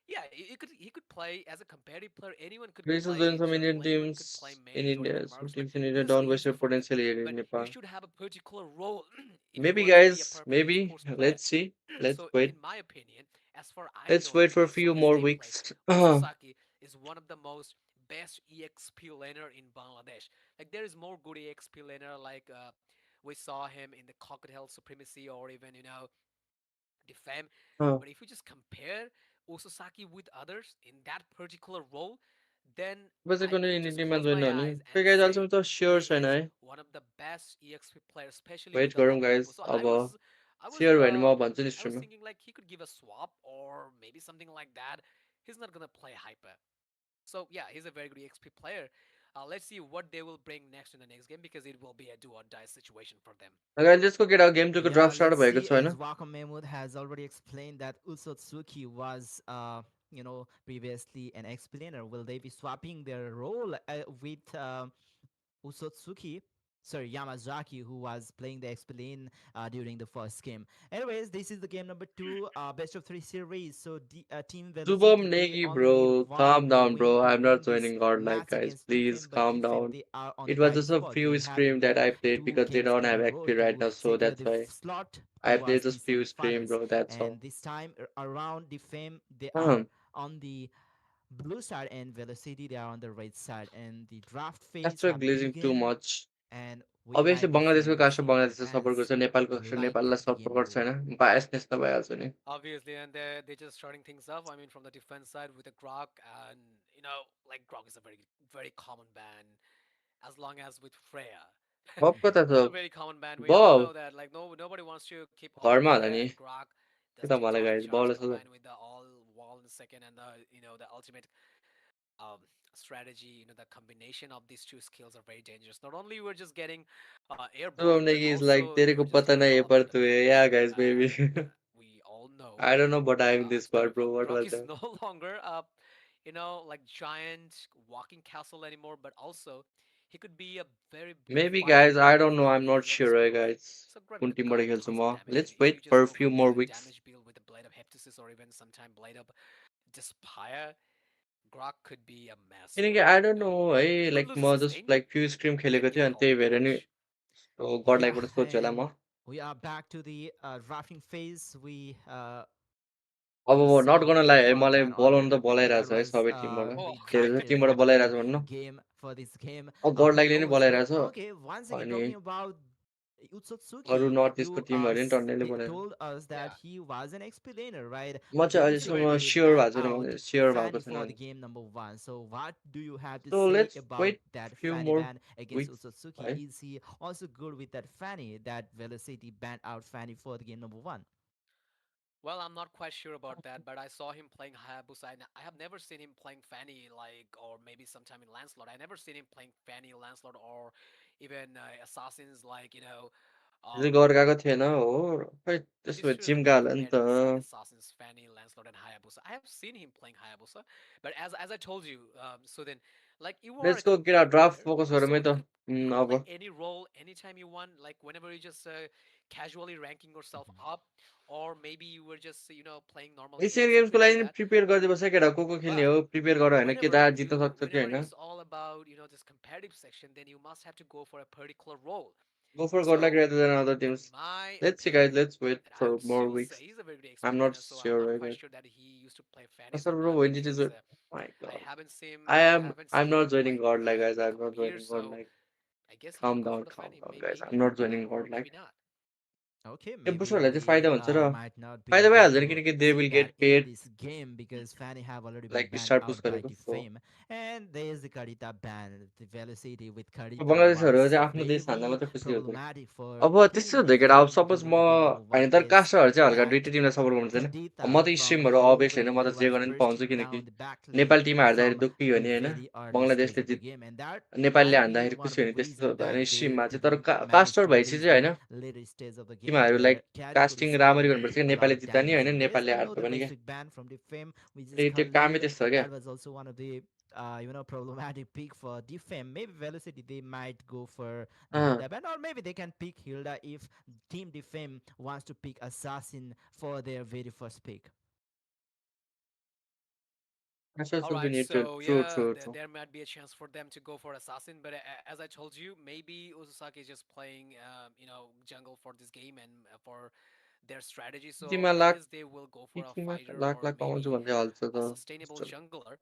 S2: Yeah, he could play as a competitive player. Anyone could
S1: Grace is doing
S2: play
S1: some
S2: jungle.
S1: Indian
S2: Anyone could play
S1: teams in
S2: mage or even
S1: India. Some
S2: marksman.
S1: teams in India
S2: This is so
S1: don't
S2: easy
S1: waste
S2: for them.
S1: potential here in
S2: But you
S1: Nepal.
S2: should have a particular role if you
S1: Maybe
S2: want to be a
S1: guys,
S2: perfect
S1: maybe.
S2: esports player.
S1: Let's see. Let's
S2: So,
S1: wait.
S2: in my opinion, as far I
S1: Let's
S2: know
S1: wait
S2: him,
S1: for a
S2: I saw
S1: few
S2: his
S1: more
S2: gameplay.
S1: weeks.
S2: Usasaki is one of the most best EXP laner in Bangladesh. Like there is more good EXP laner like we saw him in the Cocktail Supremacy or even Defame.
S1: Huh.
S2: But if you just compare Osasaki with others in that particular role, then
S1: बस
S2: I
S1: कुनै
S2: could just
S1: इन्डियामा
S2: close
S1: join
S2: my
S1: गर्ने
S2: eyes
S1: खै
S2: and
S1: guys
S2: say
S1: अहिलेसम्म त sure
S2: he
S1: छैन
S2: is
S1: है
S2: one of the best EXP players, especially with
S1: wait
S2: the
S1: गरौँ
S2: love combo.
S1: गाइज
S2: So
S1: अब
S2: I was
S1: स्योर भयो भने म भन्छु नि
S2: I was
S1: स्ट्रिममा
S2: thinking like he could give a swap or maybe something like that. He's not gonna play hyper. So yeah, he's a very good EXP player. Let's see what they will bring next in the next game because it will be a do or die situation for them.
S1: Guys let's go get our game 2 को
S3: Yeah,
S1: draft start
S3: let's
S1: भएको
S3: see.
S1: छ
S3: As
S1: हैन
S3: Waka Mahmood has already explained that Usotsuki was, previously an explainer. Will they be swapping their role with Usotsuki? Sorry, Yamazaki, who was playing the explain during the first game. Anyways, this is the game number two, best of three series. So Team
S1: Shubham
S3: Velocity, they
S1: Negi
S3: only
S1: bro
S3: need
S1: calm
S3: one
S1: down bro
S3: win to
S1: I'm not
S3: win this
S1: joining God like
S3: match
S1: guys
S3: against
S1: please
S3: Defame. But
S1: calm
S3: Defame,
S1: down
S3: they are on the
S1: it was
S3: dying
S1: just a
S3: spot.
S1: few
S3: They have
S1: scream that
S3: left
S1: I played
S3: two
S1: because they
S3: games
S1: don't
S3: in
S1: have
S3: a row
S1: XP right
S3: to
S1: now so
S3: secure
S1: that's
S3: the
S1: why
S3: slot
S1: I played
S3: towards the
S1: just few scream
S3: semi-finals.
S1: bro that's all
S3: And this time around Defame, they
S1: um,
S3: are on the blue side, and Velocity, they are on the right side. And the draft phase
S1: after
S3: have
S1: glazing too
S3: begun,
S1: much
S3: and we
S1: obviously
S3: might be
S1: बङ्गलादेशको
S3: seeing
S1: caste
S3: some
S1: बङ्गलादेशलाई support
S3: fans
S1: गर्छ नेपालको caste
S3: like
S1: नेपाललाई
S3: the game
S1: support
S3: number
S1: गर्छ
S3: one.
S1: होइन biasness त भइहाल्छ नि
S2: Obviously, and they're just starting things off. I mean, from the defense side with the Grok, and like Grok is a very common ban, as long as with Freya.
S1: बब कता
S2: It's
S1: छ
S2: a very common ban. We all
S1: बब
S2: know that. Like nobody wants to keep all
S1: घरमा होला
S2: Freya
S1: नि
S2: and Grok.
S1: के
S2: That's
S1: त
S2: two
S1: मलाई
S2: top
S1: गाइज
S2: charts
S1: बबलाई सोध
S2: combined with the all wall in the second and the ultimate um, strategy. The combination of these two skills are very dangerous. Not only we're just getting airborne,
S1: Shubham
S2: but
S1: Negi is like
S2: also
S1: तेरे
S2: you're
S1: को
S2: just
S1: पता
S2: getting
S1: नहीं
S2: all
S1: है
S2: about
S1: पर
S2: the
S1: तू है या
S2: damage.
S1: Guys
S2: And
S1: baby
S2: we all know
S1: I don't know but I'm in this
S2: that
S1: part bro what
S2: Grok
S1: was
S2: is
S1: that
S2: no longer like giant walking castle anymore, but also he could be a very big
S1: maybe
S2: fighter
S1: guys I don't know
S2: if
S1: I'm
S2: he
S1: not
S2: is on his
S1: sure
S2: peak.
S1: guys
S2: So Grok
S1: कुन टिमबाट
S2: got
S1: खेल्छु
S2: tons of
S1: म
S2: damage, and
S1: let's
S2: if you
S1: wait
S2: just
S1: for a
S2: go for
S1: few more
S2: the
S1: weeks
S2: damage build with the Blade of Heptasis or even sometime Blade of Despire, Grok could be a mess
S1: किनकि
S2: for
S1: I
S2: them.
S1: don't know
S2: He
S1: है
S2: could
S1: like
S2: lose the
S1: म just
S2: sustain,
S1: like few scrim
S2: then
S1: खेलेको
S2: get
S1: थिएँ
S2: the
S1: अनि त्यही
S2: ultimate
S1: भएर नि
S2: damage.
S1: गड
S3: Yeah,
S1: लाइकबाट सोध्छु होला
S3: and
S1: म
S3: we are back to the drafting phase.
S1: अब
S3: We
S1: नट
S3: saw
S1: गर्न
S3: the
S1: लाइ है
S3: top
S1: मलाई
S3: ban
S1: बोलाउनु त
S3: already.
S1: बोलाइरहेको
S3: That
S1: छ है
S3: was
S1: सबै टिमबाट
S2: Oh,
S1: के अरे
S3: drafted
S1: टिमबाट
S3: at the
S1: बोलाइरहेको छ भन्नु
S3: game for this game.
S1: गड
S3: Who
S1: लाइकले नै
S3: knows? But
S1: बोलाइरहेको
S3: okay, once
S1: छ
S3: again,
S1: अनि
S3: talking about
S1: अरू
S3: Utsutsuki,
S1: नर्थ इस्टको
S3: you
S1: टिमहरूले नि टन्नेले बोलाएर
S3: told us that
S2: yeah.
S3: he was an explainer, right?
S1: म
S3: But
S1: चाहिँ
S3: then
S2: He's a very
S1: अहिलेसम्म
S2: good
S3: they
S1: sure
S3: ban
S2: explainer.
S1: भएको छैन
S3: out
S1: भने स्योर भएको
S3: Fanny
S1: छैन
S3: for the
S1: भने
S3: game number one. So what do you have to
S1: so
S3: say
S1: let's
S3: about
S1: wait
S3: that
S1: few
S3: Fanny
S1: more
S3: ban against
S1: weeks
S3: Utsutsuki?
S1: है
S3: Is he also good with that Fanny that Velocity banned out Fanny for the game number one?
S2: Well, I'm not quite sure about that, but I saw him playing Hayabusa, and I have never seen him playing Fanny, like, or maybe sometime in Lancelot. I never seen him playing Fanny, Lancelot, or even assassins like,
S1: चाहिँ
S2: um,
S1: घर गएको थिएन हो खै
S2: it
S1: त्यसो
S2: is
S1: भए
S2: true that
S1: gym
S2: the
S1: गएको होला नि त
S2: competitive side assassins, Fanny, Lancelot, and Hayabusa. I have seen him playing Hayabusa, but as I told you, so then, like, you are a
S1: let's go gate
S2: competitive
S1: draft
S2: player,
S1: focus गरौँ
S2: so
S1: है त
S2: you could play
S1: अब
S2: any role anytime you want, like whenever you just casually ranking yourself up, or maybe you were just playing normally
S1: Asian
S2: games. You
S1: गेम्सको
S2: could do
S1: लागि नि
S2: that.
S1: Prepare गरिदिएपछि केटा को खेल्ने
S2: But
S1: हो prepare गर होइन के
S2: whenever
S1: दार जित्न
S2: you
S1: सक्छ कि
S2: whenever
S1: होइन
S2: it's all about this competitive section, then you must have to go for a particular role.
S1: go for God like
S2: So
S1: rather than other
S2: in
S1: teams
S2: my
S1: let's see guys
S2: opinion,
S1: let's wait
S2: and I
S1: for
S2: would
S1: more
S2: still say
S1: weeks
S2: he's a very good
S1: I'm
S2: XP
S1: not
S2: laner, so I'm
S1: sure
S2: not
S1: right
S2: quite
S1: guys
S2: sure that he used to play Fannies or
S1: sir bro
S2: not
S1: when it is
S2: because
S1: my
S2: I
S1: god
S2: haven't seen I
S1: I'm
S2: haven't
S1: I'm
S2: seen him
S1: not joining
S2: like
S1: God like guys
S2: in the
S1: I'm not
S2: computers.
S1: joining God
S2: So
S1: like
S2: I guess he could go for the
S1: calm
S2: Fanny.
S1: down guys
S2: Maybe
S1: I'm
S2: he
S1: not
S2: could,
S1: joining
S2: or
S1: God
S2: maybe
S1: like
S2: not.
S3: Okay,
S1: त्यो
S3: maybe
S1: बुस्टरहरूलाई चाहिँ फाइदा
S3: they
S1: हुन्छ र
S3: might not be
S1: फाइदा
S3: able
S1: भइहाल्छ नि
S3: to
S1: किनकि they
S3: see
S1: will
S3: that
S1: get
S3: in
S1: paid
S3: this game because Fanny have already been
S1: like
S3: banned
S1: star push
S3: out by
S1: गरेको
S3: the
S1: हो
S3: Fame, and there is the Karita ban. The velocity with Karita
S1: बङ्गलादेशहरू
S3: was
S1: चाहिँ आफ्नो देश हान्दा
S3: very
S1: मात्रै खुसी हुँदैन
S3: problematic for
S1: अब
S3: Team
S1: त्यस्तो हुँदैन अब
S3: Defame
S1: सपोज
S3: to
S1: म
S3: really get the
S1: होइन
S3: one
S1: तर
S3: is
S1: कास्टरहरू चाहिँ हल्का दुइटै
S3: that
S1: टिमलाई सपोर्ट गर्नुहुन्छ होइन अब म
S3: Karita
S1: त
S3: from
S1: स्ट्रिमहरू
S3: low
S1: अभियसली होइन
S3: when
S1: म
S3: he
S1: त जे
S3: was
S1: गर्ने पनि पाउँछु
S3: bursting
S1: किनकि
S3: down the back
S1: Nepal
S3: lane
S1: team हार्दाखेरि
S3: from
S1: दुःखी हो
S3: the
S1: नि होइन
S3: very early stage
S1: बङ्गलादेशले
S3: of the game, and that
S1: नेपालले
S3: might be
S1: हान्दाखेरि
S3: one
S1: खुसी
S3: of the
S1: हुने त्यस्तो
S3: reason
S1: त होइन
S3: that they
S1: स्ट्रिममा चाहिँ तर
S3: didn't manage
S1: कास्टर
S3: to
S1: भएपछि
S3: win
S1: चाहिँ
S3: the
S1: होइन
S3: later stage of the game
S1: तिमीहरू like
S3: where Carry could
S1: casting
S3: score
S1: राम्ररी गर्नुपर्छ कि
S3: a lot
S1: नेपालले
S3: of
S1: जित्दा नि
S3: damage.
S1: होइन
S3: And there's
S1: नेपालले
S3: also
S1: हार्छ
S3: the
S1: पनि क्या
S3: basic ban from the Fame, which is
S1: त्यो काम
S3: Khalid.
S1: त्यस्तो हो क्या
S3: That was also one of the problematic pick for Defame. Maybe Velocity they might go for the
S1: अँ
S3: Hilda ban, or maybe they can pick Hilda if Team Defame wants to pick Assassin for their very first pick.
S2: All right,
S1: सुपिनी true
S2: so
S1: true
S2: yeah,
S1: true true
S2: there might be a chance for them to go for assassin, but as I told you, maybe Uzusaki is just playing, jungle for this game and for their strategy. So
S1: यतिमा
S2: I
S1: lakh
S2: guess they will go for a
S1: यतिमा
S2: fighter
S1: lakh
S2: or
S1: lakh कमाउँछु
S2: maybe
S1: भन्दै हाल्छ
S2: a
S1: त
S2: sustainable jungler.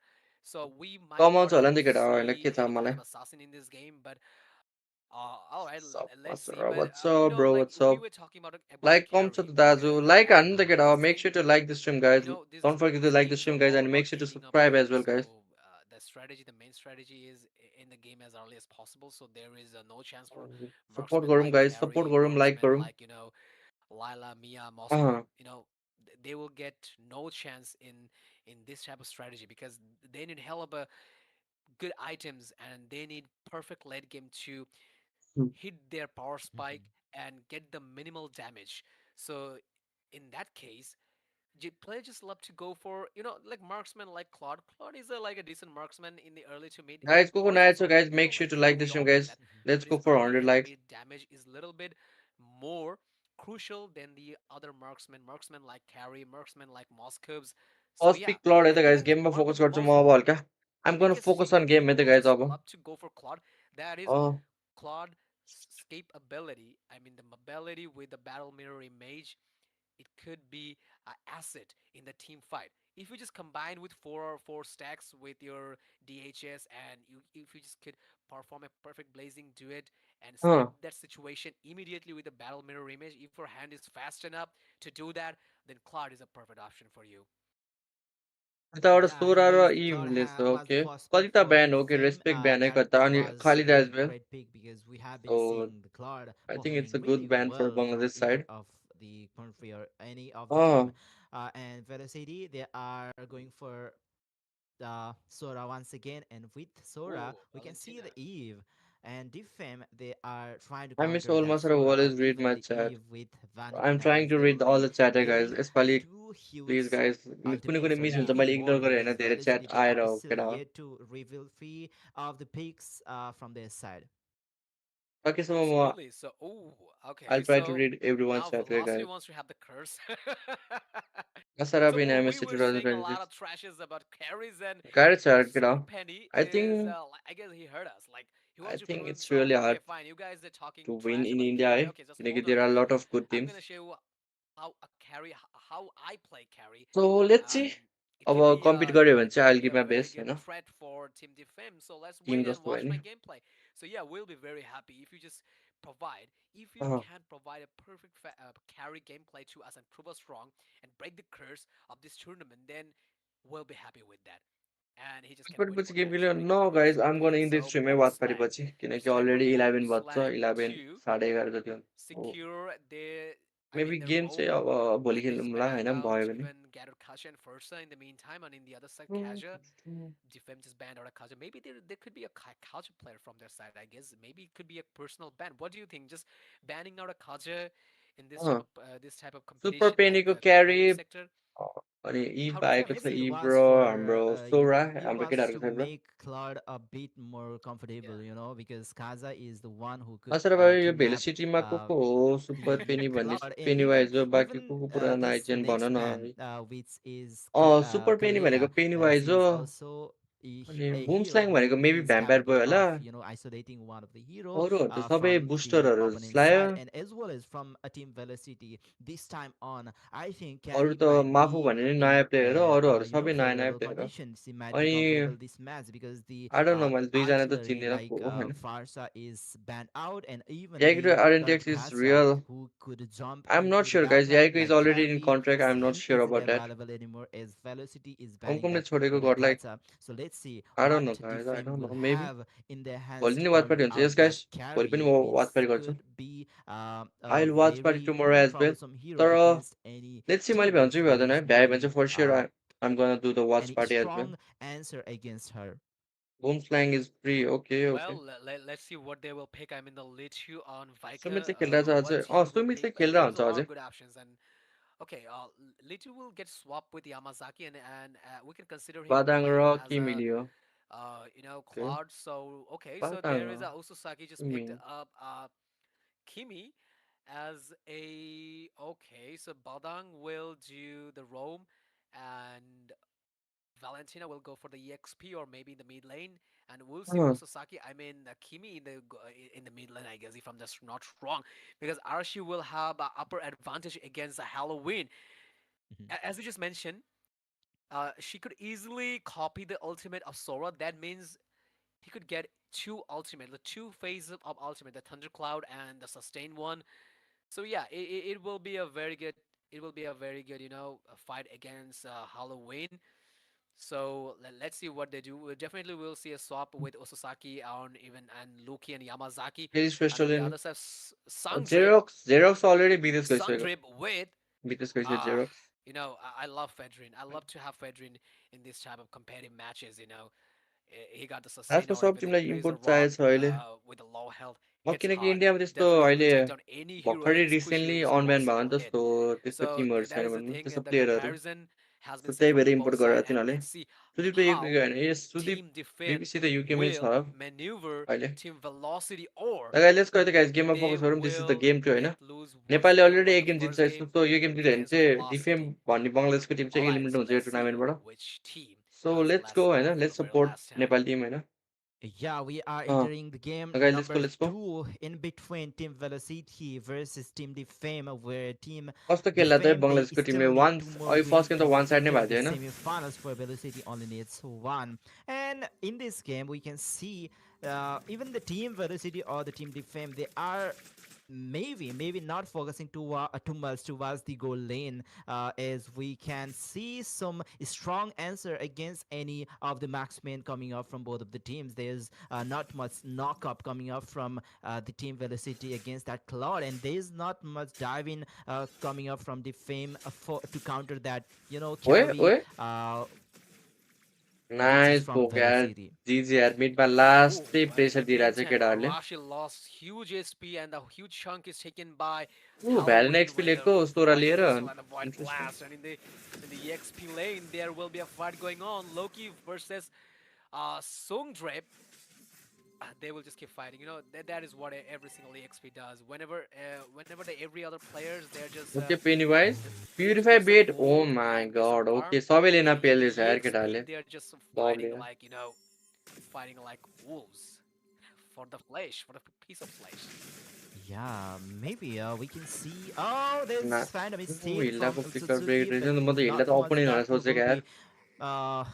S2: So we might
S1: कमाउँछ
S2: not
S1: होला
S2: get
S1: नि त
S2: to
S1: केटा होइन
S2: see
S1: के छ
S2: any kind
S1: मलाई
S2: of assassin in this game, but all right, let's see.
S1: सपा
S2: But
S1: what's up bro
S2: like we
S1: what's up
S2: were talking about a
S1: like कम छ
S2: carry,
S1: त
S2: but
S1: दाजु लाइक हान्नु त केटा
S2: let's
S1: make
S2: say
S1: sure to like the stream guys
S2: this
S1: don't forget to
S2: this
S1: like the
S2: game is
S1: stream guys
S2: all
S1: and
S2: about
S1: make sure to
S2: killing a
S1: subscribe
S2: player.
S1: As well guys
S2: So the main strategy is in the game as early as possible. So there is no chance for
S1: support
S2: marksmen
S1: गरौँ
S2: like
S1: guys support
S2: Carry,
S1: गरौँ like
S2: marksmen
S1: गरौँ
S2: like Lila, Mia,
S1: अँ
S2: Moscow. They will get no chance in this type of strategy because they need hell of a good items and they need perfect late game to hit their power spike and get the minimal damage. So in that case, players just love to go for like marksman like Claude. Claude is like a decent marksman in the early to mid.
S1: Guys को
S2: Claude is
S1: नयाँ
S2: also
S1: छ
S2: a good
S1: guys
S2: player.
S1: Make sure
S2: Like
S1: to like the
S2: we
S1: stream
S2: all know
S1: guys
S2: that,
S1: let's
S2: but
S1: go
S2: his
S1: for
S2: early
S1: 100
S2: and
S1: likes
S2: mid damage is a little bit more crucial than the other marksmen. Marksmen like Carry, marksmen like Moscovs. So
S1: first
S2: yeah,
S1: pick Claude है
S2: I
S1: त guys
S2: think
S1: गेममा
S2: one of the
S1: focus गर्छु
S2: most
S1: म अब हल्का I'm gonna
S2: biggest
S1: focus
S2: thing
S1: on
S2: that
S1: game है त
S2: people
S1: guys
S2: just
S1: अब
S2: love to go for Claude, that is
S1: अँ
S2: Claude escape ability. I mean the ability with the battle mirror image, it could be an asset in the team fight. If you just combine with four stacks with your DHS and if you just could perform a perfect blazing duet and escape
S1: अँ
S2: that situation immediately with the battle mirror image, if your hand is fast enough to do that, then Claude is a perfect option for you.
S1: यताबाट
S3: Yeah,
S1: सोह्र
S3: and
S1: raw
S3: the Cloud
S1: इभले छ
S3: was the
S1: okay
S3: first
S1: कति
S3: pick
S1: त
S3: for the
S1: ब्यान हो कि
S3: Fame.
S1: Respect ब्यान है
S3: That
S1: कता अनि
S3: was
S1: Khalid as
S3: a
S1: well
S3: great pick because we have been
S1: so
S3: seeing the Cloud
S1: I think it's
S3: performing
S1: a good
S3: really
S1: ban for
S3: well from
S1: Bangladesh
S3: either
S1: side
S3: of the country or any of the
S1: अँ
S3: team. And Velocity, they are going for Sora once again, and with Sora,
S2: Ooh,
S3: we can see
S2: Valentina.
S3: the Eve. And Defame, they are trying to
S1: I miss
S3: counter that
S1: ओलमा sir
S3: Sora or
S1: always read
S3: even
S1: my
S3: the
S1: chat.
S3: Eve with
S1: I'm
S3: Valentina
S1: trying
S3: because
S1: to
S3: there
S1: read
S3: will
S1: all
S3: be
S1: the chat guys.
S3: getting
S1: यसपालि
S3: two
S1: please
S3: huge
S1: guys कुनै कुनै
S3: ultimates or
S1: miss हुन्छ
S3: maybe
S1: मैले
S3: more
S1: ignore गरेँ
S3: because
S1: होइन धेरै
S3: Velocity
S1: chat
S3: they
S1: आएर
S3: are
S1: हो
S3: still
S1: केटा
S3: yet to reveal three of the picks from their side.
S1: सकेसम्म म
S2: Absolutely. So, oh, okay.
S1: I'll try to
S2: So
S1: read everyone's
S2: now
S1: chat right
S2: Velocity
S1: guys.
S2: wants to have the curse.
S1: Kasara
S2: So
S1: bin
S2: we
S1: MSC
S2: were saying a lot
S1: 2026.
S2: of trashes about carries, and
S1: गाह्रो छ यार केटा
S2: Super Penny
S1: I
S2: is,
S1: think
S2: I guess he heard us. Like he
S1: I
S2: wants to
S1: think
S2: prove
S1: it's
S2: himself.
S1: really
S2: Okay,
S1: hard
S2: fine. You guys are
S1: to
S2: talking
S1: win
S2: trash
S1: in
S2: about
S1: India
S2: carry.
S1: है
S2: Okay, just
S1: किनकि
S2: hold on
S1: there
S2: a
S1: are a
S2: minute.
S1: lot of good
S2: I'm
S1: teams.
S2: gonna show you how a carry, how I play carry.
S1: So let's see.
S2: It
S1: अब
S2: could be
S1: compete गऱ्यो भने चाहिँ
S2: it could
S1: I'll
S2: be
S1: give
S2: a
S1: my
S2: very
S1: best
S2: good
S1: होइन
S2: threat for Team Defense. So let's
S1: team
S2: wait and
S1: जस्तो
S2: watch
S1: भयो
S2: my
S1: नि
S2: gameplay. So yeah, we'll be very happy if you just provide. If you
S1: अँ
S2: can provide a perfect carry gameplay to us and prove us wrong and break the curse of this tournament, then we'll be happy with that. And he just can't
S1: watch party
S2: wait
S1: पछि
S2: for
S1: game
S2: that to
S1: खेल्यो
S2: break the
S1: no
S2: curse.
S1: Guys I'm gonna
S2: Okay,
S1: in the
S2: so
S1: stream है
S2: boom
S1: watch party
S2: slang.
S1: पछि किनकि
S2: Sniper
S1: already
S2: boom
S1: 11 बज्छ
S2: slang
S1: 11
S2: 2
S1: 11:30 जति हो
S2: secure the, I mean
S1: maybe
S2: their
S1: game चाहिँ
S2: roam.
S1: अब भोलि
S2: They just
S1: खेलौँला
S2: banned
S1: होइन
S2: out
S1: भयो भने
S2: even gathered Kasha and Fursa in the meantime, and in the other side Kaja. Defense just banned out a Kaja. Maybe there could be a Kaja player from their side. I guess maybe it could be a personal ban. What do you think? Just banning out a Kaja in this type of
S1: super
S2: competition, like
S1: पेनीको क्यारी
S2: competitive sector?
S1: अनि
S2: How
S1: इभ
S2: do you
S1: आएको
S2: think?
S1: छ
S3: Maybe it
S1: इभ
S3: was
S1: raw
S3: for
S1: हाम्रो सोरा
S3: it
S1: हाम्रो
S3: was to
S1: केटाहरूको साइडबाट
S3: make Claude a bit more comfortable, because Kaza is the one who could
S1: नसर भयो यो
S3: kidnap
S1: भेलोसिटीमा को हो सुपर पेनी भन्ने
S3: Claude, and
S1: Penney
S3: even
S1: wise हो बाँकी
S3: even
S1: को पुरानो
S3: this
S1: आइजेन भन
S3: next
S1: न
S3: ban,
S1: है
S3: which is
S1: सुपर पेनी भनेको
S3: Kalea.
S1: पेनी वाइज
S3: She
S1: हो
S3: is also
S1: अनि
S3: a
S1: Bum
S3: hero
S1: slang
S3: who
S1: भनेको मेबी
S3: is
S1: भ्याम्पायर
S3: capable
S1: भयो होला।
S3: of isolating one of the hero
S1: अरूहरू त सबै
S3: from the
S1: बुस्टरहरू
S3: opponent
S1: स्लायो।
S3: side, and as well as from a team velocity. This time on, I think
S1: अरू
S3: Carry
S1: त
S3: might
S1: माफु
S3: be
S1: भने नि नयाँ
S3: in
S1: प्लेयर हो,
S3: a
S1: अरूहरू सबै नयाँ
S3: favorable
S1: प्लेयर हो।
S3: conditions. He might be
S1: अनि
S3: comfortable this match because the
S1: I don't know, मैले दुईजना त
S3: artillery
S1: चिन्दिनँ
S3: like
S1: को हो होइन।
S3: Farsa is banned out, and even
S1: याइको
S3: the
S1: RNTX is
S3: Kasa
S1: real.
S3: who could jump
S1: I am not
S3: into the
S1: sure guys,
S3: backline
S1: याइको is
S3: like
S1: already in
S3: Carry.
S1: Contract, I am not
S3: Him
S1: sure
S3: isn't
S1: about that.
S3: available anymore as Velocity is banning
S1: हङकङले
S3: that
S1: छोडेको गडलाई
S3: Kasa. So let's see
S1: I don't
S3: what
S1: know guys, I
S3: Defame
S1: don't
S3: will
S1: know, maybe
S3: have in their hands
S1: भोलि
S3: to
S1: नै watch
S3: carry
S1: party हुन्छ।
S3: out
S1: यस
S3: that
S1: guys, भोलि पनि
S3: Carry.
S1: म वाच
S3: This
S1: पार्टी गर्छु।
S3: could be
S1: I
S3: a
S1: will watch party
S3: very
S1: tomorrow as well.
S3: troublesome hero
S1: तर
S3: against any
S1: let's see, मैले
S3: team
S1: भन्छु कि
S3: who
S1: भन्दैन है,
S3: is
S1: भ्याए भने
S3: putting
S1: चाहिँ for sure I am gonna do the watch
S3: any
S1: party as well.
S3: strong answer against her.
S1: Boom slang is free, okay okay.
S5: Well, let's see what they will pick. I mean, the Lichu on
S1: Sumit
S5: Vika,
S1: चाहिँ खेलिरहेछ
S5: what
S1: अझै,
S5: he will
S1: Sumit
S5: pick.
S1: चाहिँ खेलिरहेको
S5: There's a
S1: हुन्छ
S5: lot
S1: अझै।
S5: of good options, and okay, Lichu will get swapped with Yamazaki, and we can consider him
S1: बादाङ raw
S5: playing as a
S1: Kimmy लियो। Okay,
S5: Cloud. So okay, so
S1: Badang
S5: there
S1: र
S5: is a Ususaki just
S1: किमी।
S5: picked up Kimi as a okay. So Badang will do the roam, and Valentina will go for the EXP or maybe in the mid lane, and we'll see Osasaki. I mean Kimi in the mid lane, I guess, if I'm just not wrong, because Arashi will have upper advantage against Halloween.
S3: Mhm.
S5: As you just mentioned, she could easily copy the ultimate of Sora. That means he could get two ultimate, the two phases of ultimate, the Thundercloud and the Sustain one. So yeah, it will be a very good. It will be a very good, fight against Halloween. So let's see what they do. We definitely will see a swap with Osasaki on even and Luki and Yamazaki,
S1: फेरि
S5: and on the
S1: स्पेसलिन
S5: other side, Sangdrip,
S1: xerox already विदेश गइसक्यो।
S5: Sangdrip with
S1: विदेश गइसक्यो
S5: ah,
S1: xerox.
S5: I love Fedrin. I love to have Fedrin in this type of competitive matches. He got the sustain
S1: खासमा
S5: or
S1: सब
S5: even he
S1: टिमलाई
S5: plays a
S1: import
S5: rock
S1: चाहिएको छ अहिले।
S5: with a low health, hits
S1: किनकि
S5: hard.
S1: इन्डियामा त्यस्तो
S5: Definitely will
S1: अहिले
S5: take down any hero,
S1: भर्खरै
S5: any squishy hero
S1: recently
S5: using low
S1: अनब्यान भयो
S5: single
S1: नि त,
S5: hit.
S1: त्यस्तो त्यस्तो
S5: So
S1: टिमहरू
S5: that
S1: छैन
S5: is the
S1: भनौँ,
S5: thing.
S1: त्यस्तो
S5: The
S1: प्लेयरहरू।
S5: comparison has
S1: so
S5: been set
S1: त्यही
S5: from
S1: भएर
S5: the
S1: इम्पोर्ट
S5: both
S1: गरेर
S5: side, and
S1: तिनीहरूले।
S5: let's see
S1: सुदीप त
S5: how
S1: गयो भने सुदीप
S5: Team Defame
S1: बिबिसी त युकेमै
S5: will
S1: छ
S5: maneuver
S1: अहिले।
S5: Team Velocity, or
S1: ल गाइस, लेट्स गो त गाइस, गेममा
S5: they
S1: फोकस गरौँ। This is the
S5: will
S1: game 2 हैन।
S5: get lose once
S1: नेपालले
S5: again
S1: अलरेडी
S5: like
S1: एक
S5: the
S1: गेम
S5: first
S1: जितिसकेको
S5: game
S1: छ। सो यो गेम जित्यो भने
S5: against
S1: चाहिँ डिफेम
S5: Velocity.
S1: भन्ने बङ्गलादेशको टिम
S5: All
S1: चाहिँ
S5: right,
S1: एलिमिनेट
S5: so
S1: हुन्छ यो
S5: let's see
S1: टुर्नामेन्टबाट।
S5: which team
S1: so
S5: has the
S1: let's go
S5: last
S1: हैन,
S5: laugh for the
S1: let's
S5: very
S1: support
S5: last time.
S1: Nepali team हैन।
S3: Yeah, we are
S1: अँ,
S3: entering the game
S1: guys let's go,
S3: number
S1: let's go.
S3: 2 in between Team Velocity versus Team Defame, where Team
S1: कस्तो खेल्ला त
S3: Defame, they
S1: बङ्गलादेशको
S3: still
S1: टिमले
S3: need two
S1: once
S3: more
S1: अघि first
S3: wins
S1: game त
S3: to
S1: one side नै
S3: enter
S1: भएको
S3: the
S1: थियो हैन।
S3: semifinals, for Velocity only needs one. And in this game, we can see even the Team Velocity or the Team Defame, they are maybe not focusing too much towards the goal lane, as we can see some strong answer against any of the marksmen coming up from both of the teams. There's not much knock up coming up from the Team Velocity against that Cloud, and there's not much diving coming up from the Fame to counter that
S1: ओए
S3: carry,
S1: ओए,
S3: which is
S1: nice
S3: from
S1: पोक यार।
S3: Velocity.
S1: जिजी यार, मिडमा
S5: Ooh,
S1: लास्टै
S5: in
S1: pressure
S5: game
S1: दिइरहेछ
S5: 10,
S1: केटाहरूले।
S5: Arashi lost huge SP and a huge chunk is taken by
S1: भ्यालेन
S5: Halloween
S1: XP
S5: with the
S1: लिएको सोरा
S5: Void
S1: लिएर।
S5: Crystal and the Void
S1: interesting.
S5: Blast. And in the EXP lane, there will be a fight going on. Loki versus Sungdrip. They will just keep fighting. That is what every single EXP does. Whenever every other players, they're just
S1: okay Pennywise
S5: push
S1: purify
S5: themselves
S1: bet, oh
S5: forward
S1: my
S5: and just
S1: god.
S5: farm.
S1: Okay सबैले
S5: In the
S1: नपेल्दैछ यार
S5: EXP,
S1: केटाहरूले।
S5: they're just
S1: लभ
S5: fighting
S1: लिएर
S5: like fighting like wolves for the flesh, for the piece of flesh.
S3: Yeah, maybe we can see. Oh,
S1: ना।
S3: there's kind of
S1: ऊ
S3: mistake from
S1: हिल्लाको flicker break
S3: Suzuki,
S1: रहेछ
S3: but
S1: नि त, म त हिल्ला
S3: not
S1: त
S3: much
S1: ओपनिङ भनेर
S3: that
S1: सोचेको
S3: will
S1: यार।
S3: be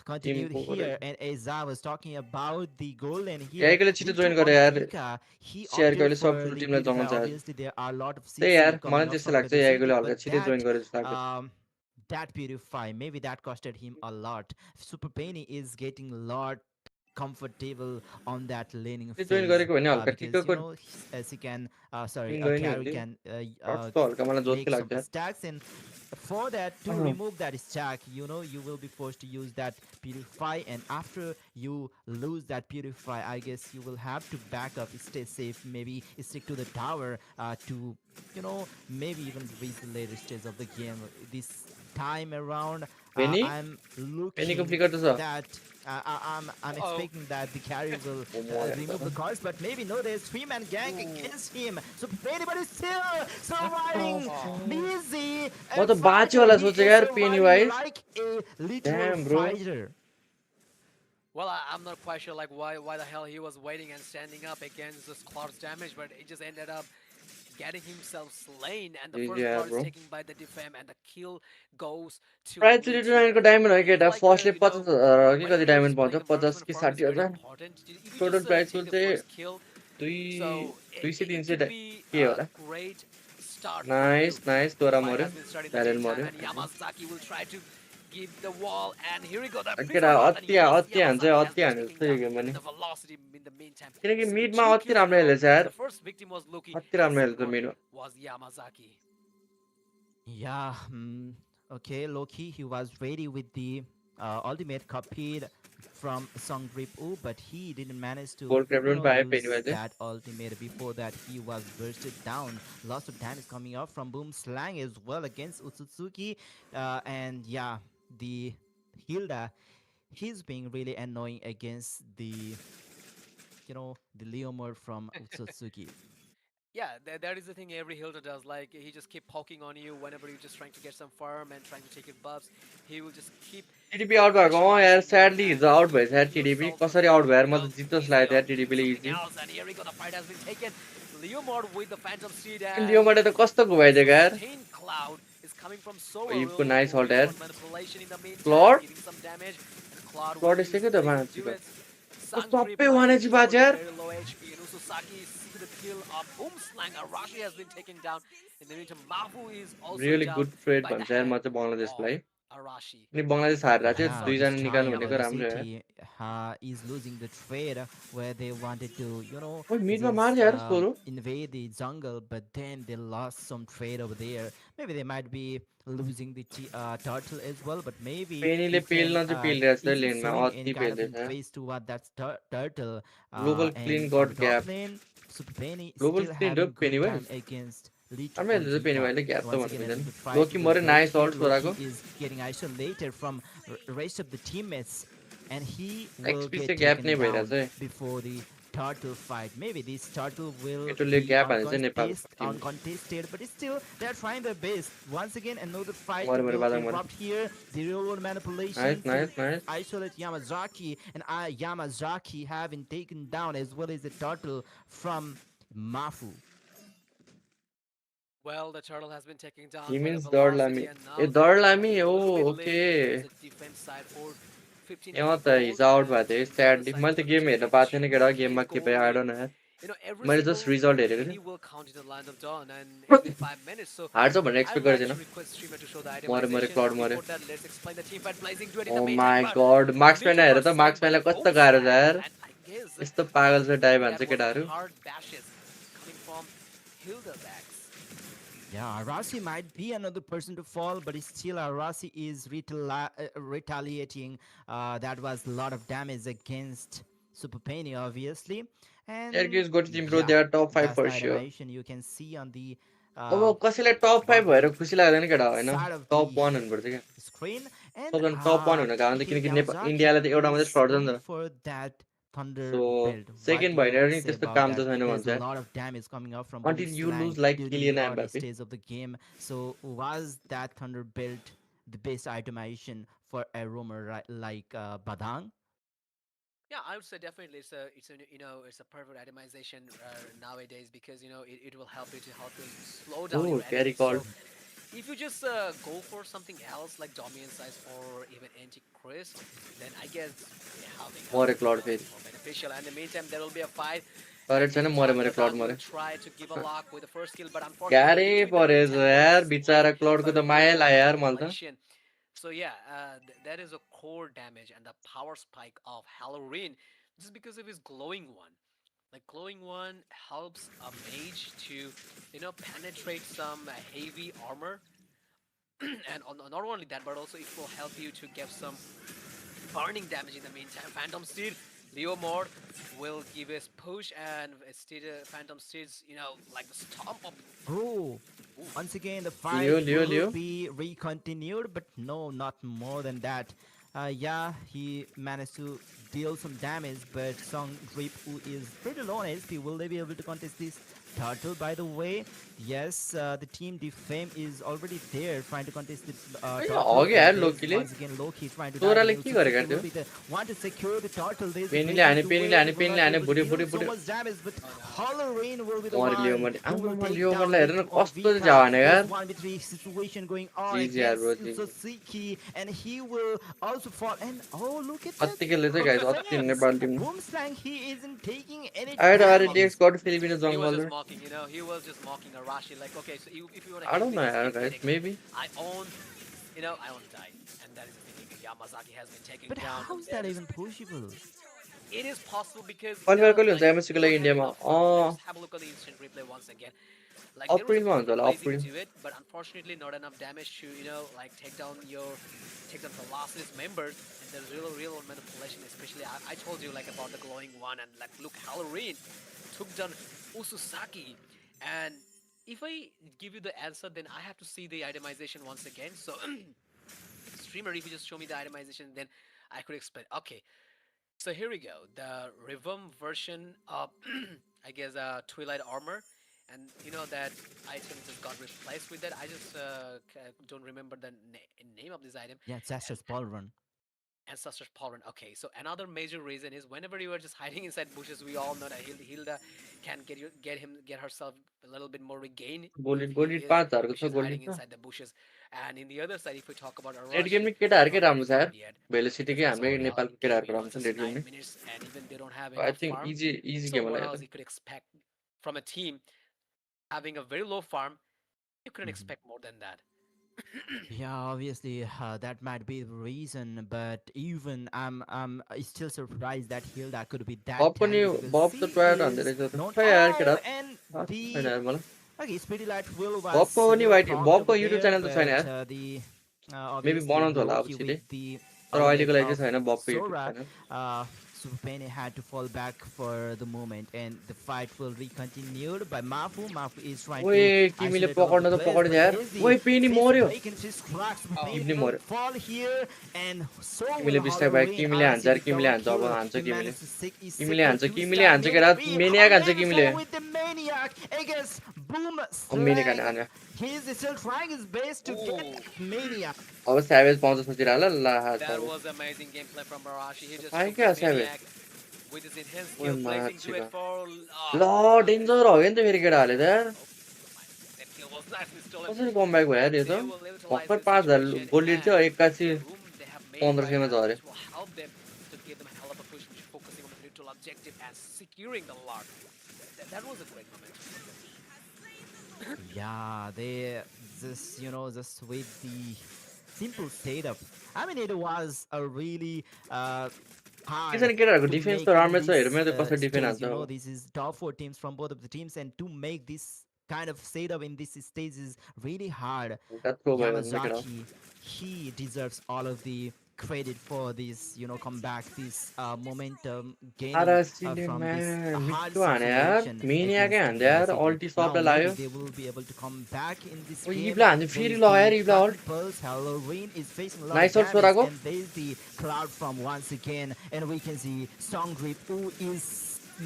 S3: continued
S1: टिमको
S3: here.
S1: रहेछ।
S3: And as I was talking about the goal in here,
S1: याइकोले छिटो जोइन
S3: Litu
S1: गरे
S3: on
S1: यार।
S3: Pika, he
S1: सिआरको
S3: opted
S1: अहिले सब
S3: for
S1: ठुलो
S3: the
S1: टिमलाई जगाउँछ
S3: purify.
S1: आज।
S3: Obviously, there are a lot of
S1: त्यही
S3: CC
S1: यार, मलाई
S3: coming up
S1: त्यस्तो
S3: from
S1: लाग्छ याइकोले
S3: Velocity,
S1: हल्का
S3: but
S1: छिटै जोइन
S3: that
S1: गरे जस्तो लाग्छ।
S3: that purify, maybe that costed him a lot. Super Penny is getting a lot comfortable on that laning
S1: त्यो जोइन
S3: phase,
S1: गरेको भने हल्का
S3: because
S1: ठिक्कको
S3: as he can
S1: team
S3: sorry
S1: गयो नि
S3: carry
S1: हल्ली।
S3: can
S1: कट्स त हल्का मलाई जोत्कै
S3: make some
S1: लाग्छ यार।
S3: stacks, and for that to remove that stack, you will be forced to use that purify, and after you lose that purify, I guess you will have to back up, stay safe, maybe stick to the tower to maybe even reach the later stage of the game. This time around,
S1: Penny
S3: I'm
S1: पेनीको
S3: looking
S1: flicker त छ।
S3: that I'm
S5: Oh,
S3: expecting that the carry will
S1: ओ म
S3: remove the
S1: यार।
S3: cards, but maybe no, there's three-man gang
S5: ooh.
S3: against him. So anybody still surviving, busy
S1: म
S3: and
S1: त बाँच्यो
S3: fighter.
S1: होला
S3: He
S1: सोचेको
S3: is
S1: यार
S3: surviving
S1: Pennywise.
S3: like a literal
S1: damn bro.
S3: fighter.
S5: Well, I'm not quite sure like why the hell he was waiting and standing up against this Claw's damage, but it just ended up getting himself slain, and the first
S1: Yeah,
S5: blood is
S1: bro.
S5: taken by the defam, and the kill goes to
S1: price
S5: me
S1: 39 को
S5: tier.
S1: Diamond हो
S5: It is
S1: केटा
S5: like
S1: फर्स्टले
S5: you know
S1: 50,000 के कति
S5: whenever you're
S1: diamond
S5: just
S1: पाउँछ
S5: playing a
S1: 50
S5: marksman
S1: कि
S5: farm, it's very
S1: 60,000
S5: important. If you
S1: total
S5: just
S1: price
S5: take
S1: full
S5: the
S1: चाहिँ
S5: first kill,
S1: 2
S5: so
S1: 200
S5: it
S1: 300
S5: could be
S1: के
S5: a
S1: होला
S5: great start for you.
S1: Nice nice
S5: The
S1: तोरा
S5: fight
S1: मर्यो
S5: has been started in the
S1: barrel
S5: meantime,
S1: मर्यो
S5: and Yamazaki will try to give the wall, and here we go, the
S1: केटा
S5: prefer button, yes,
S1: अति
S5: Yamazaki has
S1: हान्छ
S5: been taken
S1: जस्तो यो
S5: down,
S1: game
S5: and
S1: पनि
S5: the velocity in the meantime.
S1: किनकि मिडमा
S5: Two
S1: अति
S5: kills in a
S1: राम्रो
S5: row,
S1: खेलेछ
S5: and
S1: यार
S5: the first victim was Loki,
S1: अति
S5: and the
S1: राम्रो
S5: second
S1: खेलेछ
S5: one
S1: मिडमा
S5: was Yamazaki.
S3: Yeah, okay, Loki, he was ready with the ultimate copied from Songgrip U, but he didn't manage to,
S1: gold crepe पनि पायो
S3: use
S1: पेनी चाहिँ
S3: that ultimate. Before that, he was bursted down. Lots of damage coming out from Boom Slang as well against Utsutsuki. And yeah, the Hilda, he's being really annoying against the Leomord from Utsutsuki.
S5: Yeah, that is the thing every Hilda does. Like he just keep poking on you whenever you're just trying to get some farm and trying to take your buffs. He will just keep
S1: TDP out भएको यार
S5: pressurizing you
S1: sadly
S5: and
S1: हिजो out भएछ यार
S5: making
S1: TDP
S5: yourself
S1: कसरी out
S5: feel,
S1: भयो यार म त जित्छ जस्तो
S5: easy
S1: लागेको थियो
S5: on
S1: यार
S5: doing
S1: टिडिपीले
S5: something
S1: easy
S5: else. And here we go, the fight has been taken. Leomord with the Phantom Seed, and
S1: लियोबाट त कस्तो
S5: the
S1: घुमाइदिएको यार
S5: sustained cloud is coming from
S1: इभको
S5: Solaril,
S1: nice
S5: who
S1: हल्ट
S5: is
S1: यार
S5: on manipulation in the meantime,
S1: क्लड
S5: giving some damage. And Cloud will
S1: क्लड
S5: use
S1: यसैको त
S5: pretty good
S1: मान्छेको
S5: duets. Sungrip
S1: सबै वान
S5: might
S1: Aichi
S5: be
S1: बाज
S5: already
S1: यार
S5: very low HP. And Ususaki see the kill of Boomslang. Arashi has been taken down. In the meantime, Mafu is also
S1: really
S5: down
S1: good trade
S5: by the
S1: भन्छ यार म
S5: hand
S1: चाहिँ
S5: of
S1: बङ्गलादेशलाई
S5: Arashi.
S1: अनि बङ्गलादेश हारेर चाहिँ
S3: Yeah,
S5: So
S3: this
S1: दुईजना निकाल्नु
S3: time
S1: भनेको
S3: Loyal
S1: राम्रो यार
S3: City is losing the trade where they wanted to,
S1: ओइ मिडमा
S3: just
S1: मार्छ यार सोरो
S3: invade the jungle, but then they lost some trade over there. Maybe they might be losing the turtle as well, but maybe
S1: पेनीले
S3: he can
S1: पेल्न चाहिँ पेलिरहेछ
S3: isn't
S1: लेनमा
S3: showing any
S1: अति
S3: kind of
S1: पेल्दैछ
S3: interest toward that turtle.
S1: Global clean
S3: And on the
S1: गट
S3: top
S1: gap
S3: lane, Super Penny
S1: global
S3: still
S1: clean र
S3: having good
S1: Penny
S3: time
S1: वाइज
S3: against Lee
S1: राम्रो हेर्दैछ पेनी
S3: 2.0.
S1: वाइजले ग्याप त
S3: Once again, a
S1: भन्नु
S3: little bit fight
S1: Loki
S3: will
S1: मऱ्यो
S3: build
S1: nice
S3: here.
S1: Out छोराको
S3: Loki is getting isolated from rest of the teammates, and he will
S1: XP
S3: get
S1: चाहिँ gap नै
S3: taken
S1: भइरहेछ
S3: down
S1: है
S3: before the turtle fight. Maybe this turtle will
S1: केटोले
S3: be
S1: gap हाल्छ नेपालको Tim
S3: uncontested, but still they're trying their best. Once again, another fight
S1: मऱ्यो मऱ्यो
S3: will
S1: बादङ मऱ्यो
S3: erupt here. The real manipulation
S1: nice
S3: to
S1: nice nice
S3: isolate Yamazaki, and Yamazaki having taken down as well as the turtle from Mafu.
S5: Well, the turtle has been taken down
S1: he
S5: by the
S1: means third लामी
S5: velocity, and
S1: a
S5: now they
S1: third
S5: are
S1: लामी
S5: getting a
S1: oh
S5: little bit
S1: okay
S5: late towards the defense side for 15
S1: यहाँ
S5: HP
S1: त
S5: gold,
S1: हिजो out भएको
S5: and
S1: थियो
S5: the other
S1: sadly
S5: side
S1: मैले त game
S5: 32
S1: हेर्न पाएको थिएन केटा
S5: HP
S1: गेममा के
S5: gold
S1: भयो
S5: lead.
S1: आइडोन्ट नो
S5: Every
S1: मैले
S5: single
S1: जस्ट रिजल्ट हेरेको
S5: penny
S1: थिएँ
S5: will count in the land of dawn, and it's been 5 minutes. So
S1: हार्छ भनेर
S5: I
S1: एक्सपेक्ट
S5: would like
S1: गरेको
S5: to
S1: थिएन
S5: request streamer to show the
S1: मऱ्यो मऱ्यो
S5: itemization,
S1: cloud
S5: but
S1: मऱ्यो
S5: before that, let's explain the team fight. Blazing Duet in
S1: oh
S5: the meantime,
S1: my
S5: but
S1: god
S5: the
S1: मार्क्स पेन
S5: minions
S1: हेर
S5: are
S1: त
S5: slain
S1: मार्क्स
S5: by the
S1: पेनलाई
S5: boom
S1: कस्तो गाह्रो छ
S5: slang,
S1: यार
S5: and I guess
S1: यस्तो पागल छ डाइभ हान्छ
S5: that was a
S1: केटाहरू
S5: hard bashes coming from Hilda's axe.
S3: Yeah, Arasi might be another person to fall, but still Arasi is retaliating. That was a lot of damage against Super Penny, obviously.
S1: एयरकी
S3: And
S1: is goat team bro
S3: yeah,
S1: they are top 5
S3: that's the
S1: for sure
S3: animation you can see on the
S1: अब
S3: uh,
S1: कसैलाई टप 5 भएर
S3: bottom
S1: खुसी लाग्दैन केटा होइन
S3: side of
S1: tub
S3: the
S1: 1 हुनुपर्छ क्या
S3: screen. And
S1: सबजना टप 1 हुन
S3: I
S1: गयो भने त
S3: think
S1: किनकि
S3: Yamazaki
S1: इन्डियालाई त एउटा मात्रै
S3: is
S1: सर्छ नि
S3: going
S1: त
S3: for that
S1: so
S3: thunder build. What
S1: second
S3: do you
S1: भएन नि
S3: say
S1: त्यस्तो
S3: about
S1: काम
S3: that?
S1: त छैन
S3: There's
S1: भन्छ
S3: a
S1: यार
S3: lot of damage coming out from Boom
S1: until you
S3: Slang
S1: lose like
S3: during the
S1: Kylian
S3: early
S1: Mbappe
S3: stage of the game. So was that thunder build the best itemization for a roamer like Badang?
S5: Yeah, I would say definitely it's a perfect itemization nowadays, because it will help you slow down
S1: oh
S5: your
S1: carry
S5: enemies.
S1: called
S5: So if you just go for something else like Dominant Size or even Anti Chris, then I guess having a
S1: मरे क्लड फेरि
S5: more beneficial. And in the meantime, there will be a fight,
S1: correct
S5: and
S1: छैन मरे
S5: meanwhile,
S1: मरे क्लड
S5: Badang will
S1: मरे
S5: try to give a lock with the first kill, but unfortunately,
S1: गाह्रै
S5: Litu in the
S1: परेछ
S5: meantime will be
S1: यार
S5: slain
S1: बिचारा क्लडको
S5: by the
S1: त माया
S5: Leomord
S1: लाग्यो
S5: with
S1: यार मलाई त
S5: manipulation. So yeah, that is a core damage and the power spike of Halloween, just because of his glowing one. Like glowing one helps a mage to, penetrate some heavy armor, and not only that, but also it will help you to get some burning damage in the meantime. Phantom Steed, Leo Mord will give his push, and Steed, Phantom Steed's, like the stomp of.
S3: Oh,
S5: Ooh.
S3: once again, the
S1: Leo
S3: fight
S1: Leo
S3: will
S1: Leo
S3: be recontinued, but no, not more than that. Yeah, he managed to deal some damage, but Song Drip, who is pretty low on HP, will they be able to contest this turtle, by the way. Yes, the team Defame is already there trying to contest the turtle,
S1: अघि
S3: and
S1: यार
S3: there's
S1: लोकीले
S3: once again Loki trying to dive in.
S1: चोराले के गरेका
S3: Suzuki will
S1: थियो
S3: be the one to secure the turtle. There's the
S1: पेनीले
S3: breaking
S1: हाने
S3: two
S1: पेनीले
S3: waves.
S1: हाने
S3: It will
S1: पेनीले
S3: not be
S1: हाने
S3: able to
S1: बुढी
S3: deal
S1: बुढी
S3: so
S1: बुढी
S3: much damage, but
S2: Oh no.
S3: Halloween will be the
S1: मरि लियो
S3: one
S1: मैले
S3: who will
S1: आम्मामा
S3: take
S1: Leo
S3: down
S1: मलाई हेर
S3: Lit
S1: न
S3: or
S1: कस्तो चाहिँ
S3: Vika.
S1: जाने
S3: There's
S1: यार
S3: 1v3 situation going on
S1: जिजी यार bro
S3: against
S1: जिजी
S3: Suzuki, and he will also fall. And oh, look at that!
S1: कतिखेर चाहिँ गाइस अति
S3: Defense!
S1: Nepal team
S3: Boomslang, he isn't taking any
S1: आएर आएर
S3: damage.
S1: DX god Filipino
S2: He was just
S1: जङ्गल
S2: mocking, you know, he was just mocking Arashi like, okay, so if you want to
S1: I
S2: hit
S1: don't
S2: me,
S1: know
S2: just
S1: यार
S2: keep
S1: guys
S2: hitting.
S1: Maybe
S2: I own, I own die. And that is the thing. Yamazaki has been taken
S3: But
S2: down.
S3: how is that even possible?
S2: It is possible because,
S1: qualifier कहिले हुन्छ
S2: like,
S1: MSc
S2: we
S1: को
S2: don't
S1: लागि
S2: have
S1: इन्डियामा
S2: enough farm. Let's have a look at the instant replay once again. Like, there was a
S1: अप्रिलमा हुन्छ
S2: perfect
S1: होला
S2: placing
S1: April
S2: to it, but unfortunately not enough damage to, like, take down Velocity's members. And there's real manipulation, especially, I told you, like, about the glowing one, and, like, look, Halloween took down Ususaki. And if I give you the answer, then I have to see the itemization once again. So, streamer, if you just show me the itemization, then I could explain. Okay, so here we go. The revamped version of, I guess, Twilight Armor. And you know that item just got replaced with that. I just don't remember the name of this item.
S3: Yeah,
S2: And
S3: Zester's Ball Run.
S2: Ancestor's Pollen. Okay, so another major reason is whenever you are just hiding inside bushes, we all know that Hilda can get herself a little bit more regain
S1: गोली गोली
S2: if
S1: 5000 को छ
S2: she's
S1: गोली
S2: hiding
S1: छ
S2: inside the bushes. And in the other side, if we talk about
S1: late game
S2: Arashi,
S1: में
S2: it's
S1: केटाहरूकै
S2: not
S1: राम्रो
S2: ready
S1: छ
S2: for
S1: यार
S2: it yet
S1: भेलोसिटी
S2: because
S1: के
S2: it's
S1: हाम्रै
S2: already
S1: नेपालको
S2: game.
S1: केटाहरूको राम्रो छ
S2: Just
S1: late game
S2: 9 minutes, and even they don't have
S1: I
S2: enough
S1: think
S2: farm.
S1: Easy
S2: So
S1: game
S2: what
S1: होला
S2: else
S1: यार
S2: you could expect from a team having a very low farm? You couldn't
S3: Mhm.
S2: expect more than that.
S3: Yeah, obviously that might be the reason, but even I'm still surprised that Hilda could be that
S1: बब पनि
S3: tanky because
S1: बब त
S3: she
S1: ट्रायर हान्दै
S3: is
S1: रहेछ त
S3: known.
S1: खै यार केटा
S3: Oh, and
S1: छैन
S3: the
S1: यार मलाई
S3: okay, Speedy Light will was
S1: बबको पनि white
S3: clocked
S1: बबको
S3: over
S1: YouTube
S3: there,
S1: channel त छैन
S3: but
S1: यार
S3: the
S1: मेबी
S3: obviously
S1: बनाउँछ होला अब
S3: Loki with
S1: छिटै
S3: the
S1: तर
S3: ultimate
S1: अहिलेको लागि
S3: of
S1: चाहिँ छैन बबको YouTube
S3: Sora,
S1: channel
S3: Super Penny had to fall back for the moment, and the fight will be continued by Mafu. Mafu is trying
S1: ओए
S3: to
S1: तिमीले
S3: isolate all of the
S1: पकड्न त
S3: players,
S1: पकड्छ
S3: but
S1: यार
S3: there's the
S1: ओए पेनी
S3: face
S1: मर्यो
S3: break and face crack. Super
S2: Oh,
S3: Penny
S1: टिप्ने
S3: will
S1: मर्यो
S3: fall here, and so
S1: तिमीले
S3: will
S1: बिस्तारै bike
S3: Halloween.
S1: तिमीले हान्छ
S3: RC
S1: यार
S3: with
S1: किमीले
S3: double
S1: हान्छ अब
S3: kill.
S1: हान्छ
S3: He
S1: किमीले
S3: managed to
S1: तिमीले
S3: secure
S1: हान्छ
S3: two
S1: किमीले
S3: star
S1: हान्छ
S3: near
S1: केटा
S3: three.
S1: मेनियाक हान्छ
S3: Halloween
S1: किमीले
S3: fall with the maniac against Boom
S1: अब मेनिक हाने
S3: Slang.
S1: हाने
S3: He's still trying his best to get
S2: oh.
S3: maniac.
S1: अब स्याभेज पाउँछ सोचिरह ल
S2: That
S1: savage
S2: was amazing gameplay from Arashi. He just
S1: पाएँ
S2: took the
S1: क्या savage
S2: maniac with his enhanced
S1: ओए
S2: skill, blazing to it
S1: माछिका
S2: for.
S1: ल danger हो नि त फेरि केटाहरूले त यार
S2: Oh, that kill was nicely stolen.
S1: कसरी कमब्याक भयो यार
S2: And
S1: यो
S2: they
S1: त
S2: will utilize
S1: भर्खर
S2: this
S1: 5000
S2: situation.
S1: गोली थियो
S2: And
S1: एक्कासी
S2: the room they have made
S1: 1500
S2: right
S1: मा
S2: now,
S1: झऱ्यो
S2: this will help them to give them a hell of a push, which is focusing on the neutral objective and securing the lock. That was a great moment.
S3: Yeah, they just with the simple setup. I mean, it was a really hard
S1: एकजना केटाहरूको
S3: to
S1: defence त
S3: make in
S1: राम्रै छ हेर
S3: this
S1: मेरो त कसरी defence
S3: stage.
S1: हान्छ अब
S3: This is top four teams from both of the teams, and to make this kind of setup in this stage is really hard.
S1: एउटा थ्रो भयो भने केटा
S3: Yamazaki, he deserves all of the credit for this, comeback, this momentum gaining
S1: आरसीले
S3: from this
S1: म्यान
S3: hard
S1: मिठो हाने यार
S3: situation
S1: मेनियाकै
S3: against
S1: हान्दै यार
S3: Velocity.
S1: अल्टी
S3: Now
S1: सबलाई
S3: maybe
S1: लाग्यो
S3: they will be able to come back in this
S1: O
S3: game.
S1: इब्ला हान्छ
S3: There
S1: फेरि
S3: is
S1: लगायो यार
S3: the
S1: इब्ला
S3: Dragon
S1: ult
S3: Pulse. Halloween is facing a lot of
S1: nice ult
S3: damage,
S1: छोराको
S3: and there is the cloud from once again, and we can see Songgrip who is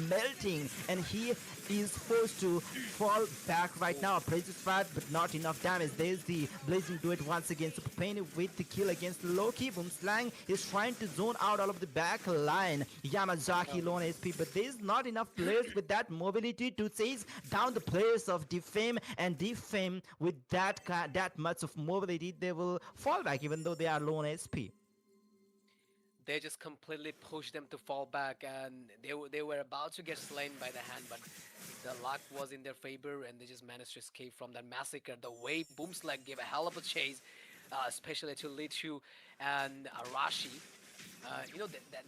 S3: melting, and he is forced to fall back right now. Precious fight, but not enough damage. There's the blazing duet once again. Super Penny with the kill against Loki. Boom Slang is trying to zone out all of the back line. Yamazaki low on SP, but there's not enough players with that mobility to chase down the players of Defame, and Defame with that much of mobility, they will fall back even though they are low on SP.
S2: They just completely pushed them to fall back, and they were about to get slain by the hand, but the luck was in their favor, and they just managed to escape from that massacre. The way Boomslag gave a hell of a chase, especially to Lichu and Arashi.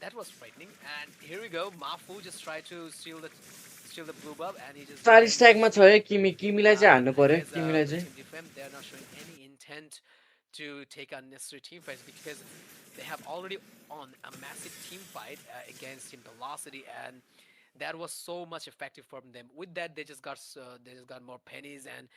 S2: That was frightening. And here we go. Mafu just tried to steal the blue buff, and he just
S1: 4
S2: died
S1: स्ट्याकमा छ
S2: immediately.
S1: है किमीलाई चाहिँ हान्नु
S2: I
S1: पर्यो
S2: guess
S1: किमीलाई
S2: the
S1: चाहिँ
S2: team defense, they're not showing any intent to take unnecessary team fights because they have already on a massive team fight against Team Velocity, and that was so much effective for them. With that, they just got more pennies, and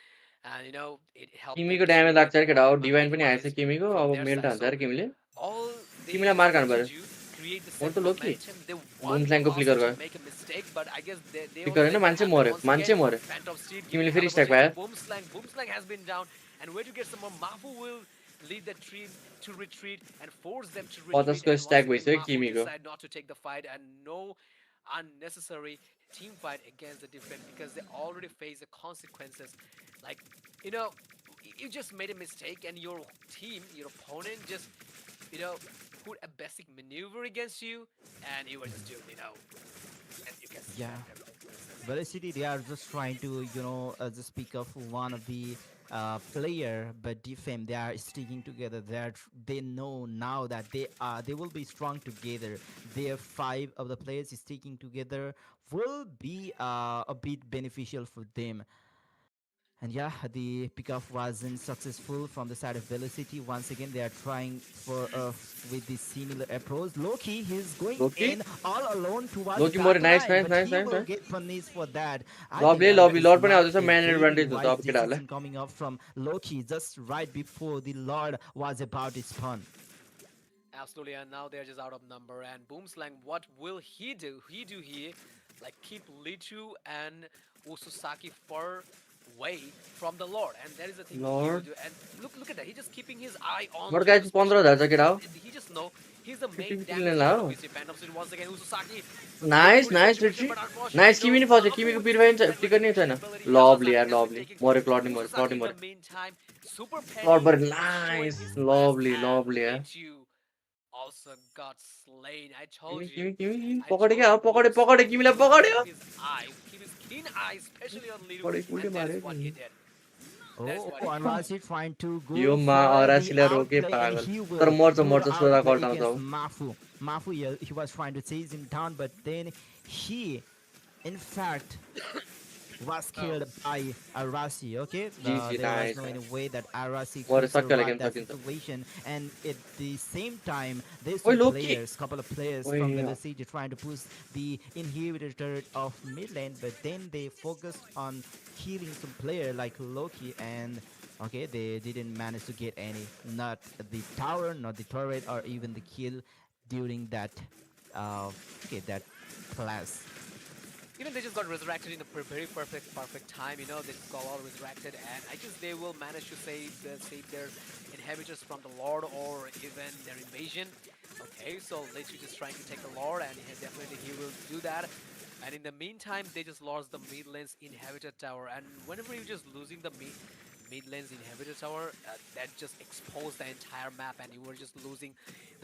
S2: it helped them
S1: किमीको damage
S2: to
S1: लाग्छ अरे केटा हो divine पनि आएछ
S2: optimize
S1: किमीको
S2: from
S1: अब
S2: their
S1: melt
S2: side.
S1: हान्छ
S2: So
S1: अरे किमीले
S2: all
S1: किमीलाई
S2: they
S1: मार्क
S2: had
S1: हान्नु
S2: to
S1: पर्यो
S2: do,
S5: create the
S1: more
S5: set
S1: त Loki
S5: momentum. They
S1: boom
S5: want
S1: स्ल्याङको
S5: Velocity
S1: फ्लिकर
S5: to
S1: गयो
S5: make a mistake, but I guess they
S1: flicker
S5: won't
S1: होइन
S5: let that
S1: मान्छे
S5: happen
S1: मर्यो
S5: once again.
S1: मान्छे मर्यो
S5: Phantom Steed giving
S1: तिमीले
S5: hell
S1: फेरि
S5: of a
S1: stack
S5: chase to
S1: पायो
S5: Boomslang. Boomslang has been down, and way to get some more. Mafu will lead the team to retreat and force them to retreat.
S1: 50 को
S5: And once
S1: stack
S5: again,
S1: भइसक्यो
S5: Mafu
S1: किमीको
S5: decide not to take the fight and no unnecessary team fight against the defense because they already face the consequences. Like, you know, you just made a mistake and your team, your opponent just, you know, put a basic maneuver against you and you were just doing, and you can see
S3: Yeah.
S5: that everything misses.
S3: Velocity, they are just trying to, just pick up one of the player, but defame, they are sticking together. They know now that they will be strong together. Their five of the players sticking together will be a bit beneficial for them. And yeah, the pickoff wasn't successful from the side of Velocity. Once again, they are trying for with the similar approach. Loki, he's going
S1: Loki
S3: in all alone towards the
S1: लोकी मर्यो
S3: back
S1: nice
S3: line,
S1: nice
S3: but
S1: nice
S3: he
S1: nice
S3: will
S1: nice
S3: get punished for that. I think
S1: लभले लभी
S3: this
S1: लड पनि
S3: not
S1: आउँदैछ
S3: a
S1: म्यान
S3: very
S1: advantage हुन्छ
S3: wise
S1: अब केटाहरूलाई
S3: decision coming up from Loki just right before the Lord was about to spawn.
S5: Absolutely, and now they're just out of number. And Boomslang, what will he do? He do here, like keep Lichu and Ususaki far away from the Lord, and that is the thing he will
S1: लड
S5: do. And look at that. He's just keeping his eye on
S1: but
S5: to the
S1: guys
S5: special
S1: 15,000
S5: defense
S1: छ केटा
S5: because
S1: हो
S5: he just know he's the main
S1: 50
S5: damage
S1: ला
S5: dealer
S1: हो
S5: of BC Phantom City. Once again, Ususaki will
S1: nice
S5: put his
S1: nice
S5: intermission,
S1: रिट्री
S5: but unfortunately,
S1: nice
S5: no.
S1: किमी नि फस्यो
S5: Mafu
S1: किमीको
S5: with
S1: पिर
S5: the
S1: भएन
S5: instant
S1: ticket नै
S5: retribution
S1: छैन
S5: ability. And
S1: lovely
S5: Ususaki
S1: यार
S5: has been
S1: lovely
S5: taking
S1: मऱ्यो
S5: Ususaki
S1: क्लडी
S5: in the
S1: मऱ्यो
S5: meantime. Super
S1: क्लड
S5: Penny
S1: मऱ्यो
S5: is showing
S1: nice
S5: his class,
S1: lovely
S5: and
S1: lovely यार
S5: Lichu also got slain.
S1: किमी किमी किमी
S5: I
S1: पकड्यो
S5: told
S1: क्या
S5: you,
S1: हो पकड्यो पकड्यो
S5: Boomslang
S1: किमीलाई
S5: needs to
S1: पकड्यो
S5: keep his keen eyes, especially on Liru,
S1: पकडेको
S5: and
S1: उल्टे
S5: that
S1: माऱ्यो
S5: is what he
S1: नि
S5: did. That is
S3: Oh,
S5: what he did.
S3: Anwasi trying to
S1: yo
S3: go
S1: मा
S3: for the
S1: अरासीलाई रोके
S3: outplay, and
S1: पागल
S3: he
S1: तर
S3: will
S1: मर्छ
S3: do the
S1: मर्छ सोधा
S3: outplay
S1: cult आउँछ
S3: against
S1: how
S3: Mafu. Mafu, he was trying to chase him down, but then he, in fact, was
S5: Oh,
S3: killed by Arasi. Okay,
S1: जिजी
S3: there was
S1: nice
S3: no any way that Arasi
S1: मऱ्यो
S3: could
S1: सक्योलाई
S3: survive
S1: game
S3: that
S1: सकिन्छ
S3: situation. And at the same time, there's
S1: ओइ
S3: some
S1: Loki
S3: players, couple of players
S1: ओइ
S3: from Velocity trying to push the inhibitor turret of mid lane, but then they focused on killing some player like Loki, and okay, they didn't manage to get any, not the tower, not the turret, or even the kill during that, that class.
S5: even they just got resurrected in a very perfect time. They just got all resurrected, and I guess they will manage to save their inhabitants from the Lord or even their invasion. Okay, so Lechu just trying to take the Lord, and definitely he will do that. And in the meantime, they just lost the mid lane's inhabitor tower, and whenever you're just losing the mid lane's inhabitor tower, that just exposed the entire map, and you were just losing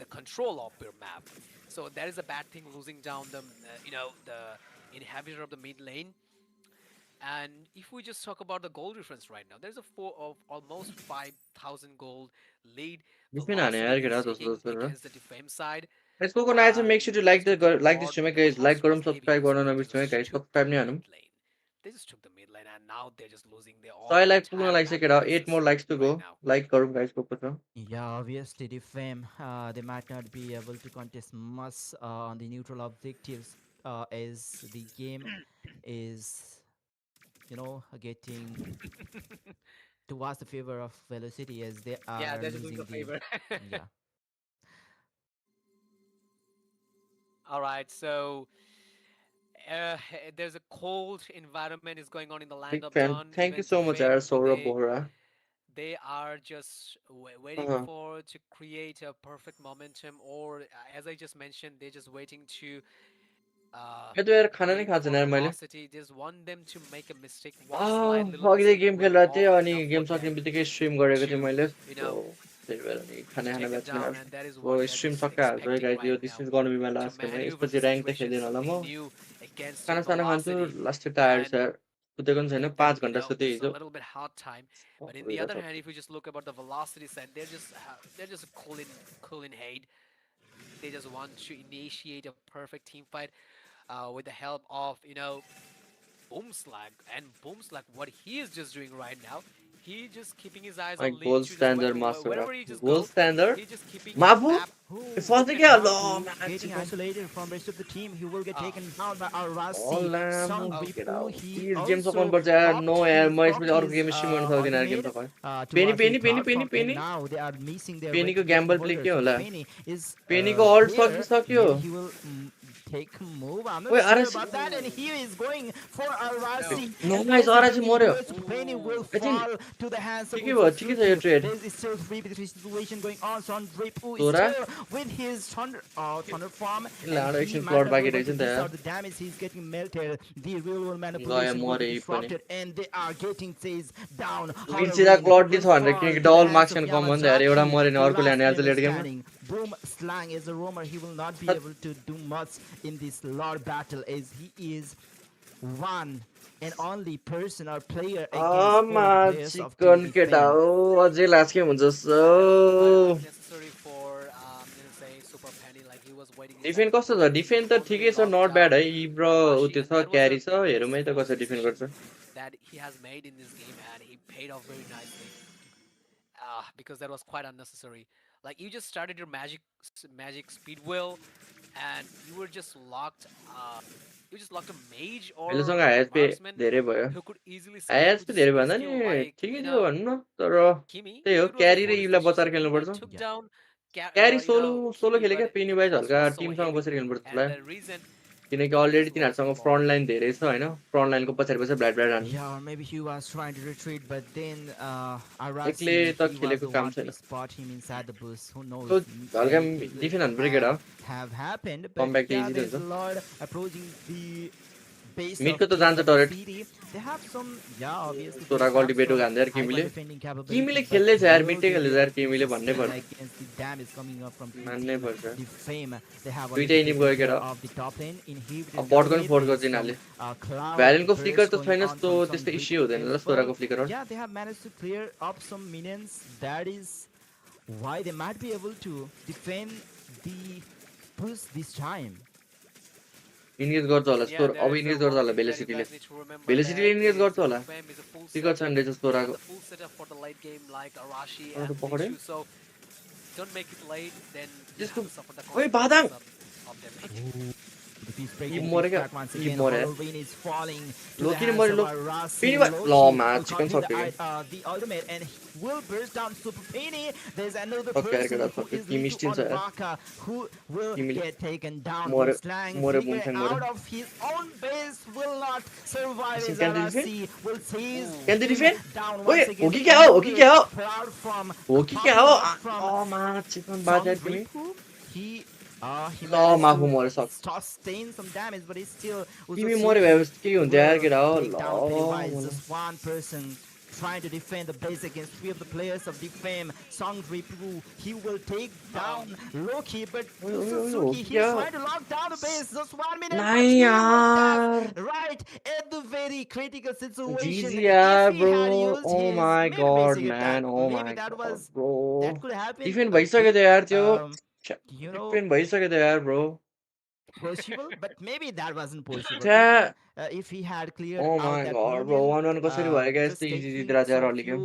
S5: the control of your map. So that is a bad thing, losing down the inhabitor of the mid lane. And if we just talk about the gold difference right now, there's a four of almost 5,000 gold lead
S1: बिस्मिन हाने
S5: Velocity
S1: यार
S5: is
S1: केटा दस
S5: taking
S1: दस गरेर
S5: against the defense side.
S1: यसको को नआएछ make sure to like
S5: Just took the
S1: like this
S5: Lord,
S1: stream
S5: but the
S1: guys like
S5: cost
S1: गरौँ
S5: was heavy
S1: सब्सक्राइब
S5: because
S1: गर्न
S5: they
S1: नबिर्सौँ है
S5: just
S1: guys
S5: took the
S1: subscribe नै हानौँ
S5: mid lane. They just took the mid lane, and now they're just losing their all
S1: 100 like पुग्न
S5: entire map
S1: लागिसक्यो केटा 8
S5: defenses
S1: more likes to go
S5: right now.
S1: Like गरौँ guys को छ
S3: Yeah, obviously, the fame they might not be able to contest much on the neutral objectives as the game is, getting towards the favor of Velocity as they
S5: Yeah,
S3: are
S5: they're just doing
S3: losing
S5: a
S3: the.
S5: favor.
S3: Yeah.
S5: All right, so there's a cold environment is going on in the land
S1: big
S5: of
S1: fan
S5: Dawn.
S1: Thank you
S5: Even
S1: so much यार
S5: Defame,
S1: Saurabh
S5: they
S1: Bohra
S5: they are just waiting
S1: uh
S5: for to create a perfect momentum, or as I just mentioned, they're just waiting to uh,
S1: यो त यार खाना नै
S5: waiting
S1: खाएको
S5: for
S1: छैन यार मैले
S5: velocity. Just want them to make a mistake. One slight little
S1: अघि
S5: mistake
S1: game
S5: will
S1: खेलिरहेको थिएँ
S5: all
S1: अनि
S5: enough
S1: गेम
S5: for
S1: सक्ने
S5: them
S1: बित्तिकै स्ट्रिम गरेको थिएँ
S5: to
S1: मैले
S5: you
S1: सो
S5: know
S1: त्यही भएर नि
S5: to
S1: खाना खाना
S5: take them
S1: भएको छैन
S5: down,
S1: यार
S5: and that is
S1: अब
S5: what they're
S1: स्ट्रिम
S5: just
S1: सकिहाल्छु है
S5: expecting
S1: गाइज यो
S5: right
S1: दिस
S5: now,
S1: इज गर्नु be my
S5: to
S1: last game है
S5: maneuver
S1: यसपछि
S5: the
S1: ऱ्याङ्क त
S5: situation,
S1: खेल्दिनँ होला म
S5: something new against
S1: खाना साना खान्छु
S5: velocity.
S1: लास्ट टायर्ड छ
S5: And
S1: यार सुतेको पनि छैन
S5: give them,
S1: 5 घन्टा सुतेँ
S5: just a
S1: हिजो
S5: little bit hard time. But in the
S1: बेलुका
S5: other hand,
S1: सक्छु
S5: if you just look about the velocity side, they're just cool in hate. They just want to initiate a perfect team fight with the help of Boomslag. And Boomslag, what he is just doing right now, he just keeping his eyes
S1: Like
S5: on Lead
S1: gold
S5: to just
S1: standard master.
S5: wherever he just
S1: Gold
S5: go,
S1: standard?
S5: he just keeping his
S1: Mabu?
S5: map
S3: Who
S1: Falta
S5: looking
S1: क्या
S5: for.
S1: ल
S3: Mapu getting
S1: मान्छेको
S3: isolated from rest of the team. He will get
S5: Ah,
S3: taken down by Arasi.
S1: Olamु
S3: Song
S1: get
S3: Ripu,
S1: out.
S3: he
S1: Please game
S3: also
S1: सकाउनु पर्छ यार no यार म
S3: proc
S1: यसपछि अर्को
S3: his
S1: game stream गर्न सक्दिनँ यार गेम
S3: ultimate
S1: सकाउनु Penny
S3: towards the
S1: Penny Penny
S3: third
S1: Penny
S3: farm, and
S1: Penny
S3: now they are missing their way
S1: पेनीको
S3: to get the
S1: gamble play
S3: border.
S1: के
S3: So
S1: होला
S3: Penny is
S1: पेनीको अल्ट
S3: here.
S1: सकिसक्यो
S3: Maybe he will take a move. I'm not
S1: ओए
S3: sure
S1: RS
S3: about that. And he is going for
S5: no.
S3: Arasi. And
S1: nice
S3: there's a
S1: RS
S3: heavy
S1: मर्यो
S3: burst. Penny will
S1: I think
S3: fall to the hands of
S1: ठिकै भयो ठिकै छ यो
S3: Uzusuki.
S1: Trade
S3: There's still 3v3 situation going on. Son Ripu is
S1: तोरा
S3: still with his thunder farm, and
S1: Lado
S3: he
S1: एकछिन
S3: might
S1: plot
S3: not be
S1: बाँकी
S3: able
S1: रहेछ
S3: to
S1: नि त
S3: dish
S1: यार
S3: out the damage. He's getting melted. The real world
S1: गयो
S3: manipulation will be
S1: मर्यो यी पनि
S3: disrupted, and they are getting chased down.
S1: विन्सिदा
S3: Hollowing
S1: क्लडी
S3: will
S1: छ भनेर
S3: fall
S1: किनकि
S3: to the
S1: double
S3: hands
S1: marks
S3: of
S1: कम भन्दा यार एउटा
S3: Yamazaki.
S1: मऱ्यो भने
S3: The
S1: अर्कोले
S3: last
S1: हाने आज
S3: member
S1: लेट गेममा
S3: standing. Boom Slang is a roamer. He will not be able to do much in this Lord battle, as he is one and only person or player against
S1: आमा
S3: four of the players of Team
S1: chicken केटा
S3: Defame.
S1: हो अझै last game हुन्छ
S5: That was quite
S1: so
S5: unnecessary for say Super Penny. Like he was waiting inside
S1: defend
S5: the
S1: कस्तो छ
S5: bush. He
S1: defend त
S5: already
S1: ठिकै छ
S5: locked
S1: नट ब्याड
S5: down
S1: है इब्रो ऊ
S5: Arashi,
S1: त्यो
S5: and
S1: छ
S5: that was a
S1: क्यारी छ हेरौँ है त
S5: peaceful
S1: कसरी डिफेन्ड
S5: decision
S1: गर्छ
S5: that he has made in this game, and he paid off very nicely. Because that was quite unnecessary. Like you just started your magic speed wheel, and you were just locked. You just locked a mage
S1: अहिलेसँग
S5: or a
S1: हाएसपी
S5: marksman
S1: धेरै भयो
S5: who could easily scale with
S1: हाएसपी
S5: a
S1: धेरै
S5: speed
S1: भन्दा नि
S5: skill like
S1: ठिकै थियो भनौँ न तर
S5: Kimi.
S1: त्यही हो
S5: It was a
S1: क्यारी र
S5: 40
S1: इभलाई
S5: station
S1: बचाएर
S5: Kimi
S1: खेल्नुपर्छ
S5: that took
S3: Yeah.
S5: down
S1: क्यारी सोलो सोलो
S5: Kimi,
S1: खेल्यो
S5: but
S1: क्या पेनी
S5: the
S1: वाइज
S5: cost
S1: हल्का
S5: was so
S1: टिमसँग
S5: heavy,
S1: बसेर खेल्नुपर्छ
S5: and
S1: त्यसलाई
S5: the reason
S1: किनकि
S5: he
S1: already
S5: just lost the
S1: तिनीहरूसँग
S5: ball.
S1: फ्रन्ट लाइन धेरै छ होइन फ्रन्ट लाइनको पछाडि पछाडि ब्ल्याड ब्ल्याड हान्नु
S3: Yeah, or maybe he was trying to retreat, but then
S1: एक्लै
S3: Arasi,
S1: त
S3: he was
S1: खेलेको
S3: the
S1: काम
S3: one
S1: छैन
S3: to spot him inside the bush. Who
S1: so
S3: knows?
S1: हल्का
S3: Maybe
S1: डिफेन्ड हान्नु
S3: could
S1: पऱ्यो केटा
S3: have happened, but
S1: कमब्याक त
S3: yeah,
S1: इजी
S3: there's
S1: हुन्छ
S3: a Lord approaching the base of
S1: मिडको त जान्छ
S3: Team
S1: turret
S3: City. They have some, yeah, obviously they
S1: सोरा
S3: have
S1: कल्टिभेटो
S3: some
S1: खान्छ यार
S3: hyper
S1: किमीले
S3: defending capability,
S1: किमीले
S3: but
S1: खेल्दैछ यार
S3: will
S1: मिडै
S3: they be
S1: खेल्दैछ
S3: able
S1: यार
S3: to
S1: किमीले भन्नै
S3: sustain
S1: पर्छ
S3: against the damage coming up from
S1: मान्नै
S3: Team
S1: पर्छ
S3: Defame? They have
S1: दुइटै
S3: already
S1: इनिप
S3: taken
S1: गयो
S3: care
S1: केटा
S3: of the top lane. Inhibitor
S1: अब
S3: is
S1: बटको
S3: down
S1: नि
S3: mid.
S1: फोर्स
S3: There
S1: गर्छ
S3: is some
S1: यिनीहरूले
S3: cloud
S1: भ्यालेन्टको फ्लिकर
S3: burst
S1: त
S3: going
S1: छैन
S3: on
S1: सो
S3: from some
S1: त्यस्तो इस्यु
S3: Ripu
S1: हुँदैन ल
S3: available.
S1: सोराको फ्लिकर हो
S3: Yeah, they have managed to clear up some minions. That is why they might be able to defend the push this time.
S1: Engage गर्छ होला
S5: Yeah,
S1: स्टोर
S5: there
S1: अब
S5: is a
S1: engage गर्छ
S5: one
S1: होला
S5: thing that you
S1: बेलेसिटीले
S5: guys need to remember
S1: बेलेसिटीले
S5: that
S1: engage
S5: is
S1: गर्छ होला
S5: Defame is a full
S1: flicker छ
S5: setup.
S1: रहेछ
S5: They have
S1: सोराको
S5: the full setup for the late game like Arashi
S1: अरू
S5: and
S1: पकड्यो
S5: Lichu. So don't make it late, then you
S1: त्यसको
S5: have to suffer the
S1: ओइ बादाङ
S5: consequences of damage.
S3: Ooh, the peace
S1: यी
S3: breaking
S1: मऱ्यो
S3: keeps
S1: क्या
S3: back once
S1: यी
S3: again.
S1: मऱ्यो
S3: Halloween is falling to the
S1: लोकी नि
S3: hands
S1: मऱ्यो
S3: of
S1: लो
S3: Arasi.
S1: फेरि
S3: Loki
S1: Lama
S3: will
S1: chicken
S3: complete
S1: सक्यो क्या
S3: the ultimate and he will burst down Super Penny. There's another
S1: सक्यो यार
S3: person
S1: केटा
S3: who
S1: सक्यो
S3: is
S1: किमी
S3: linked to
S1: स्टिल छ यार
S3: Onwaka who will
S1: किमीले
S3: get taken down. Boom
S1: मऱ्यो
S3: Slang
S1: मऱ्यो
S3: figure
S1: बुमसँग मऱ्यो
S3: out of his own base will not survive
S1: एकछिन
S3: as
S1: can defend
S3: Arasi will chase
S1: can
S3: him
S1: defend
S3: down
S1: ओए
S3: once
S1: हो
S3: again.
S1: कि
S3: There's
S1: क्या हो कि
S3: another
S1: क्या हो
S3: cloud from
S1: हो कि क्या
S3: popping
S1: हो
S3: up from
S1: लमा चिकन बाज
S3: Song
S1: यार तिमी
S3: Ripu. He
S1: ल
S3: managed
S1: माफु
S3: to
S1: मऱ्यो सक
S3: sustain some damage, but he's still
S1: तिमी मऱ्यो
S3: Uzosuki
S1: भएपछि के हुन्छ यार
S3: will
S1: केटा हो
S3: take
S1: ल
S3: down Pennywise.
S1: मलाई
S3: Just one person trying to defend the base against three of the players of Defame. Song Ripu, he will take down Loki, but
S1: ओइ ओइ ओइ हो
S3: Uzosuki,
S1: कि
S3: he's
S1: क्या
S3: trying to lock down the base. Just 1 minute, but
S1: नहीं
S3: he will death
S1: यार
S3: right at the very critical situation.
S1: GG
S3: If
S1: यार
S3: he
S1: bro
S3: had used
S1: oh
S3: his
S1: my
S3: maybe
S1: god
S3: basic attack,
S1: man oh
S3: maybe
S1: my god bro
S3: that could have been
S1: defend
S3: a
S1: भइसक्यो
S3: bit
S1: त यार त्यो
S3: um, you know
S1: defend भइसक्यो त यार bro
S3: possible, but maybe that wasn't possible.
S1: छ्या
S3: If he had cleared
S1: oh
S3: out
S1: my
S3: that
S1: god bro
S3: minion,
S1: 1-1 कसरी भयो क्या यस्तो
S3: just
S1: इजी
S3: taking
S1: जितिरहेको छ यार
S3: some
S1: अलि game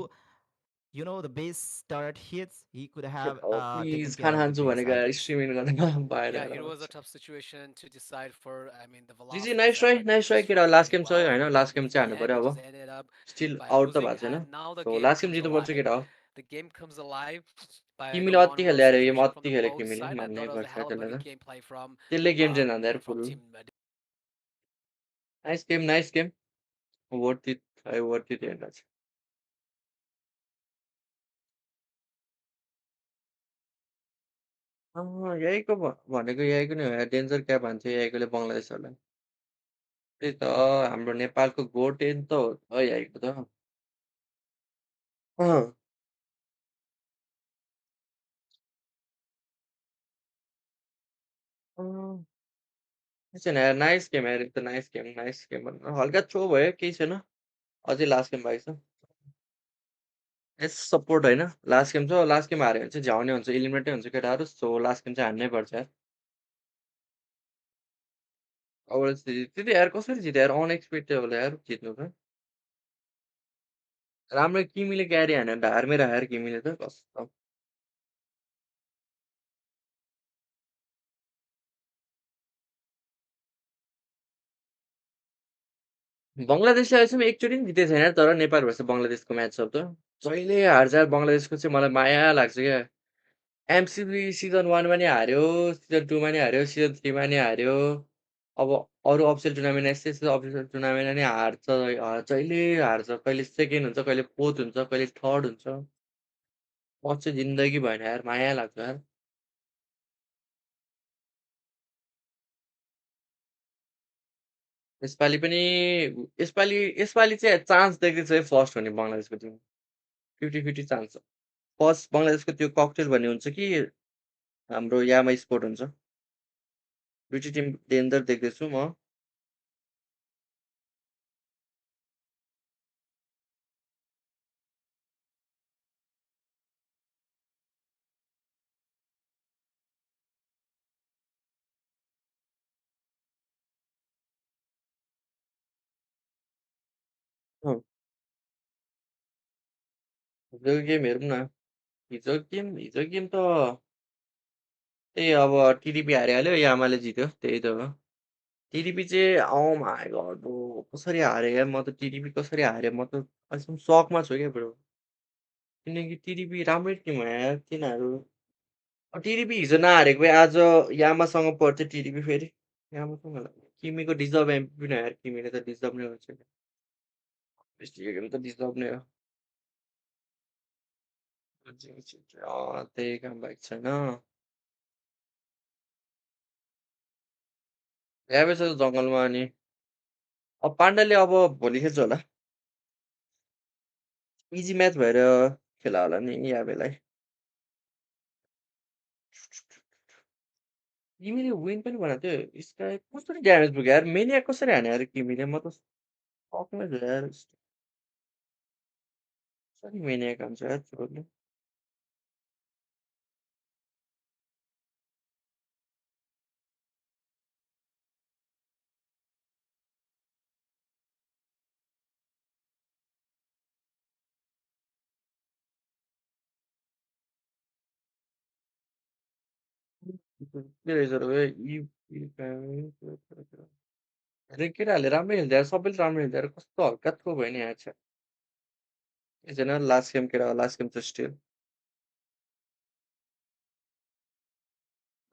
S3: few, the base turret hits, he could have taken
S1: please
S3: care
S1: खाना
S3: of the
S1: खान्छु
S3: base,
S1: भनेको
S3: I
S1: यार
S3: guess.
S1: स्ट्रिमिङ गर्न बाहिर
S5: Yeah,
S1: आएर
S5: it was a
S1: भन्छ
S5: tough situation to decide for. I mean, the
S1: जिजी
S5: velocity side, but
S1: nice
S5: he
S1: try
S5: just
S1: केटा
S5: tried
S1: last
S5: really
S1: game छ
S5: well.
S1: होइन लास्ट गेम
S5: In
S1: चाहिँ
S5: the
S1: हान्नु
S5: end,
S1: पऱ्यो
S5: he
S1: अब
S5: just ended up
S1: still
S5: by
S1: out त
S5: losing,
S1: भएको छैन
S5: and now the
S1: so
S5: game
S1: last game
S5: comes
S1: जित्नुपर्छ
S5: alive.
S1: केटा हो
S5: The game comes alive by the
S1: तिमीले
S5: one
S1: अति खेल्दै
S5: verse
S1: अरे गेम
S5: situation from
S1: अति
S5: the
S1: खेल्यो
S5: both
S1: तिमीले
S5: side, and
S1: मान्नै
S5: that was a
S1: पर्छ
S5: hell of a
S1: त्यसलाई
S5: good
S1: त
S5: gameplay from
S1: त्यसले गेम चाहिँ हान्दा यार full
S5: Team.
S1: Nice game worth it है वर्थ इट हेर्न चाहिँ यहीको भनेको यहीको नै हो यार डेन्जर क्या भन्थ्यो यहीकोले बङ्गलादेशहरूलाई त्यही त हाम्रो नेपालको गोट एन त हो त यहीको त अँ, अँ, केही छैन यार नाइस गेम यार एकदम नाइस गेम हल्का थ्रो भयो केही छैन अझै लास्ट गेम बाँकी छ यस सपोर्ट होइन लास्ट गेम छ लास्ट गेम हार्यो भने चाहिँ झ्याउने हुन्छ इलिमिनेटै हुन्छ केटाहरू सो लास्ट गेम चाहिँ हान्नै पर्छ यार अब त्यति यार कसरी जित्यो यार अनएक्सपेक्टेड होला यार जित्नु त राम्रो किमीले क्यारी हानेर ढारमै राखेर किमीले त कसम। बङ्गलादेशले अहिलेसम्म एकचोटि पनि जितेको छैन तर नेपाल भर्सेस बङ्गलादेशको म्याचअप त। जहिले हार्छ बङ्गलादेशको चाहिँ मलाई माया लाग्छ क्या। एमसिबी सिजन 1 मा नि हार्यो, सिजन 2 मा नि हार्यो, सिजन 3 मा नि हार्यो। अब अरू अफिसियल टुर्नामेन्ट यस्तै यस्तै अफिसियल टुर्नामेन्टमा नि हार्छ जहिले हार्छ। कहिले सेकेन्ड हुन्छ, कहिले फोर्थ हुन्छ, कहिले थर्ड हुन्छ। पछि चाहिँ जिन्दगी भएन यार, माया लाग्छ यार। यसपालि पनि यसपालि चाहिँ चान्स देख्दैछु है फर्स्ट हुने बङ्गलादेशको टिम। 50-50 चान्स छ। फर्स्ट बङ्गलादेशको त्यो ककटेल भन्ने हुन्छ कि हाम्रो यामा स्पोर्ट हुन्छ। दुईटै टिम डेन्जर देख्दैछु म। अँ, हिजोको गेम हेरौँ न। हिजोको गेम त त्यही अब टिडिपी हारिहाल्यो, यामाले जित्यो त्यही त हो। टिडिपी चाहिँ माई गड ब्रो, कसरी हाऱ्यो यार? म त टिडिपी कसरी हार्यो म त अहिलेसम्म सकमा छु क्या ब्रो। किनकि टिडिपी राम्रै टिम हो यार तिनीहरू। टिडिपी हिजो नहारेको भए आज यामासँग पर्थ्यो टिडिपी फेरि। यामासँग किमीको डिजर्भ एमपी न यार, किमीले त डिजर्भ नै हुन्छ। गेम त डिजर्भ नै हो। त्यही काम भएको छैन। ल्याएछ जङ्गलमा अनि अब पाण्डा अब भोलि खेल्छ होला। इजी म्याच भएर खेला होला नि यावेलाई। किमीले विन पनि बनाएको थियो। स्काई कसरी ड्यामेज पुग्यो यार? मेनिया कसरी हान्यो यार किमीले? म त सकमै छु यार। कसरी मेनिया हान्छ यार चोरले? के रहेछ र बे? अरे केटाहरूले राम्रै खेल्छ यार, सबैले राम्रो खेल्छ यार। कस्तो हल्का थ्रो भयो नि यार छ्या। एकजना लास्ट गेम केटा लास्ट गेम चाहिँ स्टिल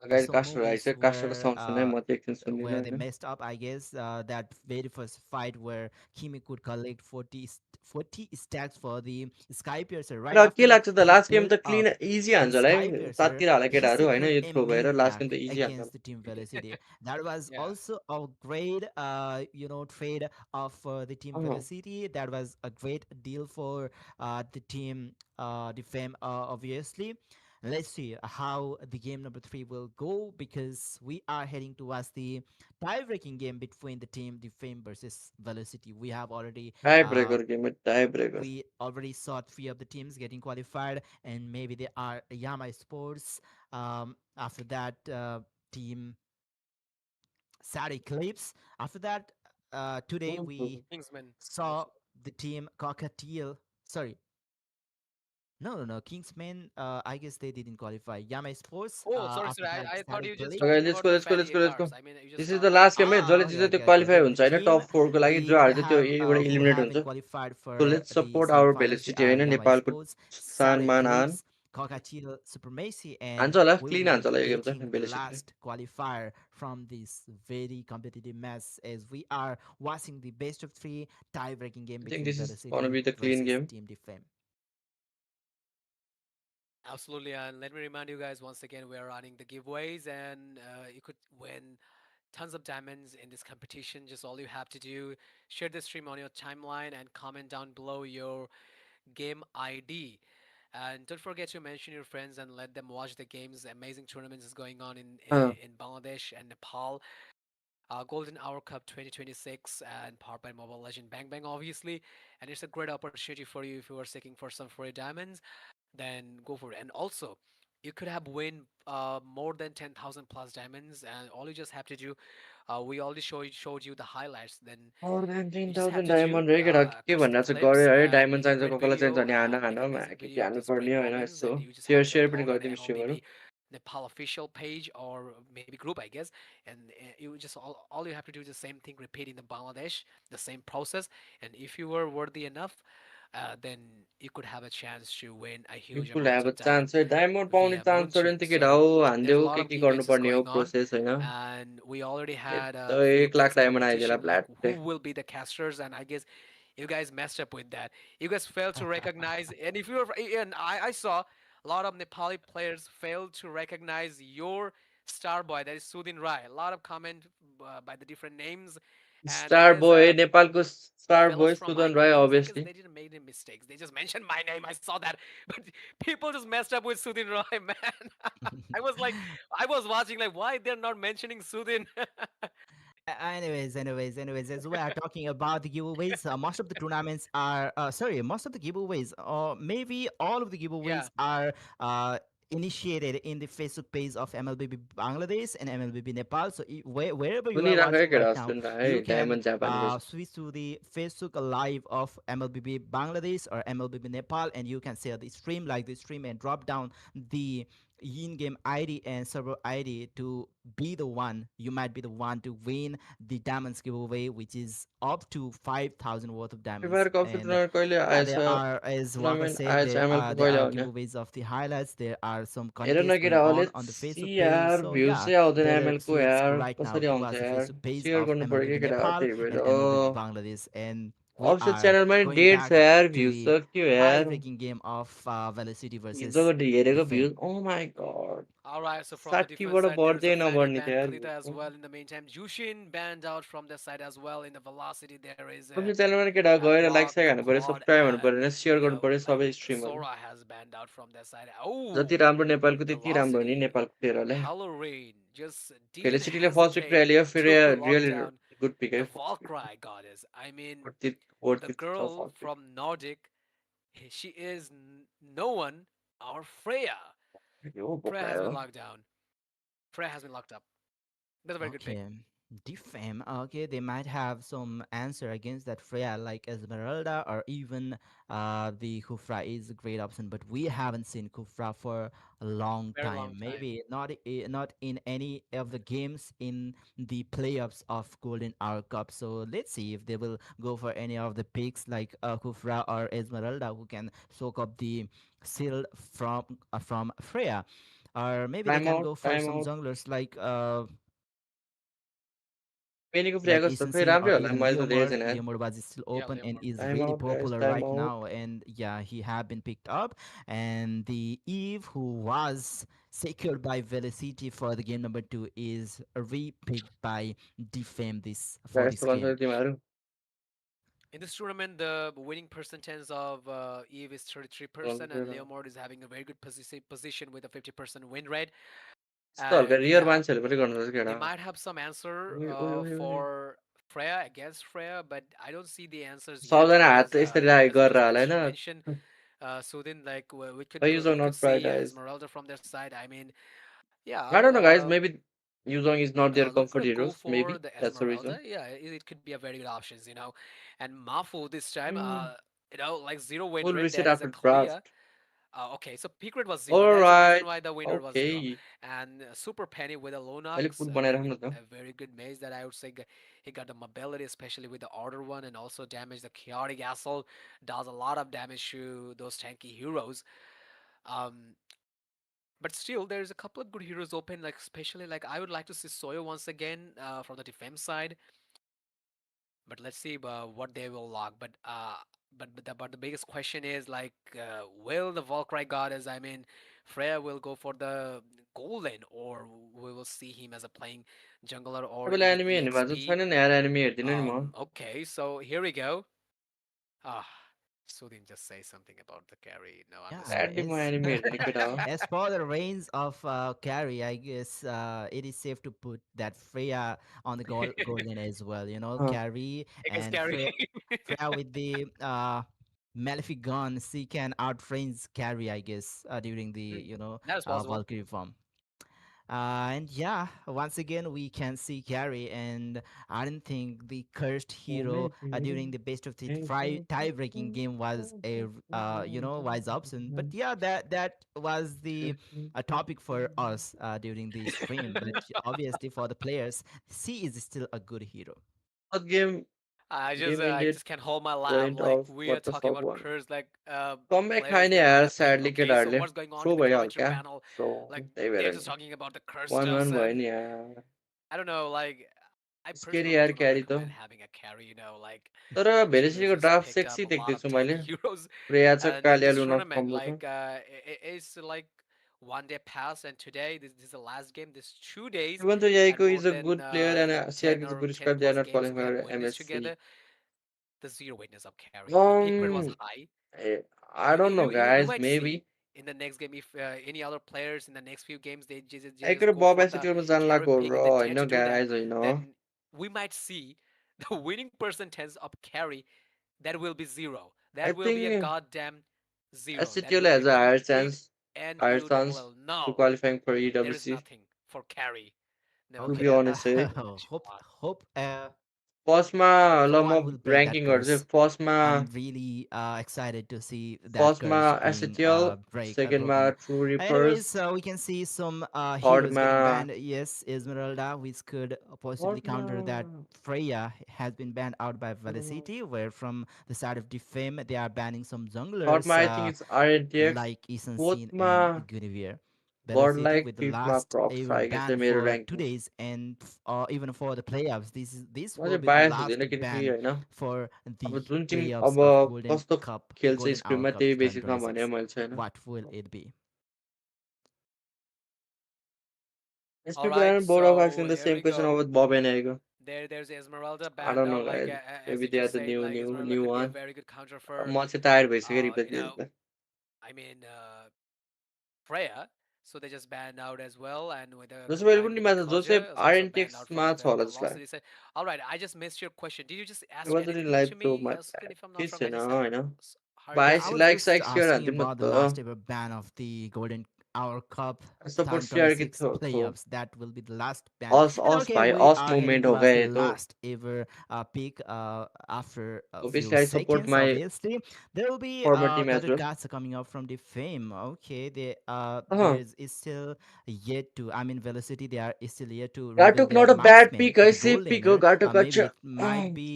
S1: अगाडि
S3: Some
S1: कास्टर
S3: movies
S1: आइसक्यो। कास्टरको साउन्ड सुनाइ म त एकछिन
S3: where
S1: सुन्दिनँ
S3: they
S1: होइन।
S3: messed up, I guess. That very first fight where Kimi could collect 40 stacks for the Sky Piercer. Right
S1: तर के
S3: after
S1: लाग्छ त
S3: he
S1: लास्ट गेम
S3: pulled
S1: त क्लिन
S3: up
S1: इजी
S3: the
S1: हान्छ होला
S3: Sky
S1: है।
S3: Piercer,
S1: साततिर होला
S3: he
S1: केटाहरू होइन,
S3: secured
S1: यो
S3: a
S1: थ्रो भएर
S3: main
S1: लास्ट गेम
S3: pack
S1: त इजी हान्छ होला।
S3: against the Team Velocity. That was
S5: Yeah.
S3: also a great, trade of the Team
S1: uh,
S3: Velocity. That was a great deal for the team, the Fame, obviously. Let's see how the game number three will go because we are heading towards the tie-breaking game between the team Defame versus Velocity.
S1: Tie breaker game tie breaker.
S3: We already saw three of the teams getting qualified, and maybe they are Yama Sports. After that, team Sad Eclipse. After that, today we
S5: Kingsman
S3: saw
S5: also.
S3: the team Cockatiel. Sorry, no. Kingsmen, I guess they didn't qualify. Yama Sports,
S5: Oh, sorry,
S3: after
S5: sorry.
S3: that,
S5: I thought
S3: Sari
S5: you just
S3: Eclipse.
S1: Okay,
S5: talking
S1: let's
S5: about
S1: go
S5: the
S1: let's go
S5: fatty
S1: let's go let's go.
S5: cars. I mean, you just
S1: this is the
S5: talking
S1: last
S5: about
S1: game है। जसले जित्छ त्यो
S3: Okay.
S1: Qualify
S3: The
S1: हुन्छ होइन,
S3: team
S1: टप फोरको लागि जो
S3: we
S1: हार्छ त्यो
S3: have
S1: एउटा
S3: who
S1: eliminate
S3: have
S1: हुन्छ।
S3: been qualified
S1: so
S3: for
S1: let's
S3: the
S1: support our
S3: semifinals. They
S1: Velocity
S3: are
S1: होइन,
S3: Yama
S1: नेपालको
S3: Sports, Sari
S1: सान मान हान।
S3: Eclipse, Cockatiel Supremacy, and
S1: हान्छ होला,
S3: we'll
S1: क्लिन
S3: be
S1: हान्छ होला यो गेम
S3: taking
S1: त
S3: the
S1: भेलोसिटीले।
S3: last qualifier from this very competitive match as we are watching the best of three tie-breaking game
S1: I think
S3: between
S1: this is gonna
S3: Velocity
S1: be the clean
S3: versus
S1: game.
S3: Team Defame.
S5: absolutely. And let me remind you guys once again, we are running the giveaways, and you could win tons of diamonds in this competition. Just all you have to do, share the stream on your timeline and comment down below your game ID. And don't forget to mention your friends and let them watch the games. Amazing tournaments is going on in Bangladesh and Nepal. Golden Hour Cup 2026 and powered by Mobile Legend Bang Bang, obviously. And it's a great opportunity for you if you are seeking for some free diamonds, then go for it. And also, you could have win more than 10,000 plus diamonds, and all you just have to do, we already showed you the highlights. Then
S1: More than
S5: you just have
S1: 10,000
S5: to do
S1: diamond है केटा के
S5: custom
S1: भनिरहेको छ
S5: clips
S1: गऱ्यो है
S5: and
S1: diamond
S5: make a
S1: चाहिन्छ
S5: great
S1: कसैलाई चाहिन्छ
S5: video,
S1: भने
S5: make a
S1: हान
S5: music
S1: के
S5: video,
S1: हाल्नु
S5: just
S1: पर्ने
S5: bring
S1: होइन
S5: diamonds,
S1: Yesso
S5: and you just
S1: share
S5: have to
S1: share पनि
S5: upload on the
S1: गरिदिनु सेयरहरू
S5: MLBB Nepal official page or maybe group, I guess. And you just all you have to do is the same thing, repeat in the Bangladesh, the same process. And if you were worthy enough, then you could have a chance to win a
S1: you
S5: huge
S1: कुल
S5: amounts
S1: have a
S5: of diamond
S1: chance है diamond पाउने
S5: via
S1: chance
S5: Moonchun.
S1: छैन त केटा
S5: So
S1: हो
S5: there's a
S1: हानिदेऊ
S5: lot of
S1: के
S5: defenses
S1: गर्नुपर्ने हो
S5: going on,
S1: प्रोसेस होइन
S5: and we already had a
S1: यस्तो
S5: few
S1: 1 लाख
S5: picks
S1: डायमन्ड आइदिएला
S5: competition, like who
S1: ब्ल्याट
S5: will be the casters, and I guess you guys messed up with that. You guys failed to recognize, and if you're, and I saw a lot of Nepali players failed to recognize your star boy, that is Sudin Rai. A lot of comment by the different names, and I
S1: star
S5: guess
S1: boy नेपालको star
S5: fellows
S1: boy
S5: from my
S1: Sudan Rai
S5: countries, I guess
S1: obviously
S5: they didn't make any mistakes. They just mentioned my name. I saw that, but people just messed up with Sudin Roy, man. I was like, I was watching like, why they're not mentioning Sudin?
S3: Anyways, as we are talking about the giveaways, most of the tournaments are, sorry, most of the giveaways, or maybe all of the
S5: Yeah,
S3: giveaways are initiated in the Facebook page of MLBB Bangladesh and MLBB Nepal. So wherever you are
S1: सुनिरहेको है
S3: watching right
S1: केटा
S3: now,
S1: सुन है
S3: you can
S1: diamond जापानी बस
S3: switch to the Facebook Live of MLBB Bangladesh or MLBB Nepal, and you can share the stream, like the stream, and drop down the in-game ID and server ID to be the one. You might be the one to win the diamonds giveaway, which is up to 5,000 worth of
S1: free
S3: diamonds.
S1: Fire cup
S3: And
S1: tournament कहिले
S3: yeah,
S1: आएछ
S3: there are, as Waka
S1: tournament
S3: said,
S1: आएछ एमएलको
S3: there
S1: कहिले
S3: are
S1: आउने
S3: giveaways of the highlights. There are some
S1: हेर न
S3: contests
S1: केटा
S3: going
S1: हो
S3: on the
S1: let's see
S3: Facebook page.
S1: यार
S3: So
S1: views
S3: yeah,
S1: चाहिँ आउँदैन
S3: better
S1: एमएलको
S3: switch
S1: यार
S3: right now
S1: कसरी आउँछ
S3: towards the
S1: यार
S3: Facebook page
S1: सेयर
S3: of
S1: गर्नु पर्यो कि
S3: MLBB
S1: केटा हो
S3: Nepal
S1: त्यही भएर
S3: and MLBB Bangladesh. And we
S1: official
S3: are
S1: च्यानलमा नि
S3: going
S1: डेढ छ
S3: back
S1: यार
S3: to
S1: भ्युज
S3: the
S1: सक्यो यार
S3: tie-breaking game of Velocity versus
S1: हिजोको हेरेको
S3: Defame.
S1: भ्युज ओ माई गड
S5: all right. So from the defense
S1: 60बाट
S5: side, there is a
S1: बढ्दै
S5: Fanny
S1: नबढ्ने
S5: banned,
S1: थियो यार
S5: Kalita as
S1: views
S5: well. In the meantime, Jushin banned out from the side as well. In the velocity, there is
S1: official च्यानलमा नि केटा
S5: a
S1: गएर like
S5: Glock,
S1: side
S5: a
S1: हान्नु पर्यो
S5: Quad,
S1: subscribe हान्नु
S5: and
S1: पर्यो सेयर गर्नु पर्यो
S5: like
S1: सबै स्ट्रिमहरू
S5: Sora has banned out from that side.
S1: जति
S5: Oh,
S1: राम्रो नेपालको त्यति राम्रो हो नि
S5: velocity,
S1: नेपालको प्लेयरहरूलाई
S5: Halloween just didn't
S1: फेलिसिटीले फर्स्ट विक्ट्री
S5: hesitate
S1: हाल्यो फेरि
S5: to lock
S1: really
S5: down
S1: good pick है
S5: the
S1: first victory
S5: Valkyrie goddess. I mean,
S1: worth
S5: the
S1: it छ
S5: girl
S1: first
S5: from Nordic, she is no one, our Freya.
S1: Victory हो
S5: Freya
S1: बोका
S5: has
S1: हो
S5: been locked down. Freya has been locked up. That's a very good pick.
S3: Okay. Defame. Okay, they might have some answer against that Freya, like Esmeralda or even the Kufra is a great option, but we haven't seen Kufra for a long
S5: Very long
S3: time.
S5: time.
S3: Maybe not in any of the games in the playoffs of Golden Hour Cup. So let's see if they will go for any of the picks like Kufra or Esmeralda, who can soak up the shield from Freya, or maybe they can go for
S1: time
S3: some
S1: out
S3: junglers
S1: पेनीको free
S3: like
S1: आएको जस्तो खै
S3: Isensin or
S1: राम्रै होला
S3: even
S1: मैले त देखेको
S3: Leomord.
S1: छैन यार
S3: Leomord was still
S5: Yeah,
S3: open and
S5: Leomord.
S3: is
S1: time
S3: really
S1: out guys
S3: popular
S1: time
S3: right
S1: out
S3: now. And yeah, he have been picked up. And the Eve, who was secured by Velocity for the game number 2, is re-picked by Defame this for
S1: guys
S3: this
S1: त भन्छ
S3: game.
S1: तिमीहरू
S5: In this tournament, the winning percentage of Eve is 33%, and Leomord is having a very good position with a 50% win rate.
S1: यस्तो हल्का
S5: And
S1: rear
S5: yeah,
S1: मान्छेहरूले पनि गर्नु रहेछ
S5: they
S1: केटा
S5: might have some answer
S1: उही उही उही उही
S5: for Freya, against Freya, but I don't see the answers yet
S1: सबजना
S5: because,
S1: हात यसरी राखेको
S5: as you
S1: गरेर
S5: just
S1: हाल होइन
S5: mentioned, Sudin, like we could
S1: using
S5: we could
S1: not
S5: see
S1: prioritize
S5: Esmeralda from their side. I mean, yeah,
S1: I don't know guys maybe Yuzong is not their
S5: let's
S1: comfort
S5: gonna go
S1: heroes
S5: for
S1: maybe
S5: the
S1: that's the reason
S5: Esmeralda. Yeah, it could be a very good options, And Mafu this time, like zero win
S1: full
S5: rate.
S1: reset
S5: That is a
S1: after
S5: clear.
S1: draft
S5: Okay, so peak rate was zero. That is the reason
S1: alright
S5: why the winner was zero.
S1: okay
S5: And Super Penny with a
S1: अहिले
S5: Lonox,
S1: पुल बनाइराख्नु न त
S5: a very good maze that I would say he got the mobility, especially with the order one, and also damage the chaotic assault. Does a lot of damage to those tanky heroes. Um, but still, there's a couple of good heroes open, like especially like I would like to see Soyo once again from the defense side. But let's see what they will lock. But the biggest question is like, will the Valkyrie goddess? I mean, Freya will go for the golden, or we will see him as a playing jungler or
S1: तपाईँले
S5: even
S1: enemy हेर्नु भएको छ
S5: EXP.
S1: छैन नि यार enemy हेरिदिनु नि म
S5: Okay, so here we go. Ah, Sudin just say something about the carry. No, I'm just
S3: Yeah,
S1: daddy
S5: kidding.
S1: म
S3: as
S1: एनिमी हेर्ने केटा हो
S3: as for the reigns of carry, I guess it is safe to put that Freya on the golden as well.
S1: Uh,
S3: Carry
S5: Biggest
S3: and
S5: carry.
S3: Freya with the Malefic Gun, she can outrange carry, I guess, during the
S5: That is possible.
S3: Valkyrie form. And yeah, once again we can see Carrie, and I don't think the cursed hero during the best of the tie-breaking game was a wise option. But yeah, that was the topic for us during the stream. But obviously for the players, she is still a good hero.
S1: What game
S5: I
S1: ended
S5: just can't hold my laugh.
S1: point
S5: Like
S1: of
S5: we are
S1: what the
S5: talking
S1: fuck
S5: about
S1: one.
S5: curse, like
S1: Comeback
S5: players
S1: खाने
S5: they line
S1: यार
S5: up like
S1: sadly
S5: okay, so
S1: केटाहरूले
S5: what's going on
S1: throw
S5: in the
S1: भइहाल्यो
S5: commentator
S1: क्या
S5: panel?
S1: So
S5: Like
S1: त्यही भएर
S5: they're just
S1: नि
S5: talking about the curse
S1: one
S5: stuffs,
S1: वान भयो
S5: and
S1: नि यार
S5: I don't know. Like I
S1: scary
S5: personally
S1: यार
S5: do not
S1: क्यारी त
S5: recommend having a carry. Like
S1: तर
S5: Juno
S1: भेलिसीको
S5: just
S1: draft
S5: picked up
S1: sexy
S5: a lot of
S1: देख्दैछु
S5: tanky
S1: मैले
S5: heroes,
S1: प्रिया छ
S5: and in
S1: Kalea
S5: this
S1: Luna
S5: tournament,
S1: combo छ
S5: like it's like 1 day pass, and today this is the last game. This 2 days,
S1: even though
S5: and
S1: यहीको
S5: more
S1: is a
S5: than
S1: good player and
S5: 10
S1: CRK is
S5: or
S1: good
S5: 10
S1: squad they are
S5: plus
S1: not
S5: games
S1: qualifying
S5: we have
S1: for
S5: witnessed
S1: MSC
S5: together. The zero witness of carry. The pick rate was high.
S1: I don't know
S5: You
S1: guys
S5: might
S1: maybe
S5: see in the next game if any other players in the next few games they just
S1: एकरो
S5: go
S1: बब
S5: for the
S1: एसिटियरमा जान
S5: carry
S1: लाग्यो
S5: pick.
S1: Raw
S5: They tend
S1: होइन
S5: to do that.
S1: guys होइन
S5: Then we might see the winning percentage of carry that will be zero.
S1: I
S5: That will be a
S1: think
S5: goddamn zero. That
S1: SCTL
S5: will be
S1: has a higher
S5: complete
S1: chance, higher chance
S5: NULL.
S1: to
S5: No,
S1: qualifying for
S5: there is
S1: EWC.
S5: nothing for carry. No
S1: To
S3: Okay,
S1: be
S5: carry
S1: honest,
S5: in
S1: है
S3: hope
S5: Nepal.
S3: hope
S1: फर्स्टमा ल
S3: someone will
S1: म
S3: break that
S1: ऱ्याङ्किङहरू चाहिँ
S3: curse.
S1: फर्स्टमा
S3: I'm really excited to see that
S1: फर्स्टमा
S3: curse being
S1: SCTL, सेकेन्डमा
S3: broken.
S1: True reapers,
S3: Anyways, we can see some heroes
S1: थर्डमा
S3: getting banned. Yes, Esmeralda, which could possibly
S1: थर्डमा
S3: counter that. Freya has been banned out by Velocity, where from the side of Defame they are banning some junglers
S1: I think it's RNTX,
S3: like Isan Sin
S1: फोर्थमा
S3: and Guinevere.
S1: God
S3: Velocity
S1: like
S3: with the
S1: फिफ्थमा
S3: last
S1: प्रक्स
S3: ever
S1: आइगे चाहिँ
S3: ban
S1: मेरो
S3: for two
S1: ranking
S3: days, and even for the playoffs. This
S1: म
S3: will
S1: चाहिँ
S3: be the
S1: bias
S3: last
S1: हुँदैन किनकि
S3: ban
S1: होइन
S3: for
S1: अब
S3: the
S1: जुन टिम
S3: playoffs
S1: अब
S3: of Golden
S1: कस्तो
S3: Cup,
S1: खेल्छ
S3: Golden Hour
S1: स्क्रिममा
S3: Cup
S1: त्यही बेसिसमा भने
S3: 2026.
S1: मैले चाहिँ होइन
S3: What will it be?
S5: All
S1: SP
S5: right,
S1: Brand Board of asking
S5: so
S1: the
S5: here
S1: same
S5: we
S1: question
S5: go.
S1: of Bob and Ego.
S5: There's Esmeralda
S1: I
S5: banned
S1: don't know
S5: out. Like
S1: guys.
S5: as
S1: Maybe
S5: you
S1: they are
S5: just
S1: the
S5: said,
S1: new
S5: like
S1: new
S5: Esmeralda
S1: new
S5: could be a
S1: one.
S5: very good counter for
S1: म चाहिँ tired भइसक्यो
S5: you
S1: replace
S5: know
S1: लिँदा
S5: I mean Freya. So they just banned out as well, and with
S1: जसो मैले
S5: combined
S1: पनि
S5: with the
S1: मात्र जो चाहिँ
S5: Koja is also banned out
S1: आरएनटिएक्समा
S5: from
S1: छ होला जस्तो लाग्यो
S5: Velocity. So, all right, I just missed your question. Did you just
S1: It
S5: ask
S1: wasn't in
S5: anything to
S1: live so
S5: me,
S1: much
S5: Screen, if I'm not
S1: केही
S5: wrong? I
S1: छैन
S5: just
S1: होइन
S5: heard
S3: Yeah,
S5: you.
S3: I
S1: बाइस
S3: was
S1: like
S3: just
S1: साइक स्क्योर
S3: asking
S1: हान्थ्यौँ न
S3: about the last
S1: त
S3: ever ban of the Golden Hour Cup
S1: support share कि
S3: 2026
S1: throw
S3: playoffs. That will be the last ban. And
S1: us
S3: okay,
S1: भाइ
S3: we
S1: us
S3: are heading
S1: movement हो
S3: towards
S1: गया
S3: the
S1: ये तो
S3: last ever pick after a few
S1: obviously I support
S3: seconds.
S1: My
S3: Obviously, there will be
S1: former team एज
S3: gutted
S1: well
S3: cards coming up from the fame. Okay,
S1: अँ
S3: is still yet to. I mean, Velocity. They are still yet to reveal
S1: Gatok
S3: their
S1: not a bad
S3: marksman
S1: pick
S3: for
S1: है
S3: the
S1: safe
S3: gold
S1: pick हो
S3: laner.
S1: गाटोक
S3: Maybe
S1: अच्छा
S3: it might be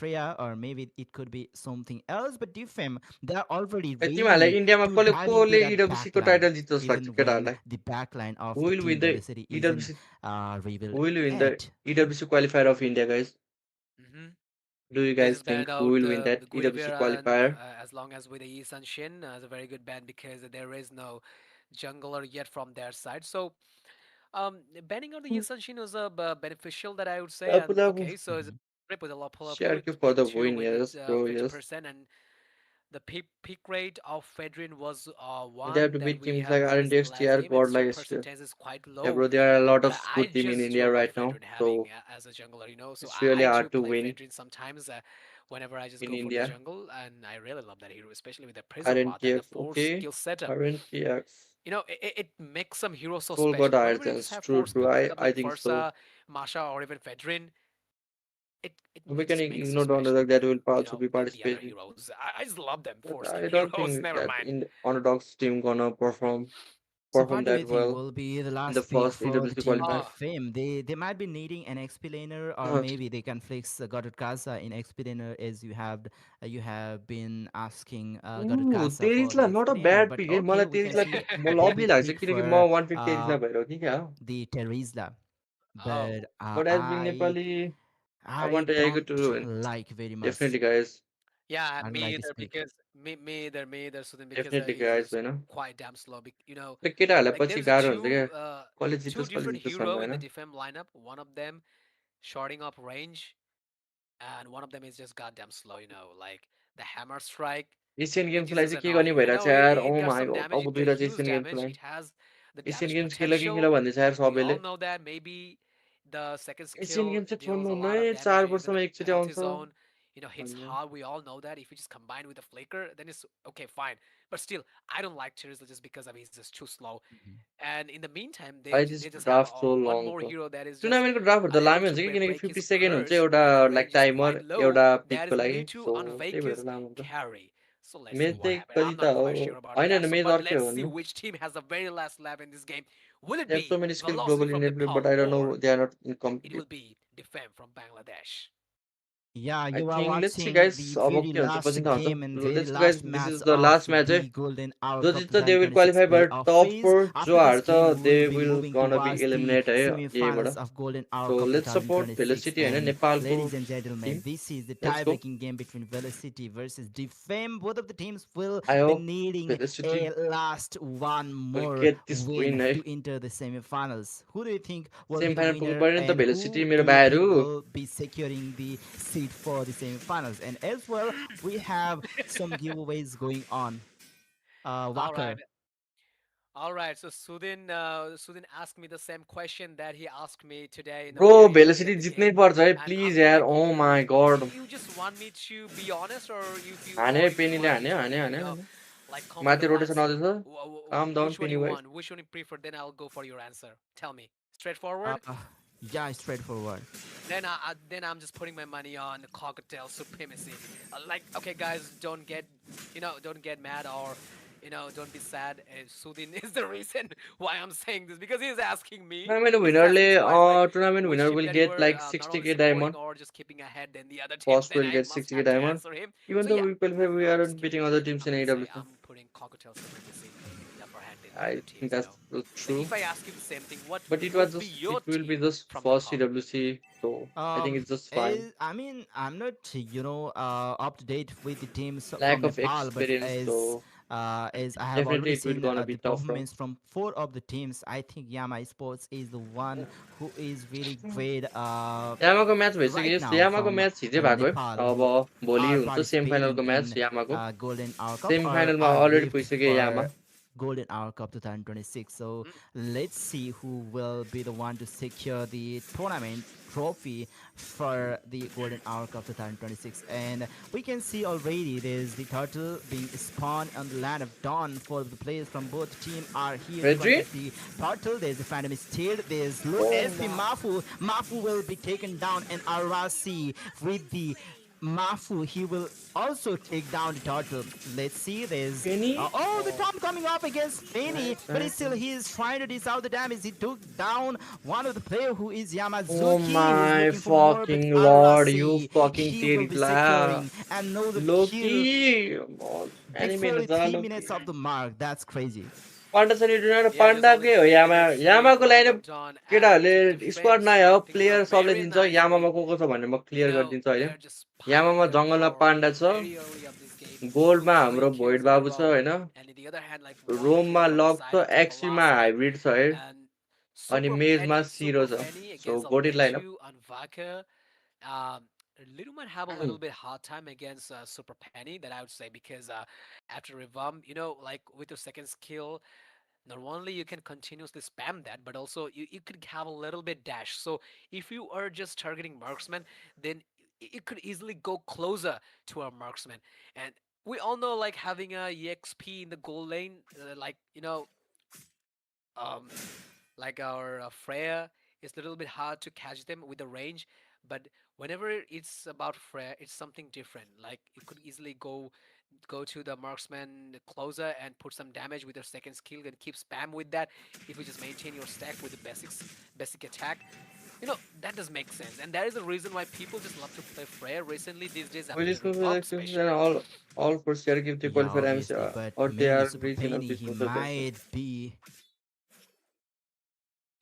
S3: Freya, or maybe it could be something else. But Defame, they are already
S1: तिमीहरूलाई
S3: ready
S1: इन्डियामा
S3: to
S1: कसले
S3: dive into
S1: कसले
S3: that
S1: इडब्ल्युसीको
S3: backline,
S1: title जित्छ जस्तो लाग्छ
S3: even when
S1: केटाहरूलाई
S3: the backline of
S1: who
S3: the
S1: will win
S3: team
S1: the
S3: Velocity isn't
S1: EWC
S3: revealed
S1: who will win the
S3: yet.
S1: EWC qualifier of India guys
S5: Hmm.
S1: Do you
S5: They
S1: guys
S5: just banned
S1: think who
S5: out
S1: will win
S5: the
S1: that EWC
S5: Guinevere
S1: qualifier
S5: as long as with the Yi Sun Shin as a very good ban because there is no jungler yet from their side. So banning out the Yi Sun Shin was beneficial that I would say. And okay, so is it
S3: Mhm.
S5: Rip with a Lapu
S1: Sharky
S5: it's
S1: for
S5: been
S1: the
S5: two
S1: win,
S5: with it
S1: yes, bro, yes.
S5: 50%, and the peak rate of Fedrin was
S1: And they have
S5: one
S1: to
S5: that
S1: beat
S5: we
S1: teams
S5: have
S1: like
S5: witnessed in the
S1: RNTX,
S5: last
S1: TR,
S5: game, and
S1: God,
S5: so
S1: like,
S5: percentage is quite
S1: yeah,
S5: low.
S1: bro, there are a lot
S5: But
S1: of
S5: I
S1: good team in
S5: just do
S1: India
S5: love
S1: right now,
S5: Fedrin having
S1: so
S5: as a jungler. So
S1: it's
S5: I
S1: really
S5: do
S1: hard to
S5: play
S1: win
S5: Fedrin sometimes whenever I just
S1: in
S5: go for the
S1: India.
S5: jungle, and I really love that hero, especially with the Prism Path and the
S1: RNTX,
S5: 4
S1: okay,
S5: skill setup.
S1: RNTX.
S5: It makes some heroes so
S1: Soul got
S5: special.
S1: higher
S5: Whenever you just
S1: chance,
S5: have
S1: true,
S5: four
S1: true,
S5: skill setup
S1: I
S5: like
S1: think so.
S5: Versa, Masha, or even Fedrin, it
S1: We can
S5: just makes you
S1: ignore the
S5: special,
S1: underdog that will also be
S5: than the other
S1: participating.
S5: heroes. I just love them four
S1: But
S5: skill
S1: I don't
S5: heroes.
S1: think
S5: Never
S1: that
S5: mind.
S1: in the underdogs team gonna
S3: So
S1: perform
S3: what do
S1: that
S3: you think
S1: well
S3: will be the
S1: in the
S3: last pick
S1: first
S3: for the
S1: EWC
S3: team
S1: qualifier.
S3: of Fame? They might be needing an XP laner, or maybe they can fix Godot Casa in XP laner, as you have been asking Godot
S1: Ooh,
S3: Casa for
S1: तेरिसला
S3: the
S1: not
S3: XP
S1: a
S3: laner.
S1: bad
S3: But
S1: pick है
S3: okay,
S1: मलाई
S3: we can
S1: तेरिसलाई
S3: see
S1: म
S3: they
S1: लभी
S3: did
S1: लाग्छ
S3: pick
S1: किनकि म
S3: for
S1: 150 तेरिसमा भएर कि क्या
S3: the Terizla,
S5: Oh,
S3: but
S1: but as being Nepali I
S3: I
S1: want to Aigo
S3: don't
S1: to win
S3: like very much.
S1: definitely guys
S5: yeah,
S3: I don't
S5: me
S3: like this
S5: either
S3: pick.
S5: because me either Sudin because
S1: definitely
S5: he's
S1: guys
S5: just
S1: होइन
S5: quite damn slow.
S1: र केटाहरूलाई
S5: Like
S1: पछि
S5: there's a
S1: गाह्रो हुन्छ क्या
S5: two
S1: कसले
S5: different
S1: जित्छस्
S5: hero
S1: भनेर
S5: in the
S1: होइन
S5: defense lineup. One of them shorting up range, and one of them is just goddamn slow. Like the hammer strike.
S1: Asian
S5: It
S1: गेम्सको
S5: just
S1: लागि
S5: is
S1: चाहिँ के गर्ने
S5: annoying.
S1: भइरहेको छ
S5: It,
S1: यार ओ
S5: it got
S1: my
S5: some
S1: God
S5: damage.
S1: अब
S5: It got
S1: दुइटा चाहिँ
S5: huge
S1: एसियन गेम्सको
S5: damage.
S1: लागि
S5: It has the
S1: Asian
S5: damage
S1: games खेल
S5: potential.
S1: भन्दैछ यार
S5: We all
S1: सबैले
S5: know that maybe the second
S1: Asian
S5: skill
S1: game चाहिँ
S5: deals a
S1: छोड्नुहुन्न
S5: lot of
S1: है
S5: damage
S1: 4
S5: using
S1: वर्षमा
S5: the
S1: एकचोटि
S5: penalty
S1: आउँछ
S5: zone.
S2: hits hard. We all know that. If you just combine with a flicker, then it's okay, fine. But still, I don't like Terizla just because of he's just too slow. And in the meantime,
S1: Why
S2: they
S1: this
S2: just have
S1: draft so
S2: one
S1: long
S2: more
S1: bro?
S2: hero that is just
S1: टुर्नामेन्टको ड्राफ्टहरू त
S2: able
S1: लामै
S2: to
S1: हुन्छ कि किनकि
S2: break his
S1: 50 second हुन्छ
S2: curse
S1: एउटा
S2: when the
S1: like
S2: range is
S1: timer
S2: quite low.
S1: एउटा
S2: That
S1: पिकको
S2: is
S1: लागि
S2: need to
S1: सो त्यही
S2: unvake
S1: भएर
S2: his
S1: लामो हुन्छ
S2: carry. So let's see
S1: मेज
S2: what
S1: चाहिँ
S2: happens.
S1: कति
S2: I'm
S1: त
S2: not
S1: हो
S2: quite sure about
S1: होइन
S2: that.
S1: होइन
S2: So,
S1: मेज
S2: but
S1: अर्कै
S2: let's
S1: हो
S2: see
S1: नि
S2: which team has the very last lap in this game. Will it
S1: they have
S2: be
S1: so many skills
S2: Velocity
S1: globally
S2: from
S1: enabled but
S2: Nepal
S1: I don't know
S2: or
S1: they are not
S2: it will
S1: competitive
S2: be Defem from Bangladesh?
S3: Yeah,
S1: I
S3: you are
S1: think let's see
S3: watching
S1: guys
S3: the
S1: अब
S3: very
S1: के हुन्छ
S3: last
S1: पछि थाहा
S3: game and
S1: हुन्छ
S3: very
S1: let's guys
S3: last
S1: this
S3: match
S1: is the
S3: of
S1: last match है
S3: the Golden Hour
S1: जो
S3: Cup
S1: जित्छ they will
S3: 2026
S1: qualify but
S3: playoff
S1: top
S3: phase.
S1: 4 जो
S3: After this
S1: हार्छ
S3: game, we
S1: they
S3: will be
S1: will
S3: moving
S1: gonna be
S3: towards the
S1: eliminate है यहीबाट
S3: semi-finals of Golden Hour
S1: so
S3: Cup
S1: let's support
S3: 2026.
S1: Velocity होइन
S3: And
S1: नेपालको
S3: ladies and gentlemen,
S1: team
S3: this is the
S1: let's go
S3: tie-breaking game between Velocity versus Defame. Both of the teams will
S1: I
S3: be
S1: hope
S3: needing
S1: Velocity
S3: a last one
S1: will
S3: more
S1: get this win
S3: win
S1: है
S3: to enter the semi-finals. Who do you think will be
S1: semi
S3: the
S1: final पुग्नु
S3: winner,
S1: पर्यो नि त
S3: and
S1: Velocity
S3: who
S1: मेरो
S3: do you
S1: भाइहरू
S3: think will be securing the seat for the semi-finals? And as well, we have some giveaways going on.
S2: All
S3: Walker.
S2: right. All right, so Sudin asked me the same question that he asked me today in the
S1: bro
S2: very early
S1: Velocity
S2: of the
S1: जित्नै
S2: game,
S1: पर्छ है
S2: and
S1: please
S2: I'm gonna
S1: यार
S2: give
S1: oh
S2: you.
S1: My god
S2: You just want me to be honest, or
S1: हाने
S2: if you
S1: पेनीले
S2: want me
S1: हान्यो
S2: to
S1: हान्यो
S2: be
S1: हान्यो हान्यो
S2: like
S1: माथि
S2: comfortable
S1: rotation
S2: answer?
S1: आउँदैछ calm down
S2: Which one
S1: Penney
S2: you
S1: wise
S2: want? Which one you prefer? Then I'll go for your answer. Tell me.
S3: Uh,
S2: Straightforward.
S3: yeah, straightforward.
S2: Then I'm just putting my money on cocktail supremacy. Like, okay, guys, don't get mad, or don't be sad. Sudin is the reason why I'm saying this, because he's asking me.
S1: Tournament
S2: He's
S1: विनरले
S2: asking twice, like
S1: tournament
S2: which
S1: winner
S2: team
S1: will
S2: that you
S1: get
S2: were
S1: like
S2: not
S1: 60k
S2: only supporting
S1: diamond
S2: or just keeping ahead than the other teams.
S1: First
S2: Then
S1: will
S2: I
S1: get
S2: must
S1: 60k
S2: have to
S1: diamond
S2: answer him.
S1: Even
S2: So
S1: though
S2: yeah,
S1: we qualify we
S2: I'm
S1: are
S2: just
S1: beating
S2: kidding.
S1: other teams
S2: I'm
S1: in
S2: gonna say
S1: AWC
S2: I'm putting cocktail supremacy the upper hand in the
S1: I
S2: other
S1: think
S2: teams.
S1: that's
S2: Then
S1: true
S2: if I ask you the same thing, what
S1: but it was
S2: would be
S1: just
S2: your
S1: it will be
S2: team
S1: just
S2: from
S1: first
S2: Nepal?
S1: CWC so I think it's just fine
S3: I mean, I'm not, up to date with the teams
S1: lack
S3: from
S1: of
S3: Nepal, but
S1: experience so
S3: as I have
S1: definitely
S3: already
S1: it will
S3: seen
S1: gonna be
S3: the
S1: tough bro
S3: performance from four of the teams, I think Yama Sports is the one who is really great
S1: यामाको match
S3: right
S1: भइसक्यो
S3: now
S1: यामाको
S3: from
S1: match हिजै भएको है
S3: Nepal,
S1: अब
S3: who
S1: भोलि
S3: are
S1: हुन्छ सेमी
S3: participating
S1: फाइनलको
S3: in
S1: म्याच यामाको
S3: Golden Hour Cup
S1: सेमी
S3: or
S1: फाइनलमा
S3: are
S1: अलरेडी
S3: left
S1: पुगिसक्यो यामा
S3: for Golden Hour Cup 2026. So let's see who will be the one to secure the tournament trophy for the Golden Hour Cup 2026. And we can see already there's the turtle being spawned on the land of dawn. For the players from both team are here in front
S1: Redry
S3: of the turtle. There's the Phantom Steer. There's low
S1: oh
S3: SP Mafu. Mafu will be taken down, and Arasi with the Mafu, he will also take down the turtle. Let's see, there's
S1: Penny
S3: the Tom coming up against Penny,
S1: nice
S3: but
S1: nice
S3: still he is trying to dish out the damage. He took down one of the player who is
S1: oh
S3: Yamazuki, who is
S1: my
S3: looking for more, but
S1: fucking lord you
S3: Arasi,
S1: fucking
S3: he will be
S1: Teritla
S3: securing another kill
S1: Loki enemy
S3: before the
S1: नजा
S3: 3 minutes
S1: Loki
S3: of the mark. That's crazy.
S1: Panda छ नि डुना
S2: Yeah, just only
S1: पाण्डाकै हो
S2: 3
S1: यामा
S2: minutes here
S1: यामाको
S2: going
S1: line
S2: on Dawn, and
S1: केटाहरूले squad
S2: Defense
S1: नआयो
S2: starting things
S1: player
S2: off
S1: सबले
S2: very
S1: दिन्छ
S2: nicely.
S1: यामामा को छ भने म क्लियर गरिदिन्छु अहिले
S2: They're just piling
S1: यामामा
S2: their
S1: जङ्गलमा
S2: power
S1: पाण्डा छ
S2: very early of this game,
S1: गोल्डमा हाम्रो
S2: throwing
S1: void
S2: kills in a
S1: बाबु छ
S2: row.
S1: होइन
S2: And in the other hand, like one kill
S1: रोममा
S2: from the
S1: luck
S2: side
S1: छ
S2: of the
S1: एक्सीमा
S2: Velocity,
S1: हाइब्रिड छ है
S2: and
S1: अनि मेजमा सिरो
S2: Super
S1: छ
S2: Penny
S1: so
S2: against
S1: GOATed line
S2: Almetu on Vaka. Um, Lidu might have a little bit hard time against Super Penny, that I would say, because after Revamp, like with your second skill, not only you can continuously spam that, but also you could have a little bit dash. So if you are just targeting marksman, then it could easily go closer to our marksman. And we all know, like, having a EXP in the goal lane, um, like our Freya, it's a little bit hard to catch them with the range. But whenever it's about Freya, it's something different. Like, you could easily go to the marksman closer and put some damage with your second skill and keep spam with that. If you just maintain your stack with the basic attack, that does make sense. And that is the reason why people just love to play Freya recently these days after
S1: Will
S2: the
S1: school
S2: revamp,
S1: and
S2: especially.
S1: all for share give the
S3: Yeah,
S1: qualifier MC
S3: obviously, but
S1: or they
S3: maybe
S1: are
S3: Super
S1: regional
S3: Penny, he
S1: business also.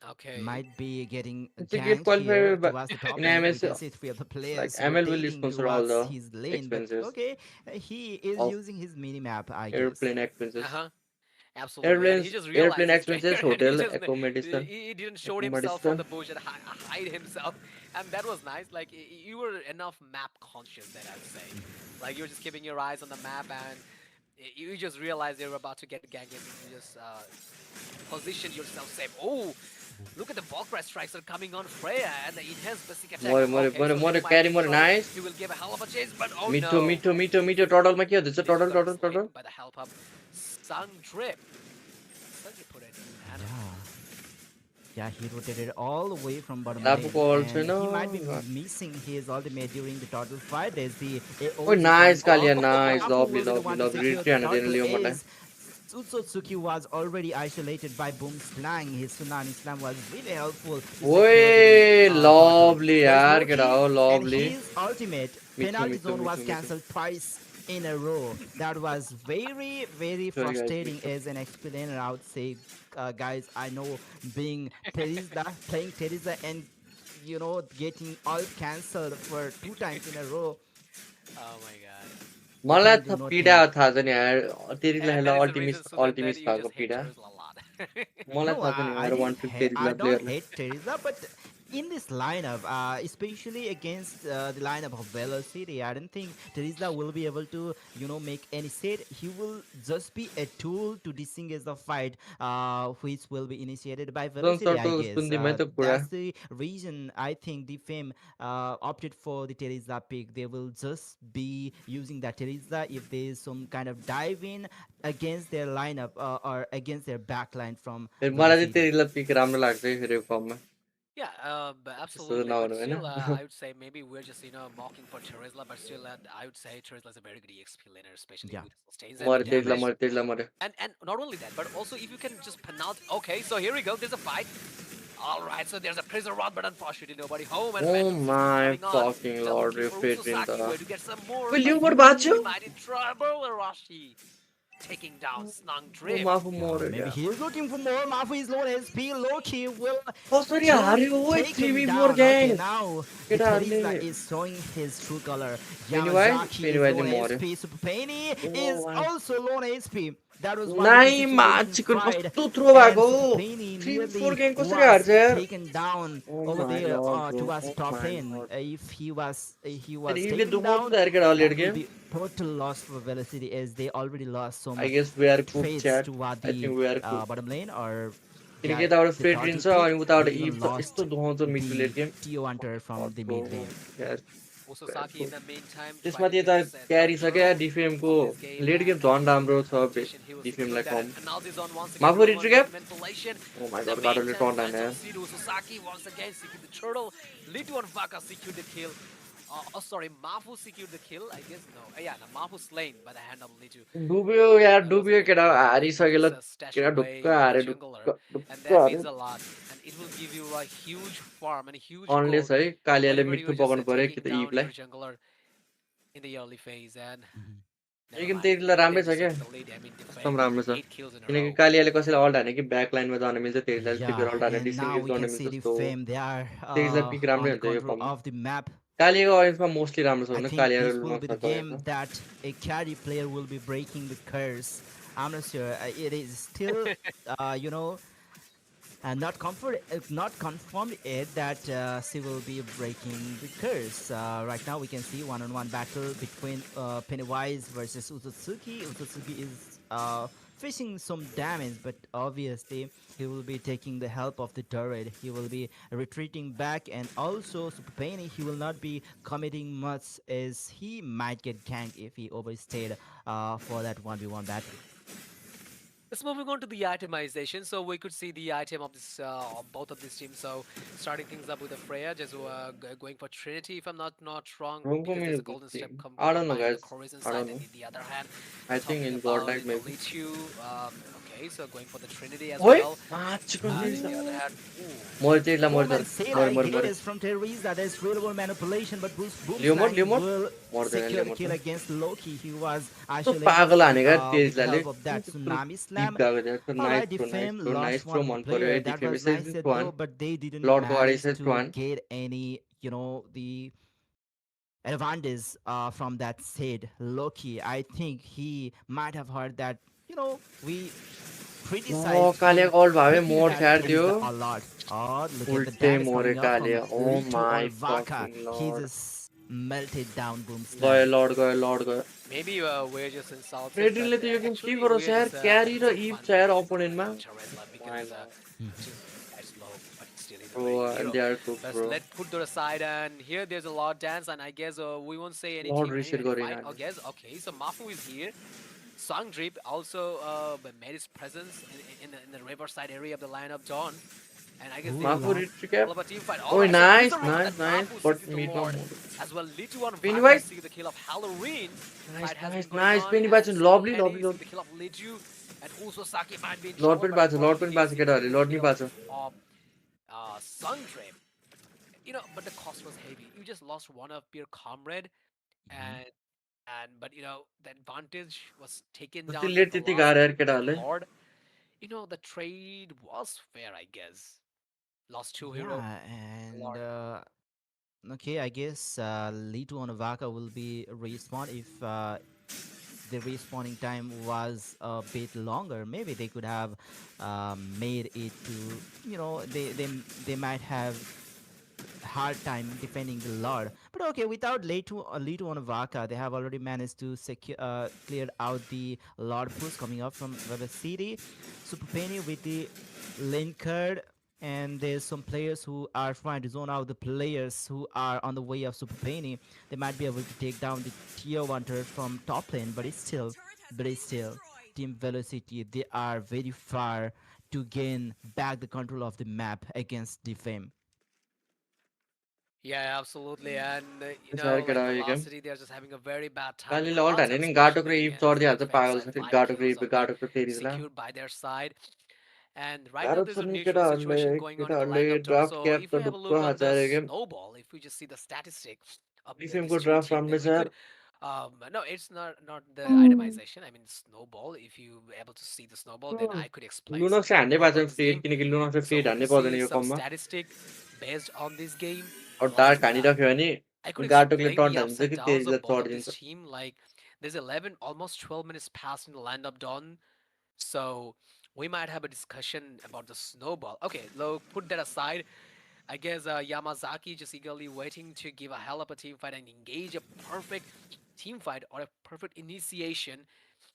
S2: Okay.
S3: might be getting
S1: It's a get
S3: ganked here
S1: qualifier but
S3: towards the top
S1: in
S3: lane. We
S1: MS
S3: can see three of the
S1: like
S3: players
S1: ML will
S3: rotating
S1: sponsor all
S3: towards
S1: the
S3: his lane, but
S1: expenses
S3: okay, he is
S1: of
S3: using his mini map, I guess.
S1: airplane expenses.
S2: Uh-huh. Absolutely, and he
S1: Airplanes
S2: just
S1: airplane
S2: realized his
S1: expenses,
S2: trigger, and he
S1: hotel,
S2: just
S1: accommodation,
S2: he didn't show himself from
S1: accommodation.
S2: the bush and hide himself, and that was nice. Like, you were enough map conscious, that I'd say. Like, you were just keeping your eyes on the map, and you just realized they were about to get ganked, and you just positioned yourself safe. Oh,
S5: Look at the Valkyrie strikes are coming on Freya and the enhanced basic attack.
S1: More,
S5: Okay, so
S1: more,
S5: Lily might
S1: carry
S5: be in
S1: more,
S5: trouble.
S1: nice.
S5: He will give a hell of a chase, but oh
S1: Mito,
S5: no.
S1: mito, mito, mito, total ma ke this
S5: Litu got
S1: total.
S5: slain by the help of Sun Drip. Suddenly put it in hand.
S3: Yeah. Yeah, he rotated all the way from bottom
S1: Tapu
S3: lane,
S1: ko also
S3: and he might be
S1: no.
S3: missing his ultimate during the turtle fight as the
S1: Oh,
S3: AOs is going
S1: nice,
S3: on.
S1: Kalia,
S3: But
S1: nice,
S3: Mafu
S1: lovely,
S3: will be the
S1: lovely,
S3: one to
S1: lovely.
S3: secure the
S1: Retreat and then
S3: turtle
S1: Leo Mata.
S3: as Utsutsuki was already isolated by Boom Slang. His Tsunami Slam was really helpful to secure
S1: Oi,
S3: the turtle.
S1: lovely,
S3: There's
S1: yaar, get
S3: Loki,
S1: out,
S3: and
S1: lovely.
S3: his ultimate
S1: Mito,
S3: penalty
S1: mito,
S3: zone was
S1: mito, mito.
S3: cancelled twice in a row. That was very, very
S1: Sorry, guys,
S3: frustrating
S1: mito.
S3: as an explainer, I would say. Guys, I know being Teresa, playing Teresa and getting all cancelled for 2 times in a row.
S5: Oh my god.
S3: I
S1: मलाई
S3: can't do
S1: त पीडा
S3: nothing.
S1: थाहा छ नि यार तेरिला
S5: And
S1: Hella
S5: that is the reason,
S1: अल्टिमिस
S5: Sudhan, that
S1: अल्टिमिस
S5: you just
S1: भएको
S5: hate
S1: पीडा
S5: Charizla a lot.
S1: मलाई
S3: No,
S1: थाहा छ नि
S3: I
S1: यार
S3: didn't.
S1: 150
S3: I
S1: तेरिला
S3: don't
S1: प्लेयरलाई
S3: hate Teresa, but in this lineup, especially against the lineup of Velocity, I don't think Teresa will be able to, make any set. He will just be a tool to disengage the fight, which will be initiated by Velocity, I
S1: संसारको
S3: guess.
S1: सुन्दिमै त कुरा
S3: That's the reason I think the Fame opted for the Teresa pick. They will just be using that Teresa if there is some kind of dive in against their lineup or against their backline from
S1: मलाई चाहिँ
S3: Velocity.
S1: तेरिला pick राम्रो लाग्छ है फेरि फर्ममा
S5: Yeah,
S1: त्यस्तो त
S5: absolutely. But
S1: नहुनु होइन
S5: still, I would say maybe we're just mocking for Terizla, but still, I would say Terizla is a very good EXP laner, especially
S3: Yeah,
S5: with sustains and
S1: मऱ्यो
S3: yeah,
S1: तेरिला
S3: man.
S5: intermission.
S1: मऱ्यो तेरिला मऱ्यो
S5: And not only that, but also if you can just pronounce. Okay, so here we go. There's a fight. All right, so there's a prison rod, but unfortunately nobody home and
S1: Oh
S5: Phantom CQ
S1: my
S5: coming on.
S1: fucking
S5: Double
S1: lord,
S5: kill for
S1: refrain
S5: Usosaki,
S1: the
S5: where to get some more,
S1: Will
S5: but
S1: you
S5: he
S1: what about you?
S5: might in trouble. Arashi taking down Snung
S1: Oh
S5: Drip.
S1: माफु
S3: Yeah,
S1: मऱ्यो
S3: maybe
S1: क्या
S3: he is looking for more. Mafu is low on SP. Loki will
S1: कसरी
S3: just
S1: हार्यो ओइ
S3: take him
S1: 3v4
S3: down. Okay,
S1: gang
S3: now the Teresa
S1: केटाहरूले
S3: is showing his true color.
S1: Pennywise
S3: Yamazaki is
S1: Pennywise
S3: low on
S1: मऱ्यो
S3: SP. Super Penny
S1: Oh
S3: is
S1: my
S3: also low on SP. That was one of the
S1: नाइ
S3: situations
S1: माछिको
S3: fight,
S1: कस्तो throw
S3: and
S1: भएको
S3: Super Penny
S1: 3v4
S3: nearly
S1: gang कसरी
S3: was
S1: हार्छ यार
S3: taken down
S1: Oh
S3: over
S1: my
S3: there
S1: lord bro
S3: towards
S1: Oh
S3: top
S1: my
S3: lane.
S1: lord
S3: If he
S1: And
S3: was
S1: इले
S3: taken
S1: दुखाउँछ
S3: down,
S1: त यार केटाहरूले
S3: that
S1: late
S3: will
S1: game
S3: be total loss for Velocity as they already lost
S1: I
S3: some
S1: guess we are cooked
S3: trades
S1: chat
S3: toward
S1: I
S3: the
S1: think we are cooked
S3: bottom lane, or
S1: किनकि
S3: yeah,
S1: यताबाट
S3: the
S1: फ्रेड
S3: turtle
S1: लिन्छ
S3: pick.
S1: अनि
S3: They
S1: उताबाट
S3: even
S1: इभ छ
S3: lost
S1: यस्तो दुखाउँछ mid to
S3: the
S1: late game
S3: Tio Hunter from the mid lane.
S5: Ososaki in the meantime tried to
S1: त्यसमाथि
S5: get
S1: यता
S5: this
S1: क्यारी
S5: third
S1: छ क्या
S5: turtle
S1: डिफेमको
S5: of this game
S1: late game
S5: and
S1: झन् राम्रो छ
S5: intermission he will secure
S1: डिफेमलाई
S5: that
S1: कम
S5: and penalties on once again
S1: माफु
S5: room
S1: रिट्री
S5: on
S1: क्याप
S5: ventilation.
S1: Oh my
S5: In the
S1: god गाडोले
S5: meantime,
S1: टर्न हाने
S5: Phantom Seed Ososaki once again secured the turtle. Litu and Vaka secured the kill. Oh, sorry, Mafu secured the kill. I guess no. Yeah, no, Mafu slain by the hand of Litu.
S1: डुब्यो यार
S5: He was
S1: डुब्यो
S5: able
S1: केटा
S5: to keep
S1: हारिसकेर
S5: his stash
S1: केटा ढुक्क
S5: away in the
S1: हारे
S5: jungler, and
S1: ढुक्क
S5: that
S1: हारे
S5: means a lot. And it will give you a huge farm and a huge
S1: unless
S5: gold
S1: है कालियाले
S5: whenever
S1: मिठो
S5: you're just
S1: पकाउनु पर्यो कि
S5: taking
S1: त
S5: down
S1: इभलाई
S5: your jungler in the early phase. And
S3: Mhm.
S5: never
S1: लेकिन
S5: mind,
S1: त्यतिलाई राम्रै
S5: they
S1: छ
S5: just
S1: क्या
S5: took the lead. I mean,
S1: custom
S5: defend
S1: राम्रो छ
S5: 8 kills in a
S1: किनकि
S5: row.
S1: कालियाले कसैलाई अल्ट हाने कि ब्याक लाइनमा जान मिल्छ त्यतिलाई
S3: Yeah,
S1: फेरि अल्ट हाने
S3: and now
S1: डिसेङ्गेज
S3: we
S1: गर्न
S3: can
S1: मिल्छ
S3: see the
S1: जस्तो
S3: Fame. They are
S1: त्यतिलाई पिक
S3: on
S1: राम्रै
S3: the
S1: हुन्छ यो
S3: control
S1: फर्ममा
S3: of the map.
S1: कालियाको अडियन्समा मोस्टली राम्रो छ
S3: I
S1: भने
S3: think
S1: Kaliya raw
S3: this will be the
S1: लुनासको
S3: game
S1: अडियन्समा
S3: that a carry player will be breaking the curse. I'm not sure. It is still, you know, not confirmed yet that she will be breaking the curse. Right now, we can see one-on-one battle between Pennywise versus Utsutsuki. Utsutsuki is facing some damage, but obviously he will be taking the help of the turret. He will be retreating back, and also Super Penny, he will not be committing much as he might get ganked if he overstayed for that 1v1 battle.
S5: Let's moving on to the itemization. So we could see the item of this of both of these teams. So starting things up with the Freya, just going for Trinity, if I'm not wrong,
S1: Roomको
S5: because there's
S1: मिल्यो
S5: a golden step
S1: I don't know
S5: combined on the
S1: guys
S5: Corazon
S1: I
S5: side,
S1: don't
S5: and
S1: know
S5: in the other hand,
S1: I think
S5: talking
S1: in
S5: about
S1: godlike maybe
S5: Lichu. Okay, so going for the Trinity as
S1: ओइ
S5: well.
S1: माछिको
S5: In the other hand,
S1: मरि त्यतिलाई
S3: Boom
S1: मरि
S3: and sale,
S1: मरि
S3: I
S1: मरि मरि
S3: guess, from Teresa. That's real world manipulation, but
S1: Leo
S3: Boomslang
S1: मर
S3: will
S1: मर्दैन
S3: secure
S1: Leo
S3: the kill
S1: मर्छ
S3: against Loki. He was
S1: कस्तो
S3: isolated
S1: पागल हानेको यार
S3: with the
S1: तेरिजलाले
S3: help of that tsunami
S1: डिप
S3: slam.
S1: गएको थियो
S3: Alright, the Fame lost
S1: nice
S3: one
S1: throw
S3: of the
S1: मन पर्यो है
S3: player. That
S1: Defame
S3: was nice
S1: season
S3: set
S1: one
S3: though, but they didn't
S1: ब्लडको अगाडि
S3: manage
S1: set
S3: to
S1: one
S3: get any, the advantage from that said Loki. I think he might have heard that, we criticized him
S1: कालियाको ult भए
S3: picking
S1: mode
S3: that
S1: छ्याड थियो
S3: Teresa a lot. Oh, look at the
S1: उल्टै
S3: damage
S1: मऱ्यो
S3: coming up from
S1: Kalea oh
S3: Litu on
S1: my
S3: Vaka.
S1: Fucking
S3: He
S1: lord
S3: just melted down Boom
S1: गयो
S3: Slam.
S1: Lord गयो
S5: maybe we're just insulted, but
S1: फ्रेडीले त यो game के
S5: actually
S1: गरोस्
S5: we're
S1: यार
S5: just
S1: क्यारी
S5: having
S1: र
S5: some
S1: इभ
S5: fun
S1: छ यार
S5: with
S1: अपोनेन्टमा
S5: Terizla because
S3: Mhm.
S5: which is quite slow.
S2: the way,
S1: Bro, and
S2: hero.
S1: they are good,
S2: But
S1: bro.
S2: let's put that aside, and here there's a Lord dance, and I guess we won't say any
S1: Lord
S2: team,
S1: reset
S2: any
S1: going
S2: fight. I
S1: on.
S2: guess okay. So Mafu is here. Sangdrip also made his presence in the riverside area of the line of Dawn. And I guess
S3: Ooh
S2: they
S1: Mafu
S3: la.
S2: will
S1: recap.
S2: have a team fight. All
S1: Oh,
S2: right, so here's the
S1: nice,
S2: round,
S1: nice,
S2: and
S1: nice.
S2: Mafu
S1: But
S2: sees the
S1: meet no
S2: Lord.
S1: more.
S2: As well, Litu and
S1: Penny
S2: Vaka
S1: White.
S2: see the kill of Halloween.
S1: Nice,
S2: Fight has been
S1: nice,
S2: going
S1: nice.
S2: on,
S1: Penny
S2: and
S1: Bacon.
S2: Super
S1: Lovely, lovely,
S2: Penny see
S1: lovely.
S2: the kill of Liju, and Usosaki might be in
S1: Lord
S2: trouble,
S1: Pen
S2: but
S1: Bacha, Lord Pen
S2: unfortunately
S1: Bacha,
S2: seems
S1: get
S2: to
S1: out.
S2: get the
S1: Lord Me
S2: kill
S1: Bacha.
S2: of Sungdrip. But the cost was heavy. You just lost one of your comrade,
S3: Mhm.
S2: and but the advantage was taken
S1: Utti
S2: down with
S1: late
S2: the
S1: titi गा रहा
S2: lost
S1: है यार के
S2: with
S1: डाले.
S2: Lord. The trade was fair, I guess. Lost two hero,
S3: Yeah, and
S2: Lord.
S3: okay, I guess Litu on Vaca will be respawn if the respawning time was a bit longer. Maybe they could have made it to, they might have hard time defending the Lord. But okay, without Leto on Vaca, they have already managed to secure cleared out the Lord push coming up from the city. Super Penny with the lane card, and there's some players who are trying to zone out the players who are on the way of Super Penny. They might be able to take down the tier 1 turret from top lane, but it's still Team Velocity, they are very far to gain back the control of the map against Defame.
S2: Yeah, absolutely. And
S1: यार के
S2: like
S1: डाले ये game.
S2: Velocity, they're just having a very bad time
S1: Kali
S2: with the
S1: Lord
S2: Hunter,
S1: है नहीं गाटो
S2: especially
S1: करे eve छोड़
S2: against the
S1: दिया तो
S2: defense
S1: पागल
S2: side.
S1: से
S2: 5
S1: गाटो
S2: kills
S1: करे
S2: have been
S1: गाटो करे तेरी ला.
S2: secured by their side. And right now
S1: गाटो
S2: there's a
S1: Sunny
S2: neutral situation going
S1: के
S2: on in the
S1: डाले
S2: land of Dawn.
S1: draft
S2: So
S1: cap
S2: if
S1: तो
S2: we have a
S1: दुप्पा
S2: look on the
S1: हजार है game.
S2: snowball, if we just see the statistic of
S1: Defame
S2: these
S1: को
S2: two
S1: draft
S2: teams,
S1: round
S2: then
S1: में
S2: we
S1: sir.
S2: could no, it's not the itemization. I mean snowball. If you able to see the snowball, then I could explain
S1: लूनों से
S2: something
S1: आने
S2: more
S1: पाचे
S2: about this
S1: feed
S2: game.
S1: किन्हीं की लूनों से
S2: So
S1: feed
S2: when
S1: आने
S2: you
S1: पौधे
S2: see
S1: नहीं
S2: some
S1: come
S2: statistic based on this game,
S1: और
S2: like
S1: डार्क आनी रखे हो नहीं
S2: I could
S1: गाटो के लिए
S2: explain
S1: टॉन्ट
S2: the
S1: डालने
S2: ups
S1: से
S2: and
S1: कि
S2: downs
S1: तेरी ला
S2: of both
S1: छोड़
S2: of
S1: दिन
S2: this
S1: से.
S2: team. Like there's 11, almost 12 minutes passed in the land of Dawn, so we might have a discussion about the snowball. Okay, put that aside. I guess Yamazaki just eagerly waiting to give a hell of a team fight and engage a perfect team fight or a perfect initiation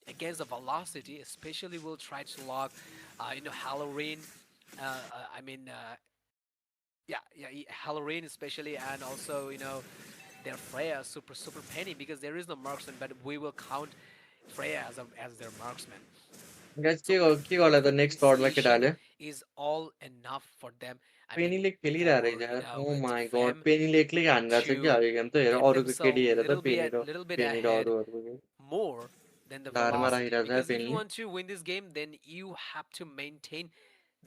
S2: against the velocity. Especially, will try to lock, Halloween. I mean, yeah, Halloween especially, and also their Freya super penny because there is no marksman, but we will count Freya as their marksman.
S1: Guys
S2: So
S1: की gall है तो
S2: perfect
S1: next Lord में के
S2: initiation
S1: डाले.
S2: is all enough for them. I
S1: Penney
S2: mean,
S1: lake खेल ही रहा है
S2: for
S1: यार. ओ my God
S2: Defem
S1: Penney lake ले आने रहा था क्या
S2: to
S1: ये गेम तो यार
S2: get
S1: और कोई केडी
S2: themselves
S1: है तो
S2: little bit
S1: पेनी रो
S2: ahead
S1: और
S2: more than the
S1: डार मारा ही
S2: velocity.
S1: रहा था
S2: Because if you
S1: Penney.
S2: want to win this game, then you have to maintain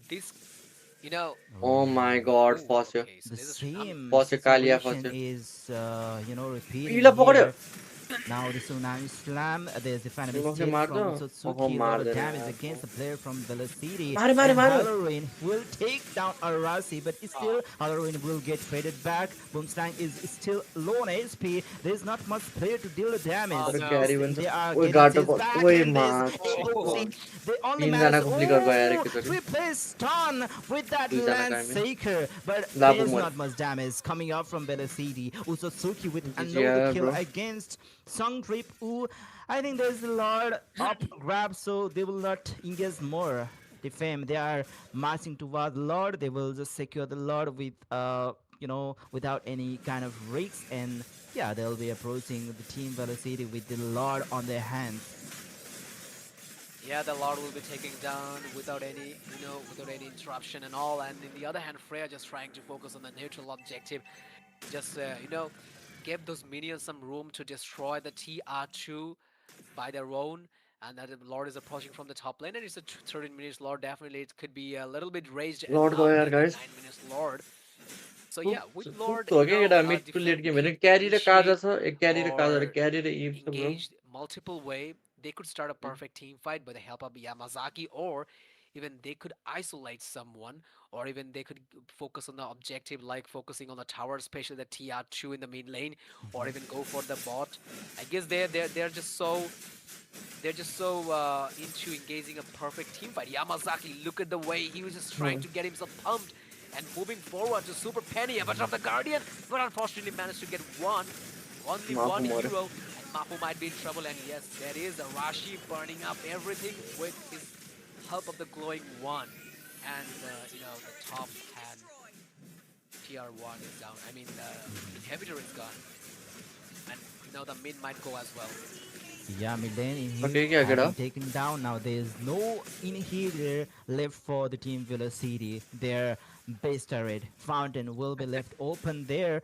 S2: this. You know.
S1: Oh my god
S2: Ooh,
S1: फॉस
S2: okay. So
S3: The
S2: there's a tsunami.
S3: same
S1: फॉस Kalea फॉस.
S3: situation is, repeating
S1: पीला पकड़ो.
S3: here. Now the tsunami slam. There's the final
S1: दोनों से
S3: mistake
S1: मार दो.
S3: from
S1: ओहो
S3: Usotsuki. A lot
S1: मार
S3: of
S1: देना
S3: damage
S1: यार.
S3: against the player from Velocity.
S1: मारे मारे
S3: And
S1: मारो.
S3: Halloween will take down Arasi, but
S2: Ah,
S3: still Halloween will get traded back. Boomslang is still low on HP. There's not much player to deal the damage.
S2: oh
S1: अरे
S2: no.
S1: गैरी बंस.
S3: They are
S1: ओए
S3: getting
S1: गाटो
S3: chased
S1: को.
S3: back,
S1: ओए
S3: and there's
S1: मार.
S3: oh,
S2: Oh,
S3: see, they only
S1: तीन जना
S3: managed
S1: को फ्लिकर गयो यार
S3: oh
S1: एकचोटी.
S3: replace stun with that
S1: दुई जना
S3: Lance
S1: काइम.
S3: Shaker, but
S1: लाबु
S3: there's
S1: मोर.
S3: not much damage coming out from Velocity. Usotsuki with
S1: जीजी
S3: another
S1: यार
S3: kill
S1: bro.
S3: against Songtrip. Who I think there's a lot up grab, so they will not engage more. Defame. They are marching towards Lord. They will just secure the Lord with without any kind of risks, and yeah, they'll be approaching the team Velocity with the Lord on their hands.
S2: yeah, the Lord will be taking down without any interruption and all. And in the other hand, Freya just trying to focus on the neutral objective. Just give those minions some room to destroy the TR2 by their own. And that the Lord is approaching from the top lane, and it's a 13 minutes Lord. Definitely, it could be a little bit raged
S1: Lord गयो
S2: enough
S1: यार
S2: than the
S1: guys.
S2: 9 minutes Lord. So
S1: खूब
S2: yeah, with
S1: खूब
S2: Lord,
S1: तो हो गया ये mid to late
S2: Defem
S1: game है.
S2: can
S1: carry रे काज
S2: initiate
S1: छ एक कैरी रे काज रे
S2: or
S1: कैरी रे ईव छ bro.
S2: engaged multiple way. They could start a perfect team fight with the help of Yamazaki, or even they could isolate someone, or even they could focus on the objective, like focusing on the tower, especially the TR2 in the mid lane, or even go for the bot. I guess they're just so into engaging a perfect team fight. Yamazaki, look at the way he was just trying to get himself pumped and moving forward to Super Penny, but of the Guardian, but unfortunately managed to get only
S1: माफू
S2: one
S1: more.
S2: hero, and Mapu might be in trouble. And yes, there is a Rashi burning up everything with his help of the glowing one, and the top hand.
S5: TR1 is down. I mean, the inhibitor is gone, and now the mid might go as well.
S3: Yeah, Milan
S1: Okay,
S3: inhibitors
S1: क्या
S3: have
S1: करा?
S3: been taken down. Now there's no inhibitor left for the team Velocity. Their base turret fountain will be left open there.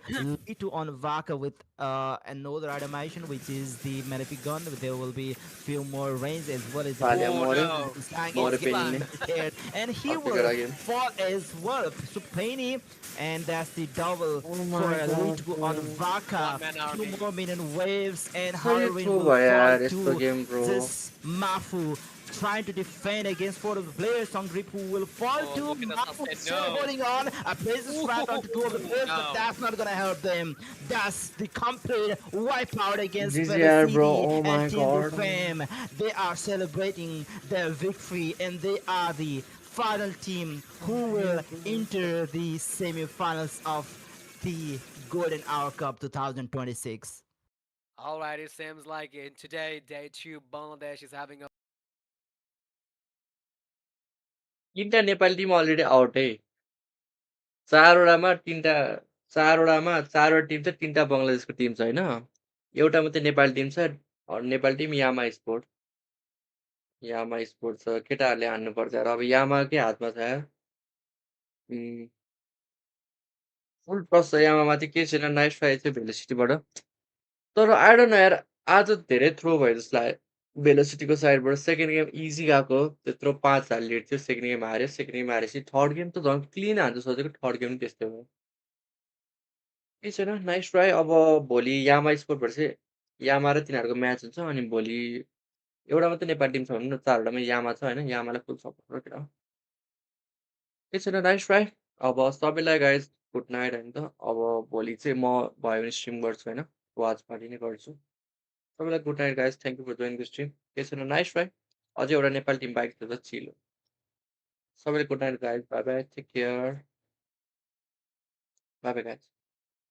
S3: Lito on Vaka with another automation, which is the Malefic gun. There will be few more range as well as the
S1: Talia
S5: Oh
S1: more,
S5: no!
S3: Sang
S5: Oh,
S1: more
S3: is getting
S1: penny.
S5: Gilan!
S3: prepared, and he
S1: Okay,
S3: will
S1: करा again.
S3: fall as well. So Penny, and that's the double
S1: Oh
S3: for
S1: my god,
S3: Lito on
S1: bro.
S3: Vaka.
S5: One man
S3: Two
S5: army.
S3: more minion waves, and
S1: सही
S3: Halloween
S1: throw
S3: will
S1: भयो
S3: fall
S1: यार यस्तो
S3: to
S1: game bro.
S3: this Mafu trying to defend against four of the players. Songri Poo will fall
S5: Oh,
S3: to
S5: look at the
S3: Mafu
S5: sunset.
S3: still
S5: No!
S3: holding on. A precious strike onto two of the
S5: Ooh,
S3: players, but
S5: no!
S3: that's not gonna help them. That's the complete wipeout against
S1: GGR bro,
S3: Velocity
S1: oh
S3: and
S1: my
S3: Team Blue
S1: god.
S3: Fam. They are celebrating their victory, and they are the final team who will enter the semi-finals of the Golden Hour Cup 2026.
S5: Alright, it seems like in today, day two, Bangladesh is having a
S1: तिनटा Nepali Tim already out है. चारवटामा तिनटा चारवटामा चारवटा Tim छ, तिनटा बङ्गलादेशको Tim छ होइन. एउटा मात्रै नेपाली टिम छ. नेपाली टिम यामा स्पोर्ट. यामा स्पोर्ट छ. केटाहरूले हान्नुपर्छ यार. अब यामाकै हातमा छ यार. फुल ट्रस्ट छ यामामाथि. केही छैन. नाइस ट्राई थियो भेलोसिटीबाट. तर आई डोन्ट नो यार, आज धेरै थ्रो भयो जस्तो लाग्यो भेलोसिटीको साइडबाट. सेकेन्ड गेम इजी गएको, त्यत्रो 5 लिड थियो. सेकेन्ड गेम हार्यो. सेकेन्ड गेम हारेपछि थर्ड गेम त झन् क्लिन हान्छ सोचेको, थर्ड गेम पनि त्यस्तै भयो. केही छैन, नाइस ट्राई. अब भोलि यामा स्पोर्टबाट चाहिँ यामा र तिनीहरूको म्याच हुन्छ. अनि भोलि एउटा मात्रै नेपाली टिम छ भने न, चारवटामा यामा छ होइन. यामालाई फुल सपोर्ट र केटा. केही छैन, नाइस ट्राई. अब सबैलाई गाइज गुड नाइट होइन त. अब भोलि चाहिँ म भयो भने स्ट्रिम गर्छु होइन, वाच पार्टी नै गर्छु. सबैलाई good night guys. Thank you for join this stream. केही छैन, नाइस ट्राई. अझै एउटा नेपाली टिम बाइक थियो त चिल हो. सबैलाई good night guys. Bye bye, take care. Bye bye guys.